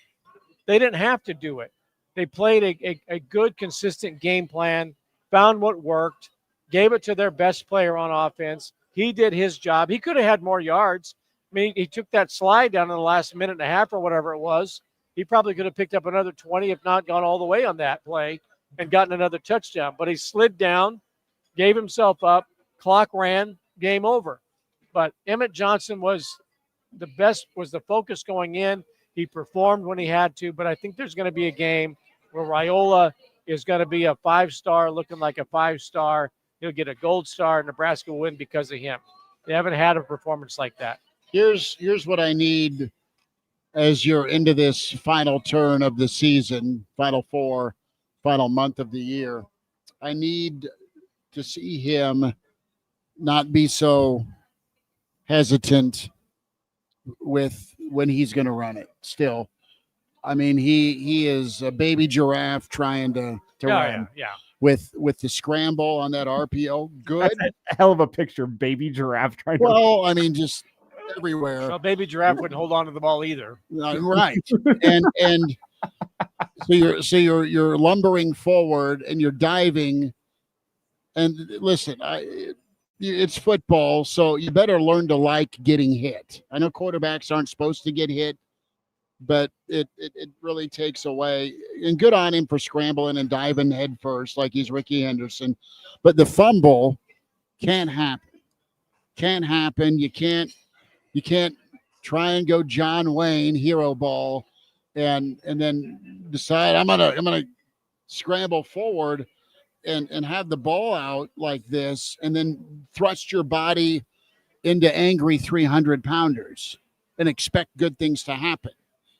N: They didn't have to do it. They played a good, consistent game plan, found what worked, gave it to their best player on offense. He did his job. He could have had more yards. I mean, he took that slide down in the last minute and a half or whatever it was. He probably could have picked up another 20, if not gone all the way on that play and gotten another touchdown. But he slid down, gave himself up, clock ran, game over. But Emmett Johnson was the focus going in. He performed when he had to, but I think there's going to be a game where Raiola is going to be a 5-star, looking like a 5-star. He'll get a gold star. Nebraska will win because of him. They haven't had a performance like that.
B: Here's what I need as you're into this final turn of the season, final month of the year. I need to see him not be so hesitant with when he's going to run it still. I mean, he is a baby giraffe trying to run.
N: Yeah.
B: With the scramble on that RPO. Good.
C: That's a hell of a picture, baby giraffe trying to.
B: Well, I mean, just everywhere.
N: Well, baby giraffe wouldn't hold on to the ball either.
B: Right. and so you're lumbering forward and you're diving. And listen, it's football, so you better learn to like getting hit. I know quarterbacks aren't supposed to get hit, but it really takes away. And good on him for scrambling and diving head first like he's Ricky Henderson. But the fumble can't happen. Can't happen. You can't try and go John Wayne hero ball and then decide I'm gonna scramble forward and have the ball out like this and then thrust your body into angry 300-pounders and expect good things to happen.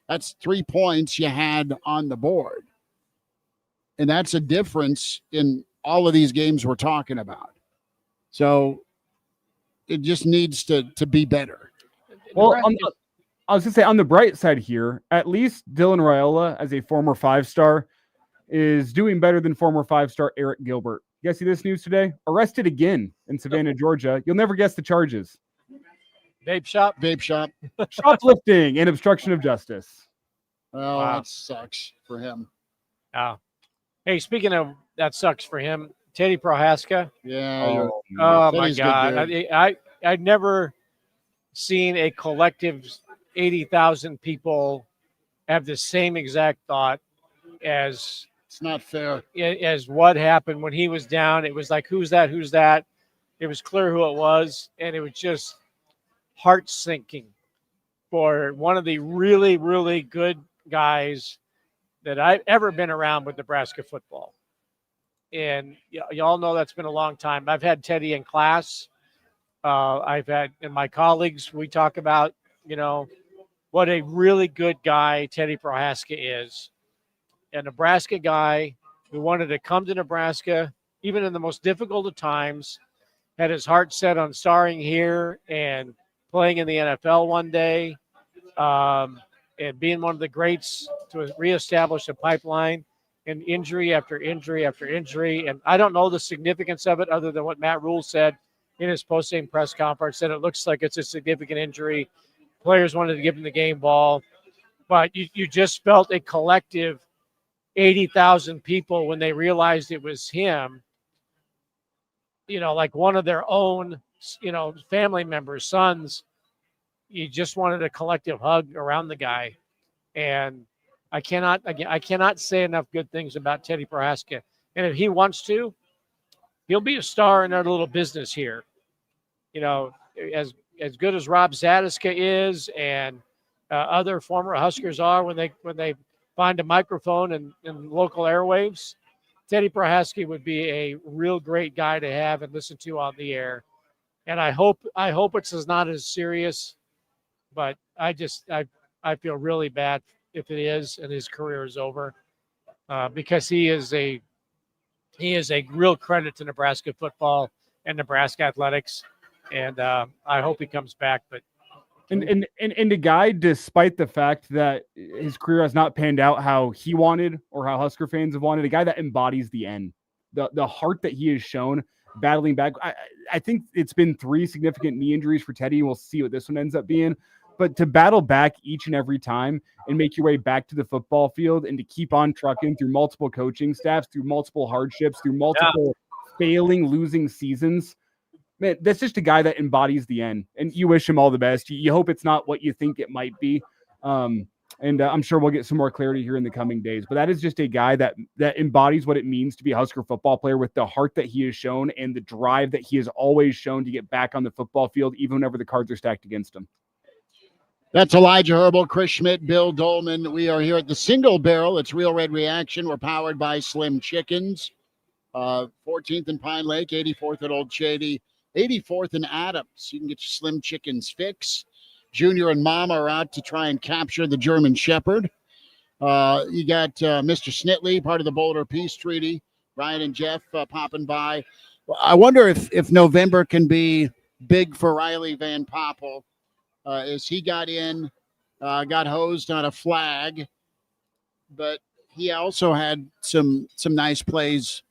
B: That's 3 points you had on the board. And that's a difference in all of these games we're talking about. So it just needs to be better.
C: Well, I was going to say on the bright side here, at least Dylan Raiola, as a former 5-star, is doing better than former 5-star Eric Gilbert. You guys see this news today? Arrested again in Savannah, Georgia. You'll never guess the charges.
N: Vape shop.
C: Shoplifting and obstruction of justice.
B: Oh,
N: Wow.
B: that sucks for him.
N: Oh. Hey, speaking of that sucks for him, Teddy Prohaska.
B: Yeah.
N: Oh my
B: Teddy's good
N: God.
B: dude.
N: I'd never seen a collective 80,000 people have the same exact thought as
B: it's not fair.
N: As what happened when he was down. It was like, who's that? Who's that? It was clear who it was. And it was just heart sinking for one of the really, really good guys that I've ever been around with Nebraska football. And y'all know that's been a long time. I've had Teddy in class. I've had, and my colleagues, we talk about, what a really good guy Teddy Prohaska is. A Nebraska guy who wanted to come to Nebraska, even in the most difficult of times, had his heart set on starring here and playing in the NFL one day, and being one of the greats to reestablish a pipeline, and injury after injury after injury. And I don't know the significance of it other than what Matt Rhule said in his post-game press conference, that it looks like it's a significant injury. Players wanted to give him the game ball. But you just felt a collective 80,000 people when they realized it was him, like one of their own, family members, sons. You just wanted a collective hug around the guy. And I cannot say enough good things about Teddy Prohaska. And if he wants to, he'll be a star in our little business here. As good as Rob Zadiska is, and other former Huskers are when they find a microphone in local airwaves, Teddy Prohaska would be a real great guy to have and listen to on the air. And I hope it's not as serious, but I feel really bad if it is and his career is over, because he is a real credit to Nebraska football and Nebraska athletics. And I hope he comes back. But
C: And the guy, despite the fact that his career has not panned out how he wanted or how Husker fans have wanted, a guy that embodies the end, the heart that he has shown battling back. I think it's been 3 significant knee injuries for Teddy. We'll see what this one ends up being. But to battle back each and every time and make your way back to the football field and to keep on trucking through multiple coaching staffs, through multiple hardships, through multiple losing seasons, man, that's just a guy that embodies the end. And you wish him all the best. You hope it's not what you think it might be. And I'm sure we'll get some more clarity here in the coming days. But that is just a guy that embodies what it means to be a Husker football player, with the heart that he has shown and the drive that he has always shown to get back on the football field, even whenever the cards are stacked against him.
B: That's Elijah Herbel, Chris Schmidt, Bill Doleman. We are here at the Single Barrel. It's Real Red Reaction. We're powered by Slim Chickens. 14th and Pine Lake, 84th at Old Shady, 84th and Adams. You can get your Slim Chickens fix. Junior and Mama are out to try and capture the German Shepherd. You got Mr. Snitley, part of the Boulder Peace Treaty. Ryan and Jeff popping by. I wonder if November can be big for Riley Van Poppel as he got in, got hosed on a flag, but he also had some nice plays,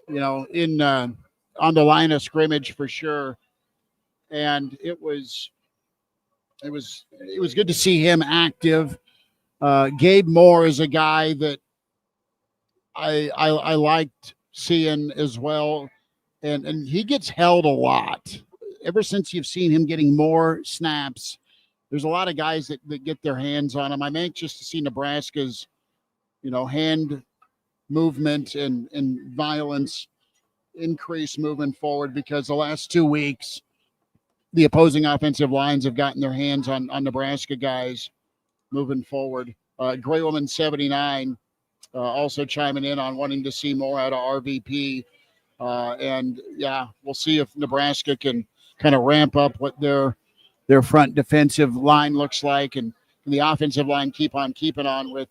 B: in on the line of scrimmage for sure. And it was good to see him active. Gabe Moore is a guy that I liked seeing as well, and he gets held a lot. Ever since you've seen him getting more snaps, there's a lot of guys that get their hands on him. I'm anxious to see Nebraska's, hand movement and violence increase moving forward, because the last 2 weeks, the opposing offensive lines have gotten their hands on Nebraska guys moving forward. Graywoman 79 also chiming in on wanting to see more out of RVP. And yeah, we'll see if Nebraska can kind of ramp up what their front defensive line looks like, and the offensive line keep on keeping on with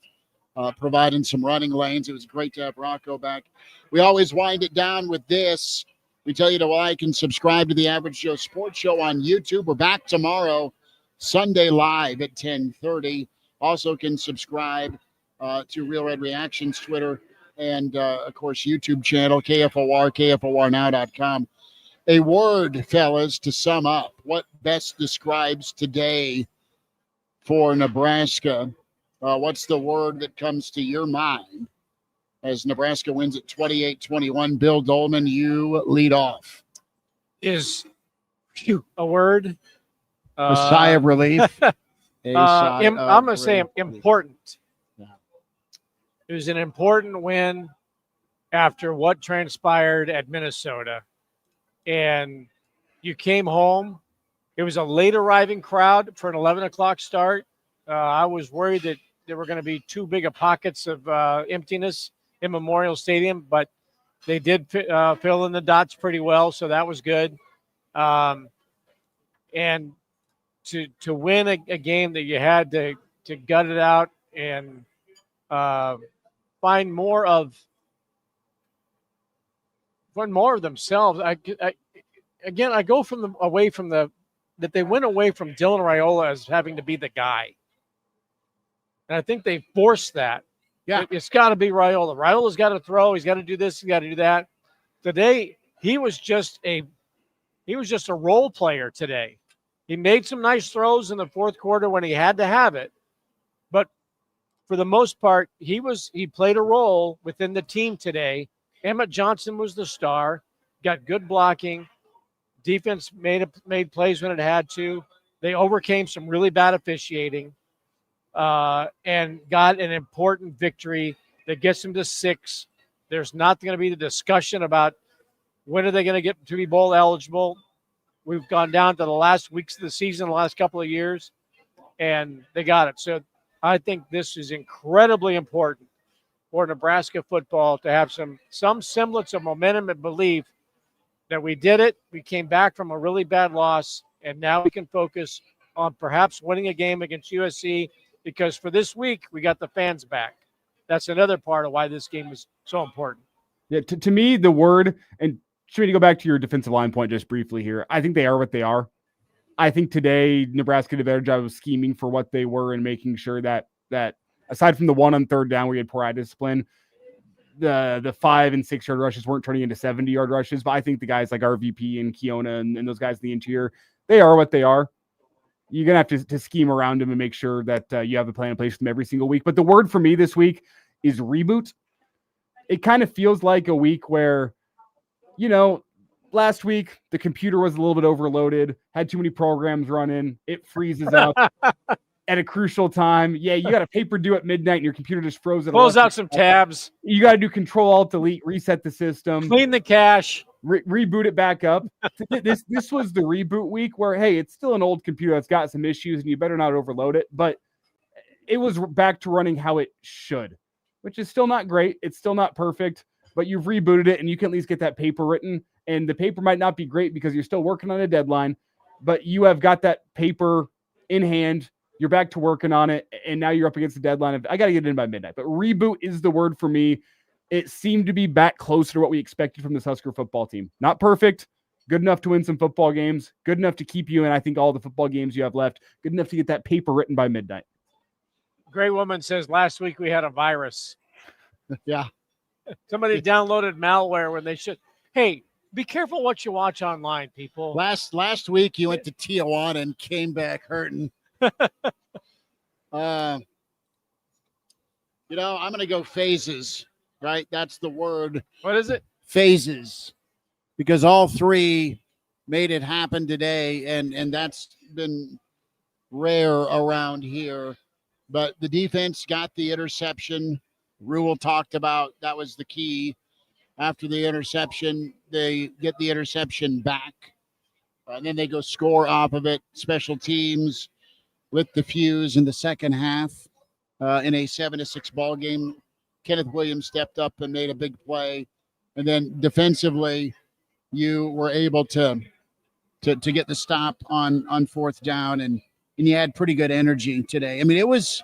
B: providing some running lanes. It was great to have Rocco back. We always wind it down with this. We tell you to like and subscribe to the Average Joe Sports Show on YouTube. We're back tomorrow, Sunday live at 10:30. Also can subscribe to Real Red Reactions Twitter and, of course, YouTube channel, KFOR, KFORnow.com. A word, fellas, to sum up. What best describes today for Nebraska? What's the word that comes to your mind as Nebraska wins at 28-21? Bill Doleman, you lead off.
N: Is a word?
B: A sigh of relief.
N: I'm going to say important. Yeah. It was an important win after what transpired at Minnesota. And you came home. It was a late arriving crowd for an 11 o'clock start. I was worried that there were going to be too big of pockets of emptiness in Memorial Stadium, but they did fill in the dots pretty well, so that was good. And to win a game that you had to gut it out and find more of themselves. I go away from that they went away from Dylan Raiola as having to be the guy. And I think they forced that. Yeah. It's got to be Raiola. Raiola's got to throw. He's got to do this. He's got to do that. Today, he was just a role player today. He made some nice throws in the fourth quarter when he had to have it. But for the most part, he played a role within the team today. Emmett Johnson was the star, got good blocking. Defense made plays when it had to. They overcame some really bad officiating and got an important victory that gets them to 6. There's not going to be the discussion about when are they going to get to be bowl eligible. We've gone down to the last weeks of the season, the last couple of years, and they got it. So I think this is incredibly important for Nebraska football to have some semblance of momentum and belief that we did it. We came back from a really bad loss, and now we can focus on perhaps winning a game against USC, because for this week, we got the fans back. That's another part of why this game is so important.
C: Yeah, to me, the word, and Schmidt, to go back to your defensive line point just briefly here, I think they are what they are. I think today Nebraska did a better job of scheming for what they were and making sure that aside from the one on third down where we had poor eye discipline, the 5 and 6 yard rushes weren't turning into 70-yard rushes. But I think the guys like RVP and Keona and those guys in the interior, they are what they are. You're going to have to scheme around them and make sure that you have a plan in place for them every single week. But the word for me this week is reboot. It kind of feels like a week where, last week the computer was a little bit overloaded, had too many programs running. It freezes up at a crucial time. Yeah, you got a paper due at midnight and your computer just froze.
N: Close out some tabs.
C: You got to do Control-Alt-Delete, reset the system.
N: Clean the cache.
C: Reboot it back up. This was the reboot week where, hey, it's still an old computer that's got some issues and you better not overload it. But it was back to running how it should, which is still not great. It's still not perfect, but you've rebooted it and you can at least get that paper written. And the paper might not be great because you're still working on a deadline, but you have got that paper in hand. You're back to working on it, and now you're up against the deadline of I got to get it in by midnight. But reboot is the word for me. It seemed to be back closer to what we expected from this Husker football team. Not perfect, Good enough to win some football games. Good enough to keep you in, I think, all the football games you have left. Good enough to get that paper written by midnight.
N: Gray Woman says last week we had a virus.
B: Yeah.
N: Somebody downloaded malware when they should. Hey, be careful what you watch online, people.
B: Last week you went to Tijuana and came back hurting. I'm going to go phases, right? That's the word.
N: What is it?
B: Phases. Because all three made it happen today, and that's been rare around here. But the defense got the interception. Rhule talked about that was the key. After the interception, they get the interception back. And then they go score off of it. Special teams lit the fuse in the second half in a 7-6 ball game. Kenneth Williams stepped up and made a big play. And then defensively, you were able to get the stop on fourth down, and you had pretty good energy today. I mean, it was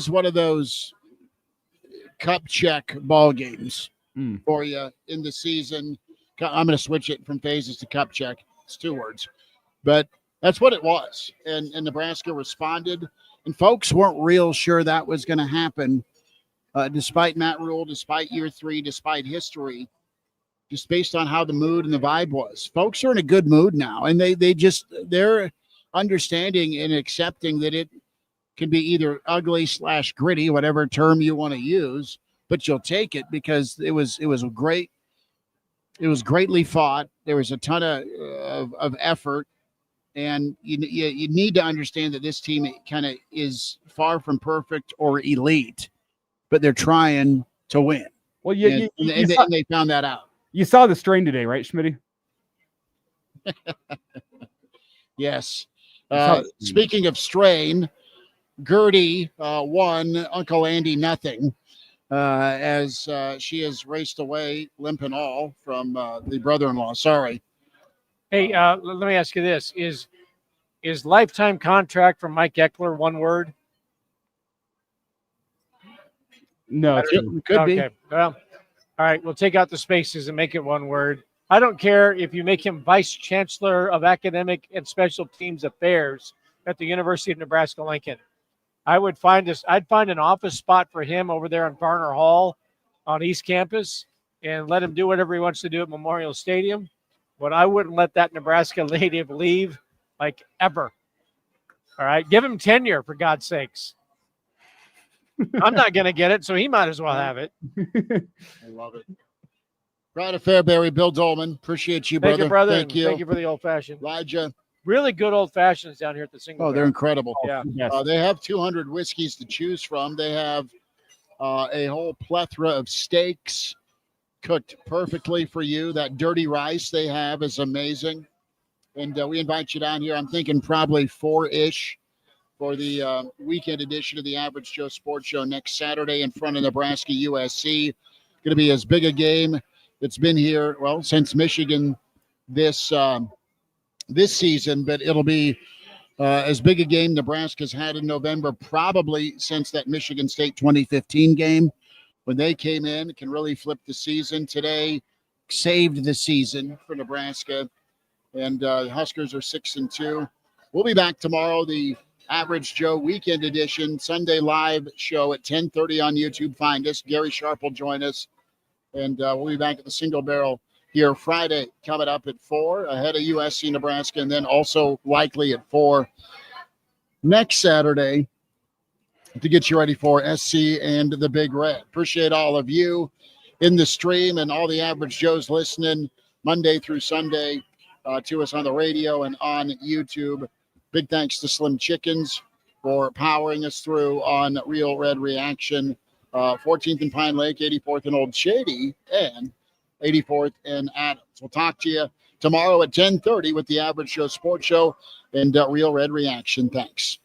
B: one of those cup check ball games for you in the season. I'm going to switch it from phases to cup check. It's 2 words, but that's what it was. And Nebraska responded, and folks weren't real sure that was going to happen, despite Matt Rhule, despite year 3, despite history. Just based on how the mood and the vibe was. Folks are in a good mood now, and they're understanding and accepting that it can be either ugly / gritty, whatever term you want to use, but you'll take it because it was great. It was greatly fought. There was a ton of effort, and you need to understand that this team kind of is far from perfect or elite, but they're trying to win.
C: Well,
B: and they found that out.
C: You saw the strain today, right, Schmidt?
B: Yes. Speaking of strain, Gertie won, Uncle Andy nothing, as she has raced away, limp and all, from the brother-in-law. Sorry.
N: Hey, let me ask you this. Is lifetime contract from Mike Eckler one word?
C: No,
B: it could be.
N: Well, all right, we'll take out the spaces and make it one word. I don't care if you make him vice chancellor of academic and special teams affairs at the University of Nebraska-Lincoln. I'd find an office spot for him over there in Barner Hall on East Campus and let him do whatever he wants to do at Memorial Stadium. But I wouldn't let that Nebraska native leave like ever. All right, give him tenure for God's sakes. I'm not going to get it, so he might as well have it.
B: I love it. Brad of Fairbury, Bill Doleman. Appreciate you, brother.
N: Thank you, brother.
B: Thank you.
N: Thank you for the old-fashioned.
B: Elijah.
N: Really good old-fashions down here at the Single
B: Oh, they're incredible.
N: Yeah.
B: They have 200 whiskeys to choose from. They have a whole plethora of steaks cooked perfectly for you. That dirty rice they have is amazing. And we invite you down here. I'm thinking probably 4-ish. For the weekend edition of the Average Joe Sports Show next Saturday in front of Nebraska USC. Going to be as big a game that's been here, well, since Michigan this season, but it'll be as big a game Nebraska's had in November probably since that Michigan State 2015 game when they came in. It can really flip the season. Today saved the season for Nebraska, and the Huskers are 6-2. We'll be back tomorrow. The Average Joe Weekend Edition, Sunday live show at 10:30 on YouTube. Find us. Gary Sharp will join us. And we'll be back at the Single Barrel here Friday, coming up at 4, ahead of USC Nebraska, and then also likely at 4 next Saturday to get you ready for SC and the Big Red. Appreciate all of you in the stream and all the Average Joes listening Monday through Sunday to us on the radio and on YouTube. Big thanks to Slim Chickens for powering us through on Real Red Reaction. 14th and Pine Lake, 84th and Old Shady, and 84th and Adams. We'll talk to you tomorrow at 10:30 with the Average Joe Sports Show and Real Red Reaction. Thanks.